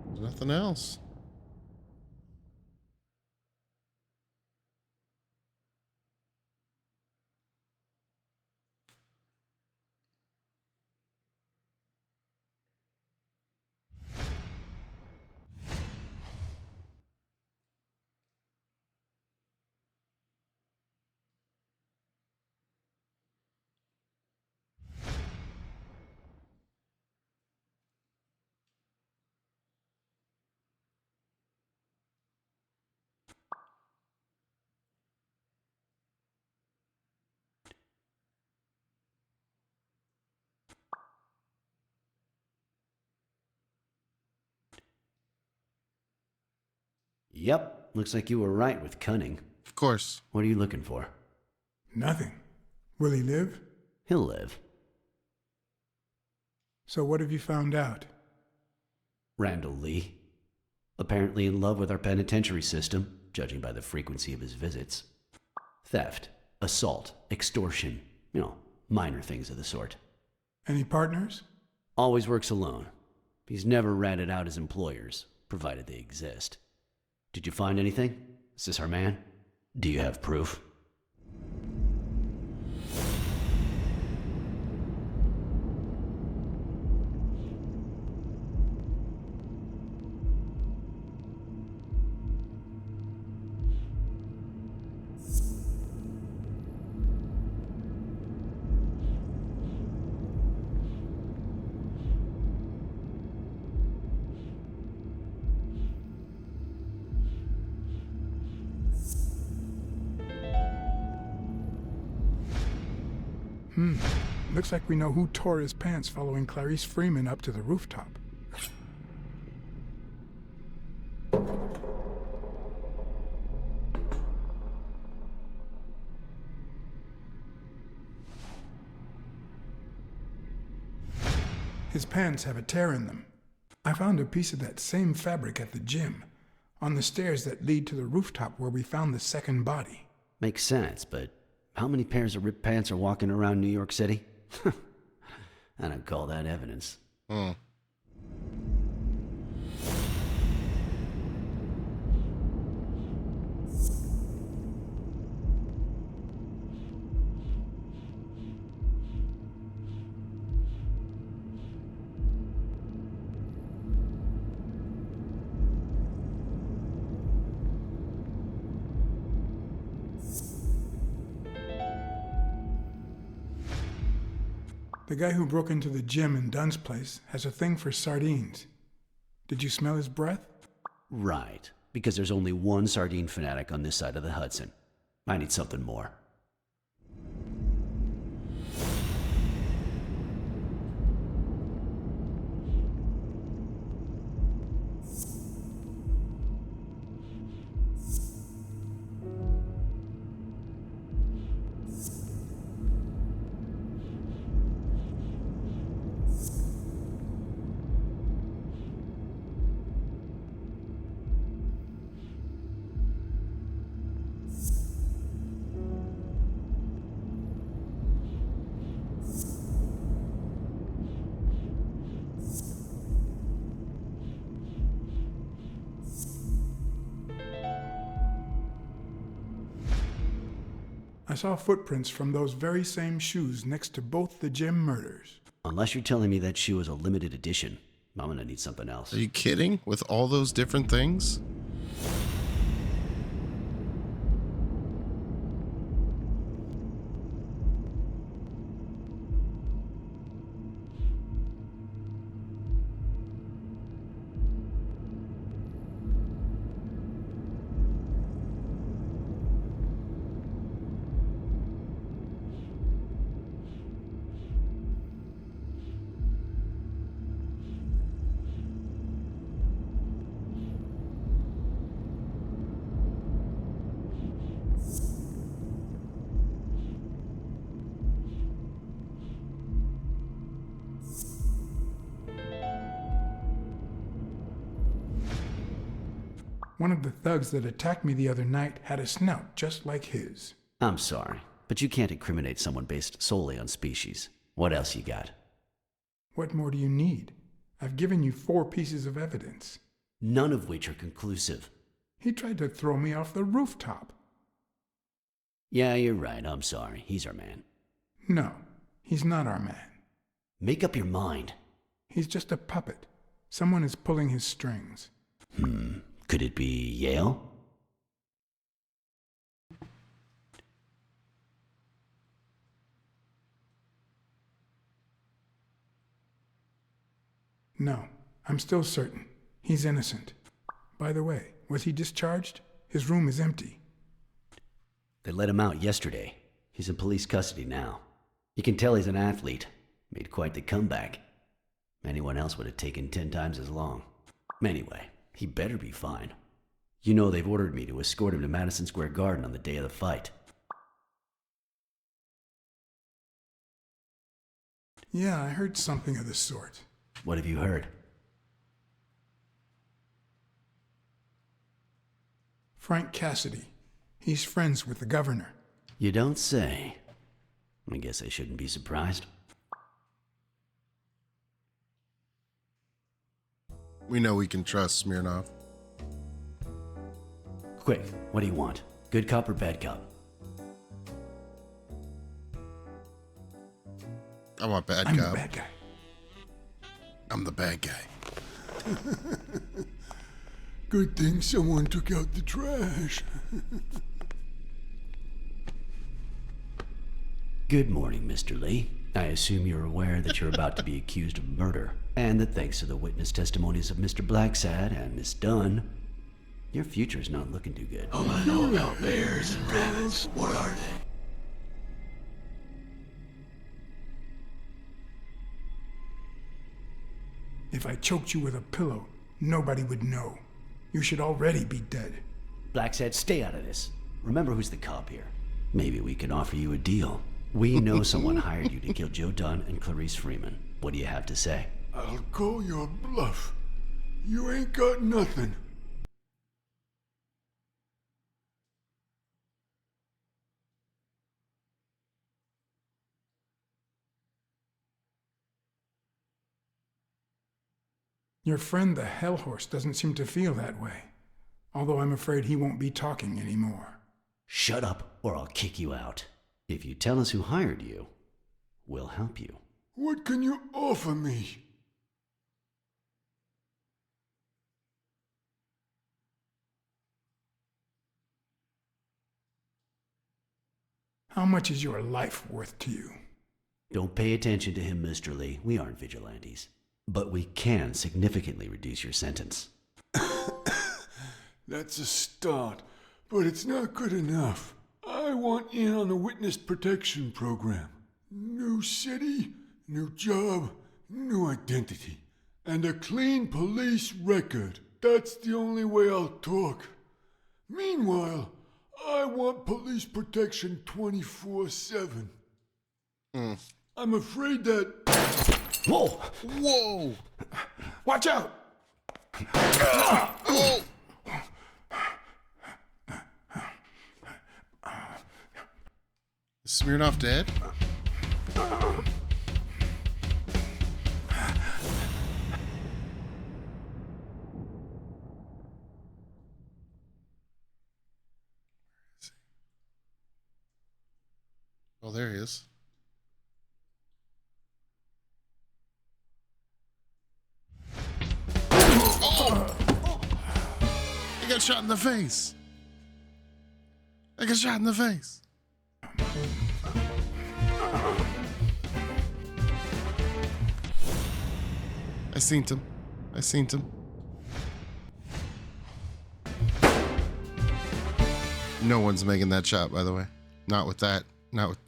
There's nothing else. Yep, looks like you were right with cunning. Of course. What are you looking for? Nothing. Will he live? He'll live. So what have you found out? Randall Lee. Apparently in love with our penitentiary system, judging by the frequency of his visits. Theft, assault, extortion, minor things of the sort. Any partners? Always works alone. He's never ratted out his employers, provided they exist. Did you find anything? Is this our man? Do you have proof? Looks like we know who tore his pants following Clarice Freeman up to the rooftop. His pants have a tear in them. I found a piece of that same fabric at the gym, on the stairs that lead to the rooftop where we found the second body. Makes sense, but how many pairs of ripped pants are walking around New York City? I don't call that evidence. The guy who broke into the gym in Dunn's place has a thing for sardines. Did you smell his breath? Right, because there's only one sardine fanatic on this side of the Hudson. I need something more. I saw footprints from those very same shoes next to both the gym murders. Unless you're telling me that shoe is a limited edition, I'm gonna need something else. Are you kidding? With all those different things? One of the thugs that attacked me the other night had a snout just like his. I'm sorry, but you can't incriminate someone based solely on species. What else you got? What more do you need? I've given you 4 pieces of evidence. None of which are conclusive. He tried to throw me off the rooftop. Yeah, you're right. I'm sorry. He's our man. No, he's not our man. Make up your mind. He's just a puppet. Someone is pulling his strings. Could it be Yale? No, I'm still certain. He's innocent. By the way, was he discharged? His room is empty. They let him out yesterday. He's in police custody now. You can tell he's an athlete. Made quite the comeback. Anyone else would have taken 10 times as long. Anyway, he better be fine. You know they've ordered me to escort him to Madison Square Garden on the day of the fight. Yeah, I heard something of the sort. What have you heard? Frank Cassidy. He's friends with the governor. You don't say. I guess I shouldn't be surprised. We know we can trust Smirnov. Quick, what do you want? Good cop or bad cop? I want bad I'm cop. the bad guy. I'm the bad guy. Good thing someone took out the trash. Good morning, Mr. Lee. I assume you're aware that you're about to be accused of murder, and that thanks to the witness testimonies of Mr. Blacksad and Miss Dunn, your future's not looking too good. All I know about bears and rabbits, what are they? If I choked you with a pillow, nobody would know. You should already be dead. Blacksad, stay out of this. Remember who's the cop here. Maybe we can offer you a deal. We know someone hired you to kill Joe Dunn and Clarice Freeman. What do you have to say? I'll call your bluff. You ain't got nothing. Your friend the Hellhorse doesn't seem to feel that way. Although I'm afraid he won't be talking anymore. Shut up, or I'll kick you out. If you tell us who hired you, we'll help you. What can you offer me? How much is your life worth to you? Don't pay attention to him, Mr. Lee. We aren't vigilantes. But we can significantly reduce your sentence. That's a start, but it's not good enough. I want in on the witness protection program. New city, new job, new identity, and a clean police record. That's the only way I'll talk. Meanwhile, I want police protection 24/7. I'm afraid that... Whoa! Whoa! Watch out! Whoa! Smirnoff dead? Oh, there he is. Oh! I got shot in the face. I got shot in the face. I seen him. I seen him. No one's making that shot, by the way. Not with that. Not with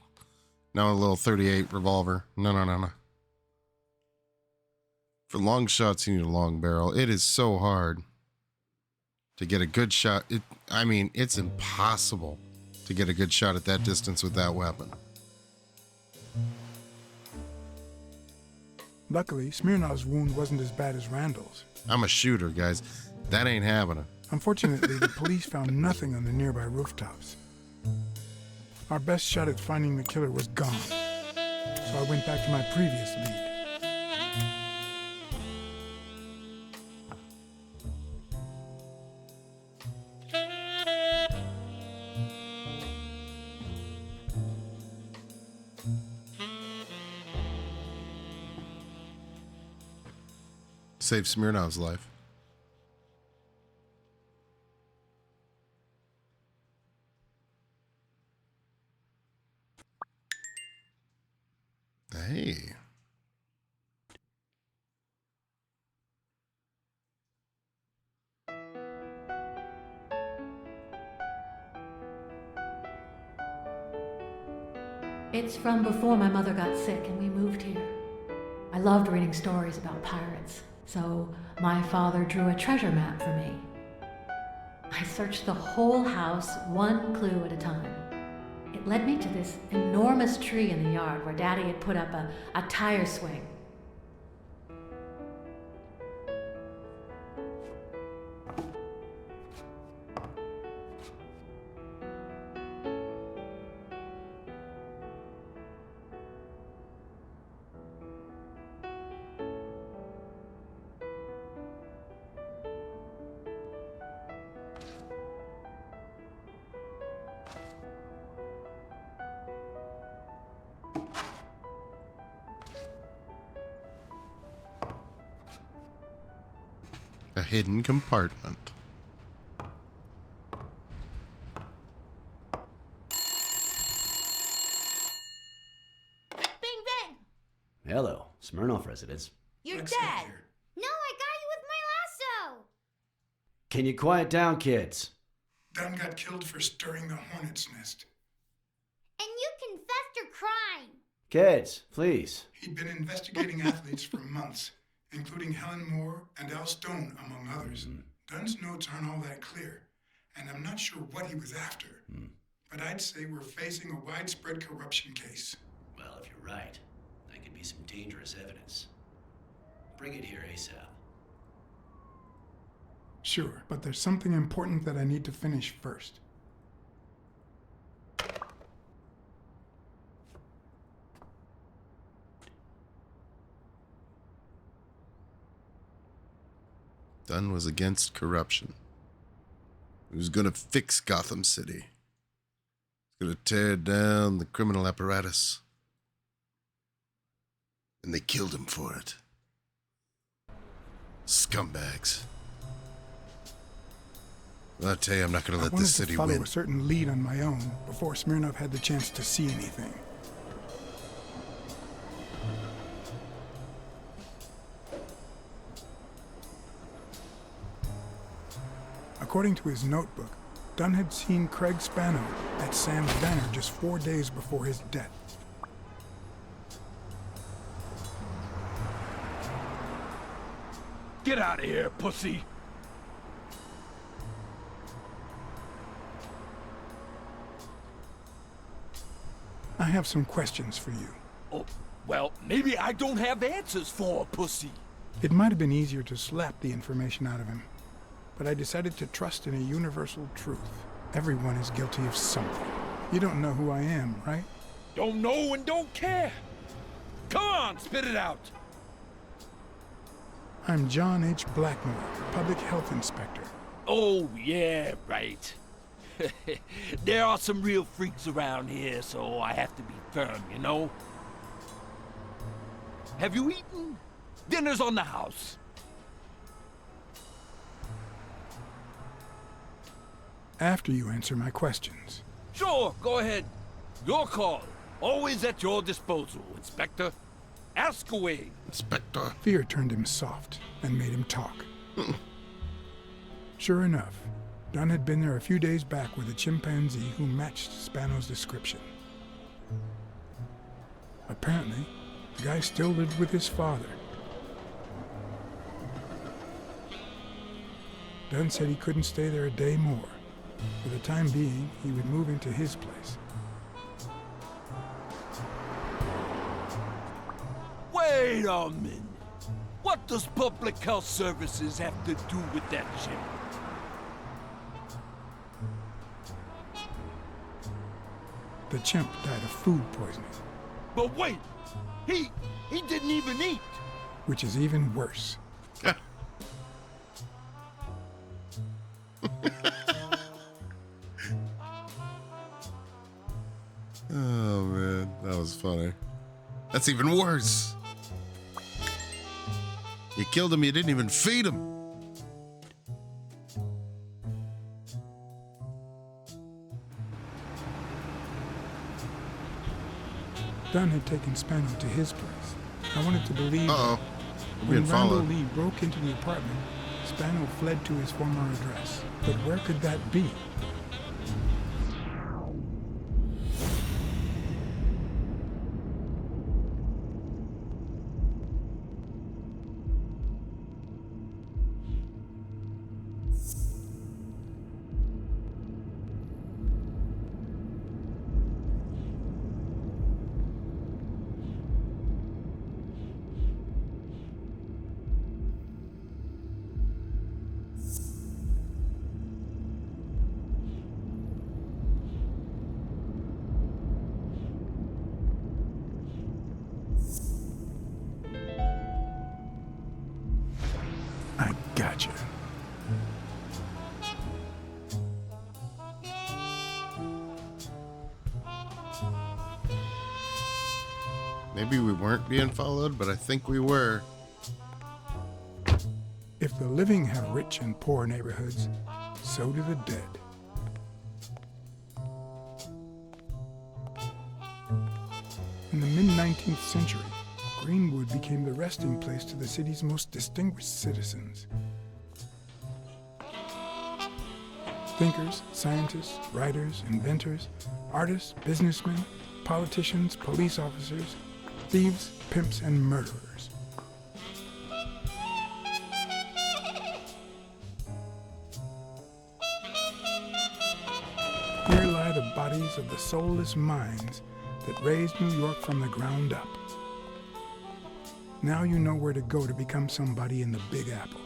a little 38 revolver. No. For long shots, you need a long barrel. It is so hard to get a good shot. It's impossible to get a good shot at that distance with that weapon. Luckily, Smirnov's wound wasn't as bad as Randall's. I'm a shooter, guys. That ain't happening. Unfortunately, the police found nothing on the nearby rooftops. Our best shot at finding the killer was gone, so I went back to my previous lead. Save Smirnov's life. Hey. It's from before my mother got sick and we moved here. I loved reading stories about pirates, so my father drew a treasure map for me. I searched the whole house, one clue at a time. It led me to this enormous tree in the yard where Daddy had put up a tire swing. A hidden compartment. Bing bang! Hello, Smirnoff residence. You're dead! No, I got you with my lasso! Can you quiet down, kids? Dunn got killed for stirring the hornet's nest. And you confessed your crime! Kids, please. He'd been investigating athletes for months, including Helen Moore and Al Stone, among others. Dunn's notes aren't all that clear, and I'm not sure what he was after. But I'd say we're facing a widespread corruption case. Well, if you're right, that could be some dangerous evidence. Bring it here ASAP. Sure, but there's something important that I need to finish first. Dunn was against corruption. He was going to fix Gotham City. He was going to tear down the criminal apparatus. And they killed him for it. Scumbags. Well, I tell you, I'm not going to let this city I wanted to follow win. a certain lead on my own before Smirnov had the chance to see anything. According to his notebook, Dunn had seen Craig Spano at Sam's Diner just 4 days before his death. Get out of here, pussy! I have some questions for you. Oh, well, maybe I don't have answers for a pussy. It might have been easier to slap the information out of him, but I decided to trust in a universal truth. Everyone is guilty of something. You don't know who I am, right? Don't know and don't care. Come on, spit it out. I'm John H. Blackmore, Public Health Inspector. Oh, yeah, right. There are some real freaks around here, so I have to be firm, you know? Have you eaten? Dinner's on the house. After you answer my questions. Sure, go ahead. Your call. Always at your disposal, Inspector. Ask away. Inspector. Fear turned him soft and made him talk. Sure enough, Dunn had been there a few days back with a chimpanzee who matched Spano's description. Apparently, the guy still lived with his father. Dunn said he couldn't stay there a day more. For the time being, he would move into his place. Wait a minute. What does Public Health Services have to do with that shit? The chimp died of food poisoning. But wait! He didn't even eat! Which is even worse. Oh, man. That was funny. That's even worse. You killed him, you didn't even feed him. Dunn had taken Spano to his place. I wanted to believe We're when being Randall followed. Lee broke into the apartment, Spano fled to his former address. But where could that be? Gotcha. Maybe we weren't being followed, but I think we were. If the living have rich and poor neighborhoods, so do the dead. In the mid-19th century, Greenwood became the resting place to the city's most distinguished citizens. Thinkers, scientists, writers, inventors, artists, businessmen, politicians, police officers, thieves, pimps, and murderers. Here lie the bodies of the soulless minds that raised New York from the ground up. Now you know where to go to become somebody in the Big Apple.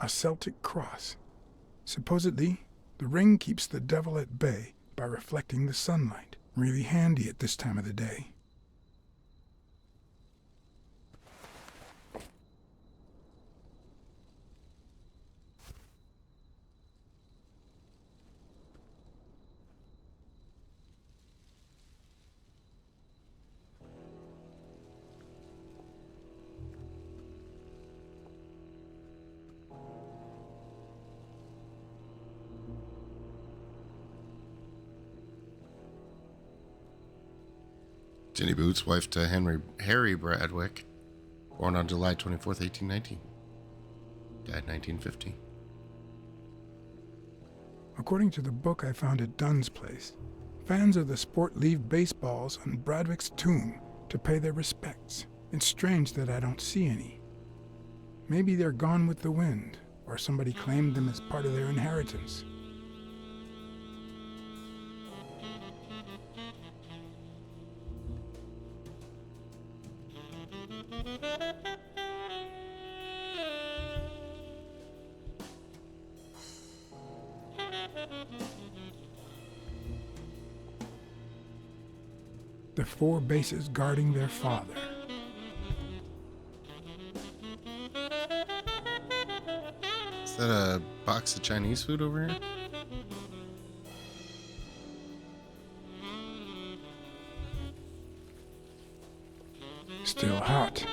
A Celtic cross. Supposedly, the ring keeps the devil at bay by reflecting the sunlight. Really handy at this time of the day. Jenny Boots, wife to Harry Bradwick, born on July 24th, 1819. Died 1950. According to the book I found at Dunn's place, fans of the sport leave baseballs on Bradwick's tomb to pay their respects. It's strange that I don't see any. Maybe they're gone with the wind, or somebody claimed them as part of their inheritance. The four bases guarding their father. Is that a box of Chinese food over here? Still hot.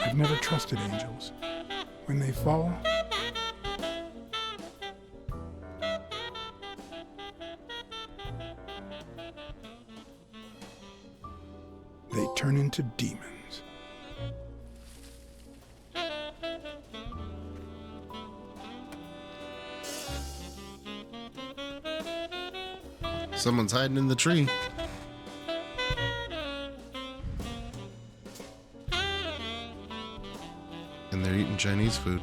I've never trusted angels. When they fall, they turn into demons. Someone's hiding in the tree. And they're eating Chinese food.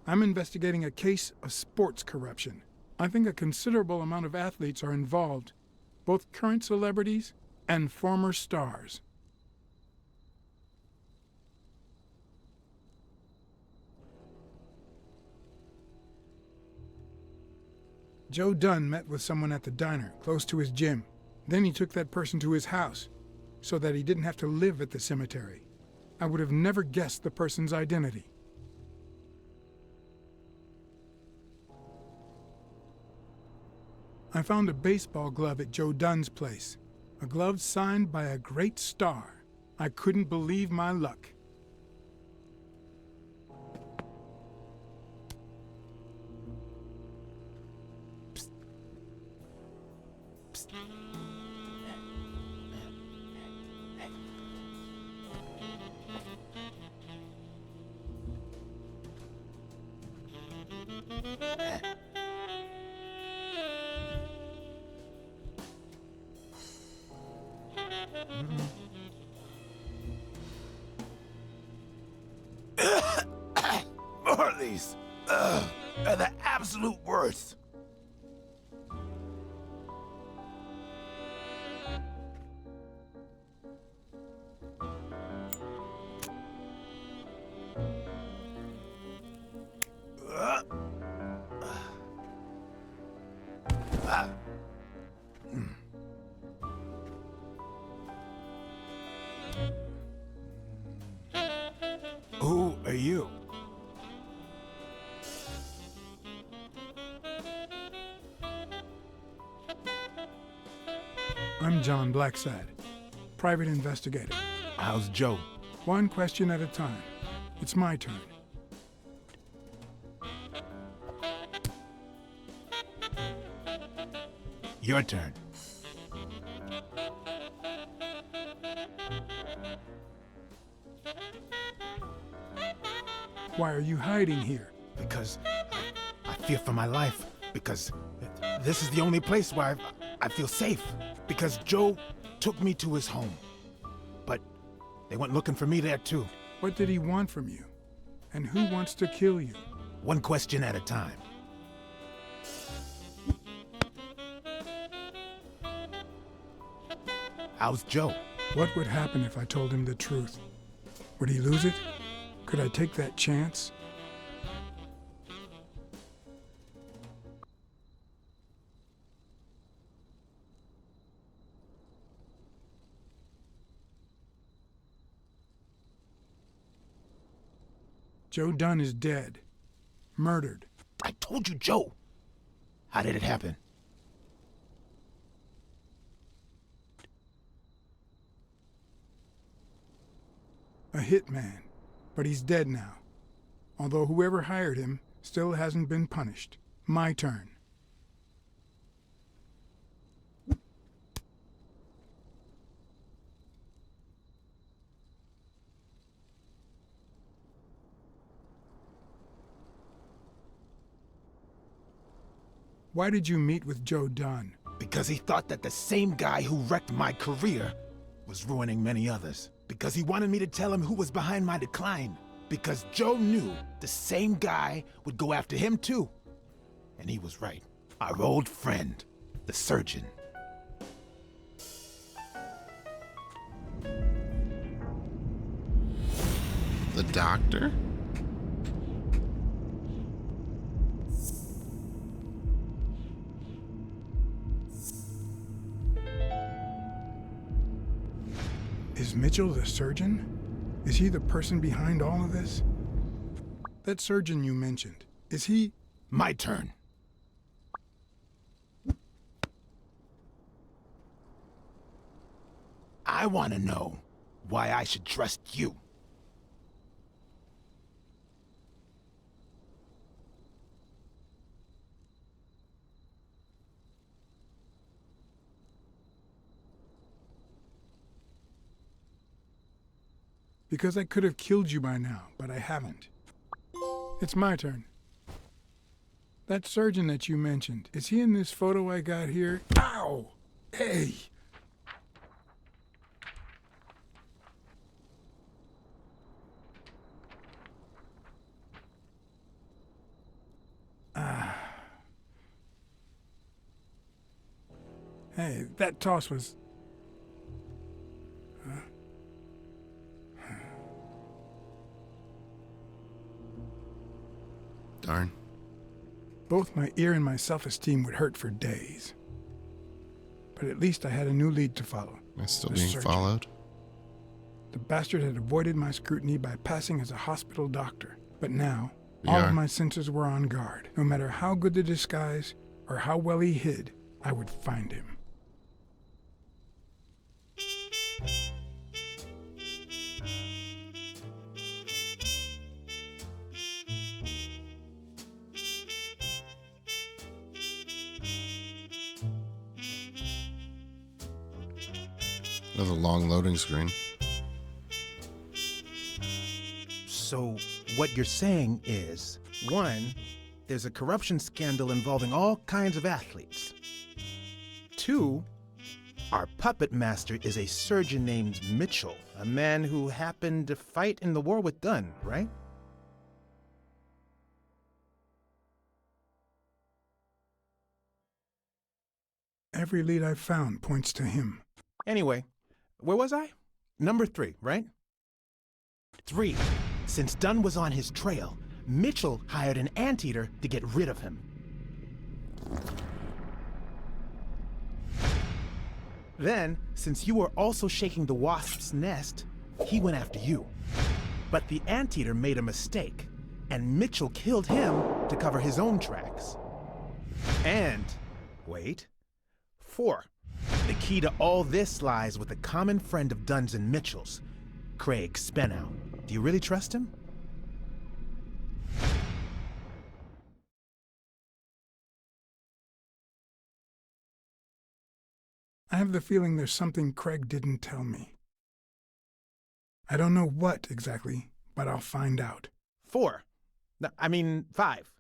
I'm investigating a case of sports corruption. I think a considerable amount of athletes are involved, both current celebrities and former stars. Joe Dunn met with someone at the diner, close to his gym. Then he took that person to his house, so that he didn't have to live at the cemetery. I would have never guessed the person's identity. I found a baseball glove at Joe Dunn's place. A glove signed by a great star. I couldn't believe my luck. Marleys are the absolute worst. Who are you? I'm John Blacksad, private investigator. How's Joe? One question at a time. It's my turn. Your turn. Why are you hiding here? Because I fear for my life. Because this is the only place where I feel safe. Because Joe took me to his home. But they went looking for me there too. What did he want from you? And who wants to kill you? One question at a time. How's Joe? What would happen if I told him the truth? Would he lose it? Could I take that chance? Joe Dunn is dead. Murdered. I told you, Joe. How did it happen? A hitman. But he's dead now. Although whoever hired him still hasn't been punished. My turn. Why did you meet with Joe Dunn? Because he thought that the same guy who wrecked my career was ruining many others. Because he wanted me to tell him who was behind my decline. Because Joe knew the same guy would go after him too. And he was right. Our old friend, the surgeon. The doctor? Is Mitchell the surgeon? Is he the person behind all of this? That surgeon you mentioned, is he... My turn. I want to know why I should trust you. Because I could have killed you by now, but I haven't. It's my turn. That surgeon that you mentioned, is he in this photo I got here? Ow! Hey! Hey, that toss was... Darn. Both my ear and my self-esteem would hurt for days. But at least I had a new lead to follow. Am I still The being surgeon. followed? The bastard had avoided my scrutiny by passing as a hospital doctor. But now, We all are. of my senses were on guard. No matter how good the disguise or how well he hid, I would find him. Another long loading screen. So, what you're saying is, 1, there's a corruption scandal involving all kinds of athletes. 2, our puppet master is a surgeon named Mitchell, a man who happened to fight in the war with Dunn, right? Every lead I've found points to him. Anyway, where was I? Number 3, right? 3. Since Dunn was on his trail, Mitchell hired an anteater to get rid of him. Then, since you were also shaking the wasp's nest, he went after you. But the anteater made a mistake, and Mitchell killed him to cover his own tracks. And, wait, 4. The key to all this lies with a common friend of Dunn's and Mitchell's, Craig Spenow. Do you really trust him? I have the feeling there's something Craig didn't tell me. I don't know what exactly, but I'll find out. 4. 5.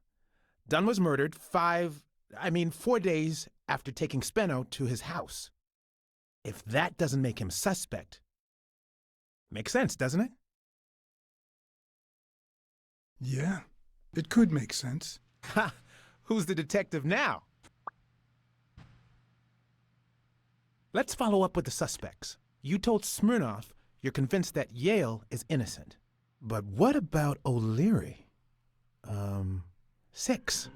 Dunn was murdered 4 days after taking Spenow to his house. If that doesn't make him suspect, makes sense, doesn't it? Yeah, it could make sense. Ha! Who's the detective now? Let's follow up with the suspects. You told Smirnoff you're convinced that Yale is innocent. But what about O'Leary? 6.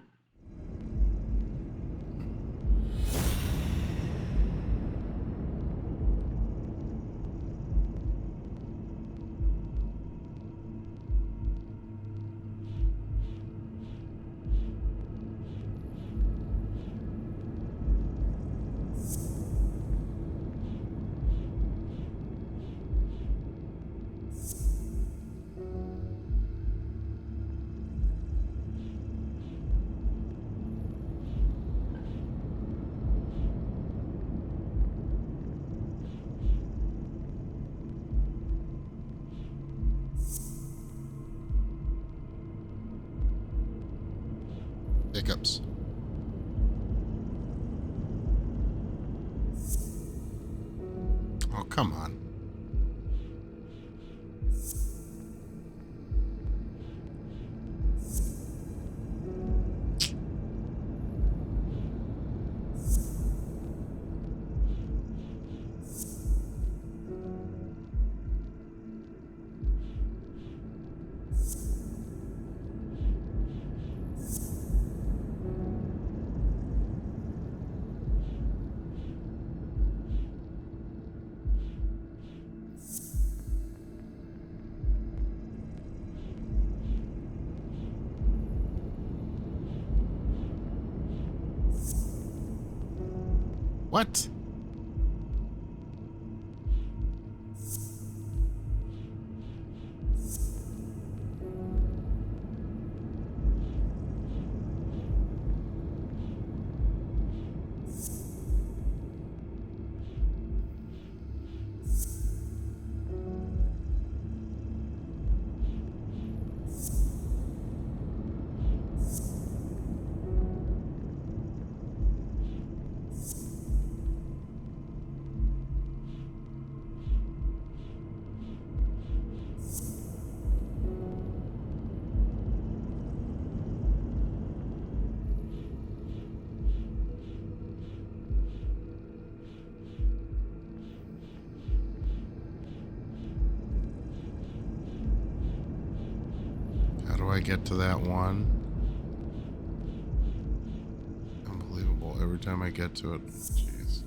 Hiccups. Oh, come on. What? do I get to that one? Unbelievable. Every time I get to it. Jeez.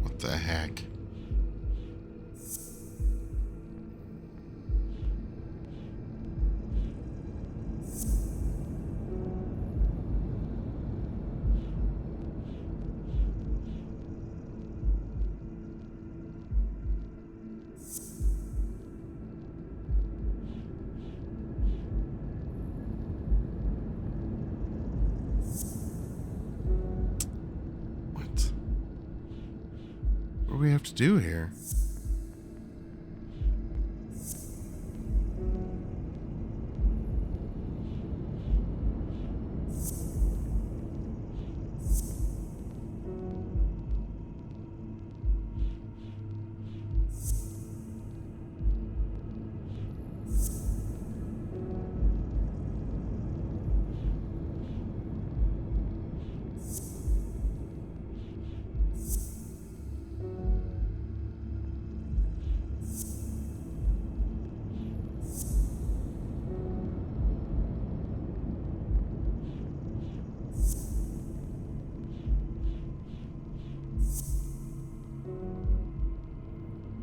What the heck? What do we have to do here?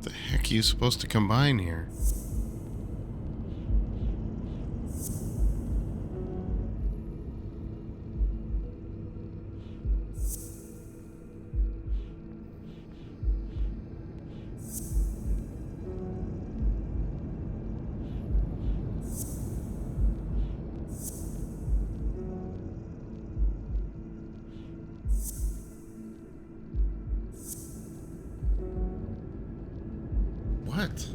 The heck are you supposed to combine here? What?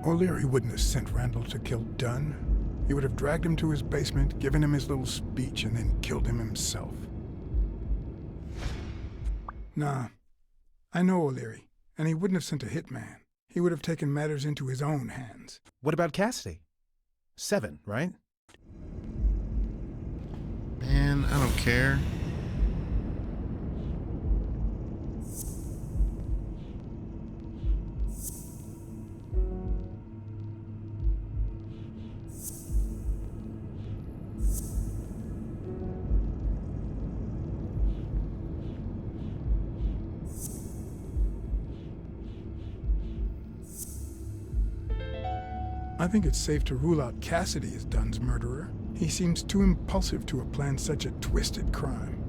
O'Leary wouldn't have sent Randall to kill Dunn. He would have dragged him to his basement, given him his little speech, and then killed him himself. Nah, I know O'Leary, and he wouldn't have sent a hitman. He would have taken matters into his own hands. What about Cassidy? 7, right? Man, I don't care. I think it's safe to rule out Cassidy as Dunn's murderer. He seems too impulsive to have planned such a twisted crime.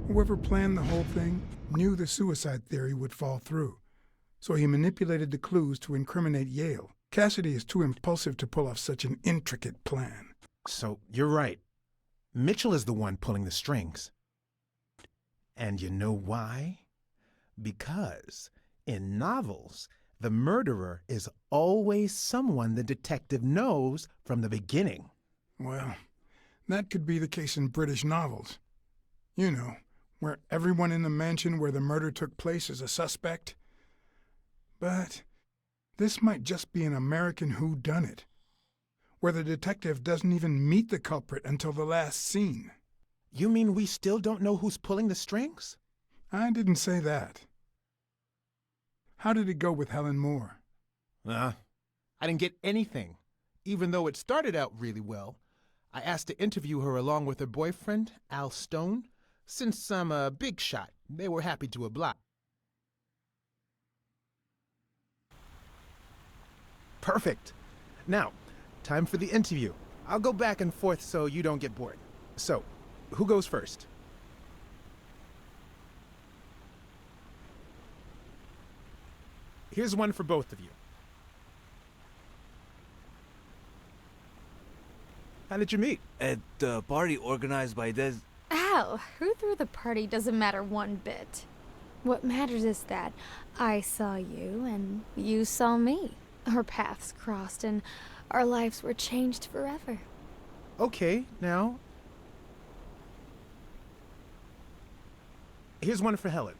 Whoever planned the whole thing knew the suicide theory would fall through, so he manipulated the clues to incriminate Yale. Cassidy is too impulsive to pull off such an intricate plan. So, you're right. Mitchell is the one pulling the strings. And you know why? Because in novels, the murderer is always someone the detective knows from the beginning. Well, that could be the case in British novels. You know, where everyone in the mansion where the murder took place is a suspect. But this might just be an American whodunit, where the detective doesn't even meet the culprit until the last scene. You mean we still don't know who's pulling the strings? I didn't say that. How did it go with Helen Moore? I didn't get anything, even though it started out really well. I asked to interview her along with her boyfriend, Al Stone. Since I'm a big shot, they were happy to oblige. Perfect. Now, time for the interview. I'll go back and forth so you don't get bored. So, who goes first? Here's one for both of you. How did you meet? At the party organized by Des... Al, who threw the party doesn't matter one bit. What matters is that I saw you and you saw me. Our paths crossed and our lives were changed forever. Okay, now. Here's one for Helen.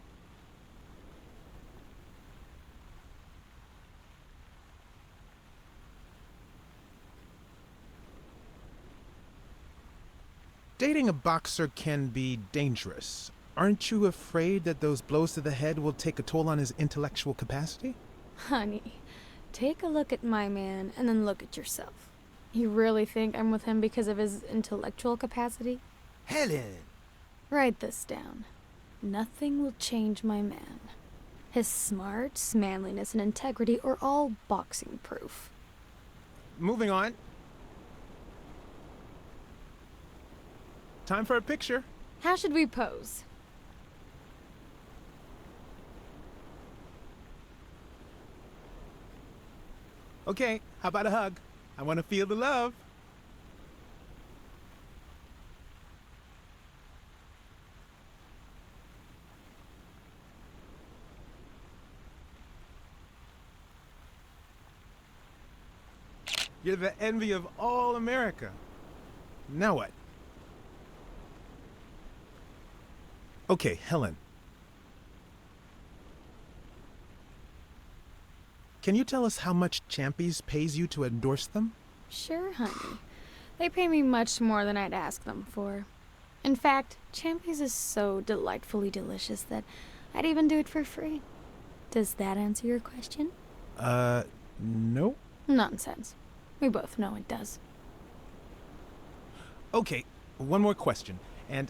Dating a boxer can be dangerous. Aren't you afraid that those blows to the head will take a toll on his intellectual capacity? Honey, take a look at my man and then look at yourself. You really think I'm with him because of his intellectual capacity? Helen! Write this down. Nothing will change my man. His smarts, manliness, and integrity are all boxing proof. Moving on. Time for a picture. How should we pose? Okay, how about a hug? I want to feel the love. You're the envy of all America. Now what? Okay, Helen. Can you tell us how much Champy's pays you to endorse them? Sure, honey. They pay me much more than I'd ask them for. In fact, Champy's is so delightfully delicious that I'd even do it for free. Does that answer your question? No. Nonsense. We both know it does. Okay, one more question, and...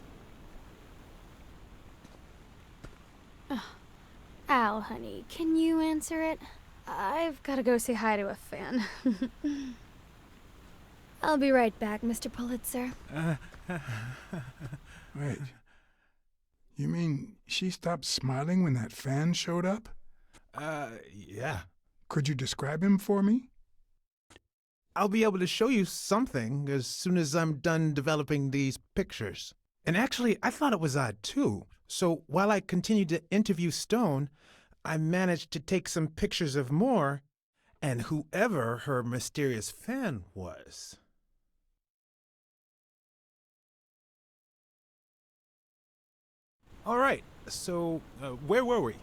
Al, honey, can you answer it? I've got to go say hi to a fan. I'll be right back, Mr. Pulitzer. Wait. You mean she stopped smiling when that fan showed up? Yeah. Could you describe him for me? I'll be able to show you something as soon as I'm done developing these pictures. And actually, I thought it was odd, too. So while I continued to interview Stone, I managed to take some pictures of Moore and whoever her mysterious fan was. All right, so where were we?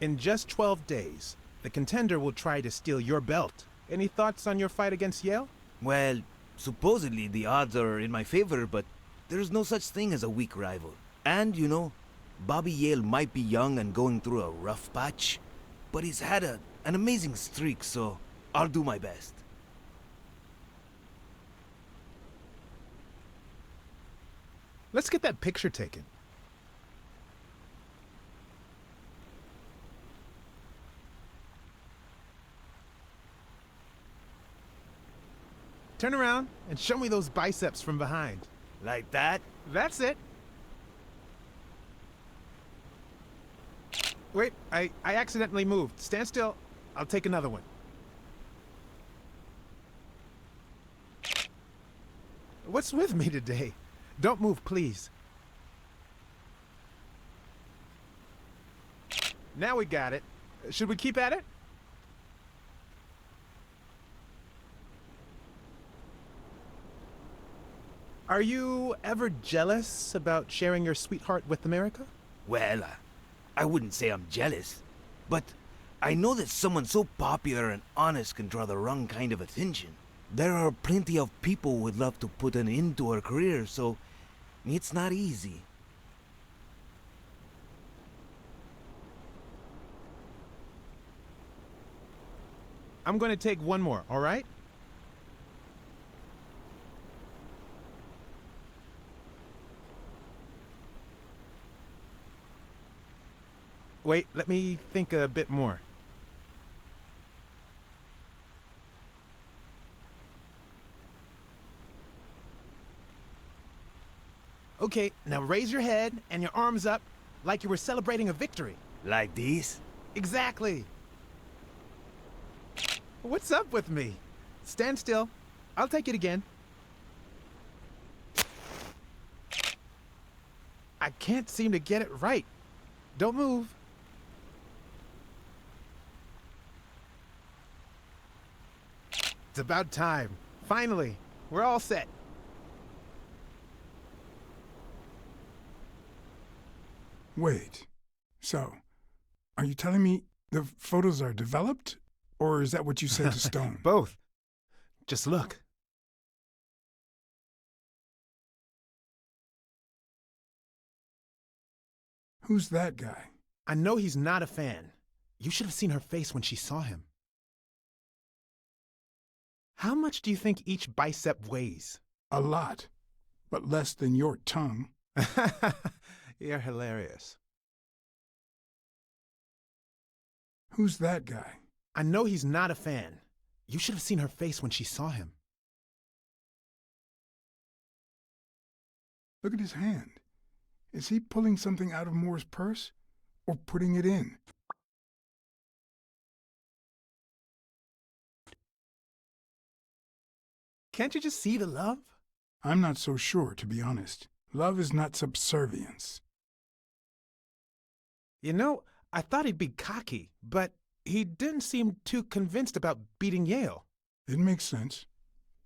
In just 12 days, the contender will try to steal your belt. Any thoughts on your fight against Yale? Well, supposedly the odds are in my favor, but there's no such thing as a weak rival. And, you know, Bobby Yale might be young and going through a rough patch, but he's had an amazing streak, so I'll do my best. Let's get that picture taken. Turn around and show me those biceps from behind. Like that? That's it. Wait, I accidentally moved. Stand still. I'll take another one. What's with me today? Don't move, please. Now we got it. Should we keep at it? Are you ever jealous about sharing your sweetheart with America? Well, I wouldn't say I'm jealous, but I know that someone so popular and honest can draw the wrong kind of attention. There are plenty of people who would love to put an end to her career, so it's not easy. I'm going to take one more, all right? Wait, let me think a bit more. Okay, now raise your head and your arms up like you were celebrating a victory. Like this? Exactly. What's up with me? Stand still. I'll take it again. I can't seem to get it right. Don't move. It's about time. Finally, we're all set. Wait. So, are you telling me the photos are developed? Or is that what you said to Stone? Both. Just look. Who's that guy? I know he's not a fan. You should have seen her face when she saw him. How much do you think each bicep weighs? A lot, but less than your tongue. You're hilarious. Who's that guy? I know he's not a fan. You should have seen her face when she saw him. Look at his hand. Is he pulling something out of Moore's purse or putting it in? Can't you just see the love? I'm not so sure, to be honest. Love is not subservience. You know, I thought he'd be cocky, but he didn't seem too convinced about beating Yale. It makes sense.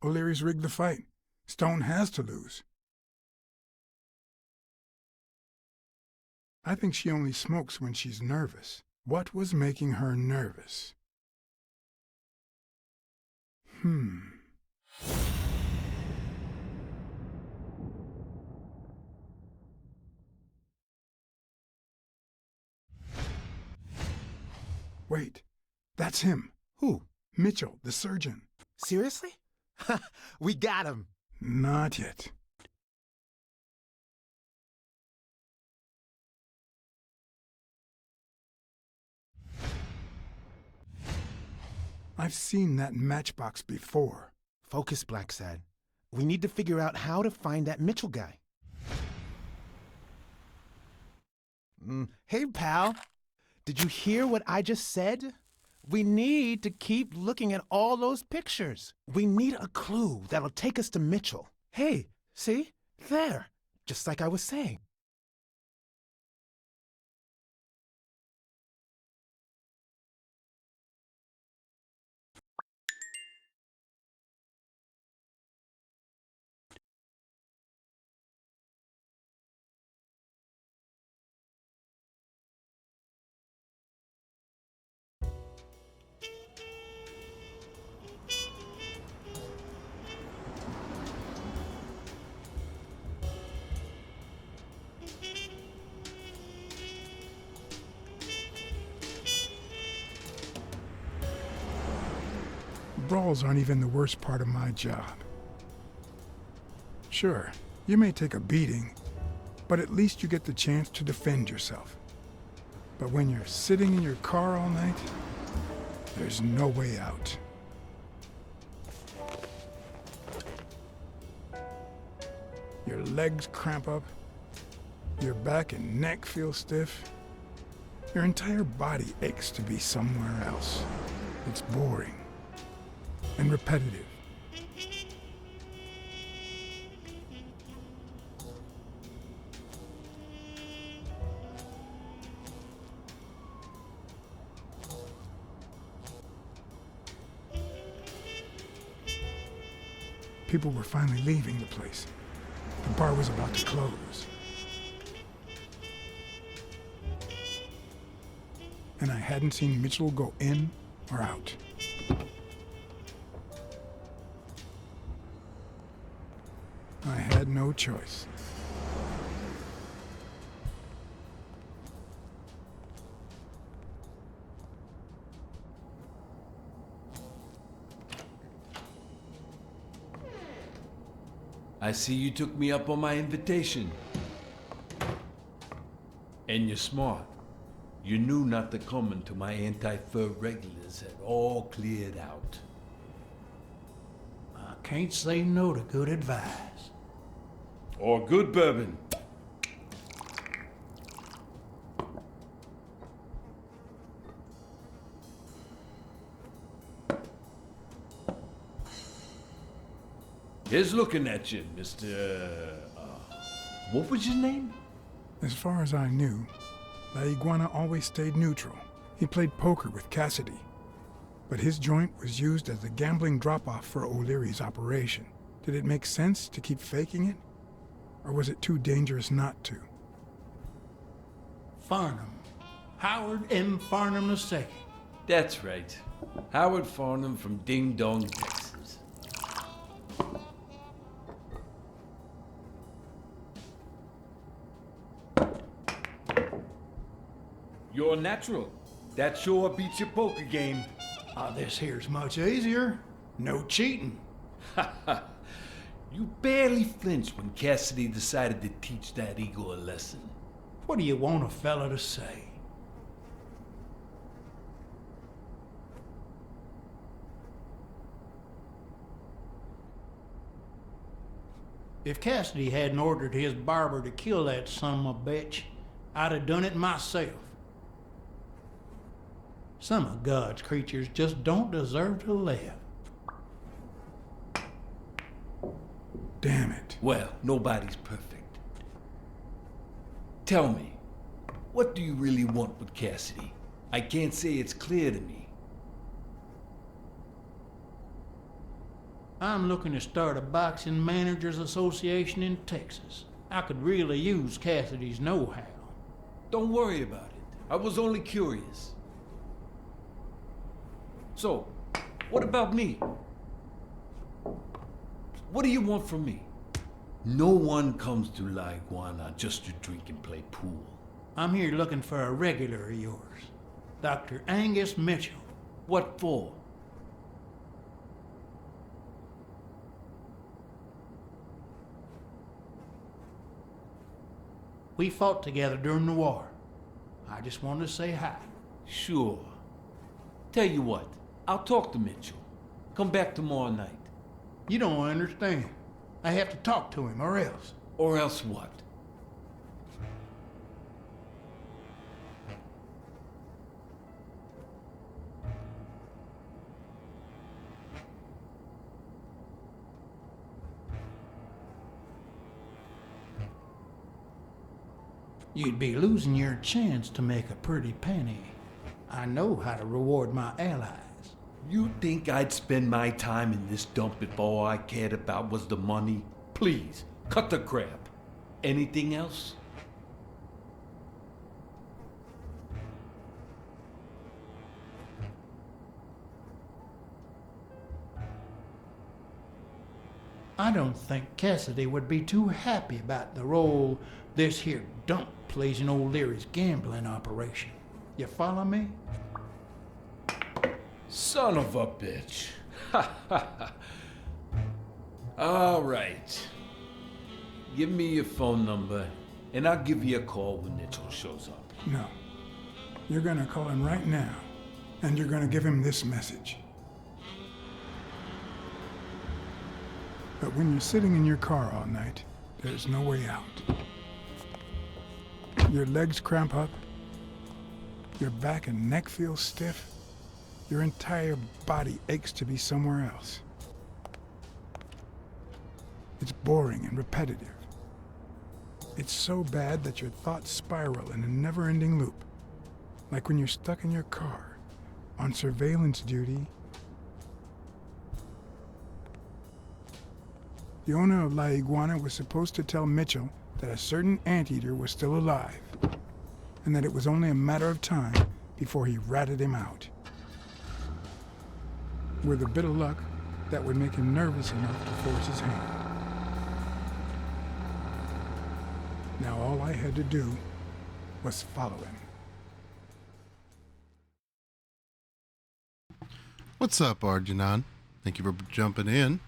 O'Leary's rigged the fight. Stone has to lose. I think she only smokes when she's nervous. What was making her nervous? Wait, that's him. Who? Mitchell, the surgeon. Seriously? We got him. Not yet. I've seen that matchbox before. Focus, Blacksad. We need to figure out how to find that Mitchell guy. Hey, pal. Did you hear what I just said? We need to keep looking at all those pictures. We need a clue that'll take us to Mitchell. Hey, see? There. Just like I was saying. brawls aren't even the worst part of my job. Sure, you may take a beating, but at least you get the chance to defend yourself. But when you're sitting in your car all night, there's no way out. Your legs cramp up, your back and neck feel stiff. Your entire body aches to be somewhere else. It's boring and repetitive. People were finally leaving the place. The bar was about to close. And I hadn't seen Mitchell go in or out. I had no choice. I see you took me up on my invitation. And you're smart. You knew not to come until my anti-fur regulars had all cleared out. I can't say no to good advice. Or good bourbon. Here's looking at you, Mr. What was your name? As far as I knew, La Iguana always stayed neutral. He played poker with Cassidy, but his joint was used as the gambling drop-off for O'Leary's operation. Did it make sense to keep faking it? Or was it too dangerous not to? Farnham. Howard M. Farnham II. That's right. Howard Farnham from Ding Dong, Texas. You're natural. That sure beats your poker game. This here's much easier. No cheating. You barely flinched when Cassidy decided to teach that ego a lesson. What do you want a fella to say? If Cassidy hadn't ordered his barber to kill that son of a bitch, I'd have done it myself. Some of God's creatures just don't deserve to live. Damn it. Well, nobody's perfect. Tell me, what do you really want with Cassidy? I can't say it's clear to me. I'm looking to start a boxing managers association in Texas. I could really use Cassidy's know-how. Don't worry about it. I was only curious. So, what about me? What do you want from me? No one comes to La Iguana just to drink and play pool. I'm here looking for a regular of yours, Dr. Angus Mitchell. What for? We fought together during the war. I just wanted to say hi. Sure. Tell you what, I'll talk to Mitchell. Come back tomorrow night. You don't understand. I have to talk to him, or else. Or else what? You'd be losing your chance to make a pretty penny. I know how to reward my allies. You think I'd spend my time in this dump if all I cared about was the money? Please, cut the crap. Anything else? I don't think Cassidy would be too happy about the role this here dump plays in old Leary's gambling operation. You follow me? Son of a bitch. All right. Give me your phone number, and I'll give you a call when Mitchell shows up. No. You're gonna call him right now, and you're gonna give him this message. But when you're sitting in your car all night, there's no way out. Your legs cramp up, your back and neck feel stiff, your entire body aches to be somewhere else. It's boring and repetitive. It's so bad that your thoughts spiral in a never-ending loop. Like when you're stuck in your car, on surveillance duty. The owner of La Iguana was supposed to tell Mitchell that a certain anteater was still alive, and that it was only a matter of time before he ratted him out. With a bit of luck, that would make him nervous enough to force his hand. Now all I had to do was follow him. What's up, Arjunan? Thank you for jumping in.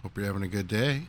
Hope you're having a good day.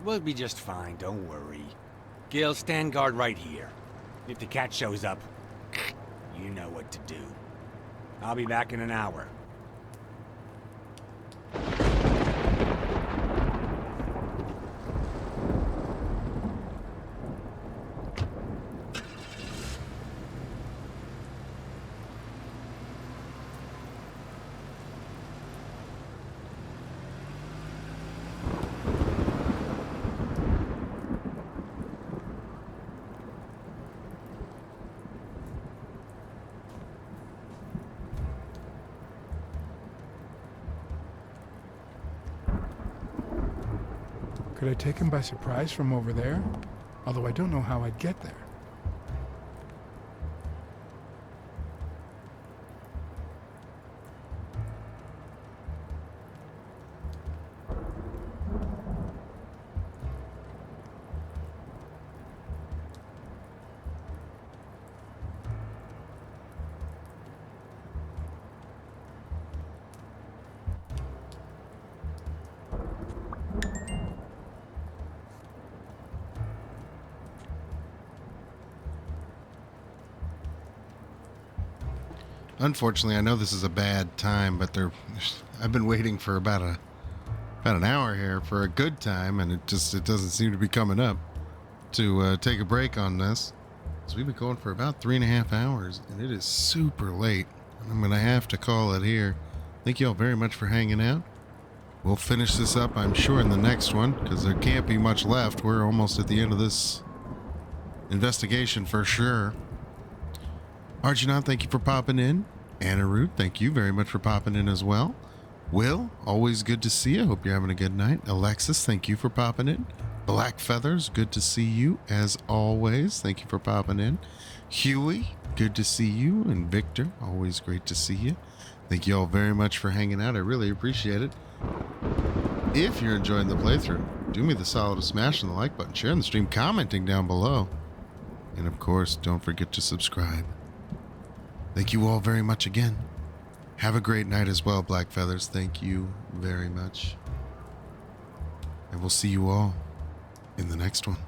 We'll be just fine, don't worry. Gil, stand guard right here. If the cat shows up, you know what to do. I'll be back in an hour. Could I take him by surprise from over there? Although I don't know how I'd get there. Unfortunately, I know this is a bad time, but I've been waiting for about an hour here for a good time, and it doesn't seem to be coming up to take a break on this. So we've been going for about 3.5 hours, and it is super late. I'm going to have to call it here. Thank you all very much for hanging out. We'll finish this up, I'm sure, in the next one, because there can't be much left. We're almost at the end of this investigation for sure. Arjunon, thank you for popping in. Anna Root, thank you very much for popping in as well. Will, always good to see you. Hope you're having a good night. Alexis, thank you for popping in. Black Feathers, good to see you as always. Thank you for popping in. Huey, good to see you. And Victor, always great to see you. Thank you all very much for hanging out. I really appreciate it. If you're enjoying the playthrough, do me the solid of smashing the like button, sharing the stream, commenting down below. And of course, don't forget to subscribe. Thank you all very much again. Have a great night as well, Black Feathers. Thank you very much. And we'll see you all in the next one.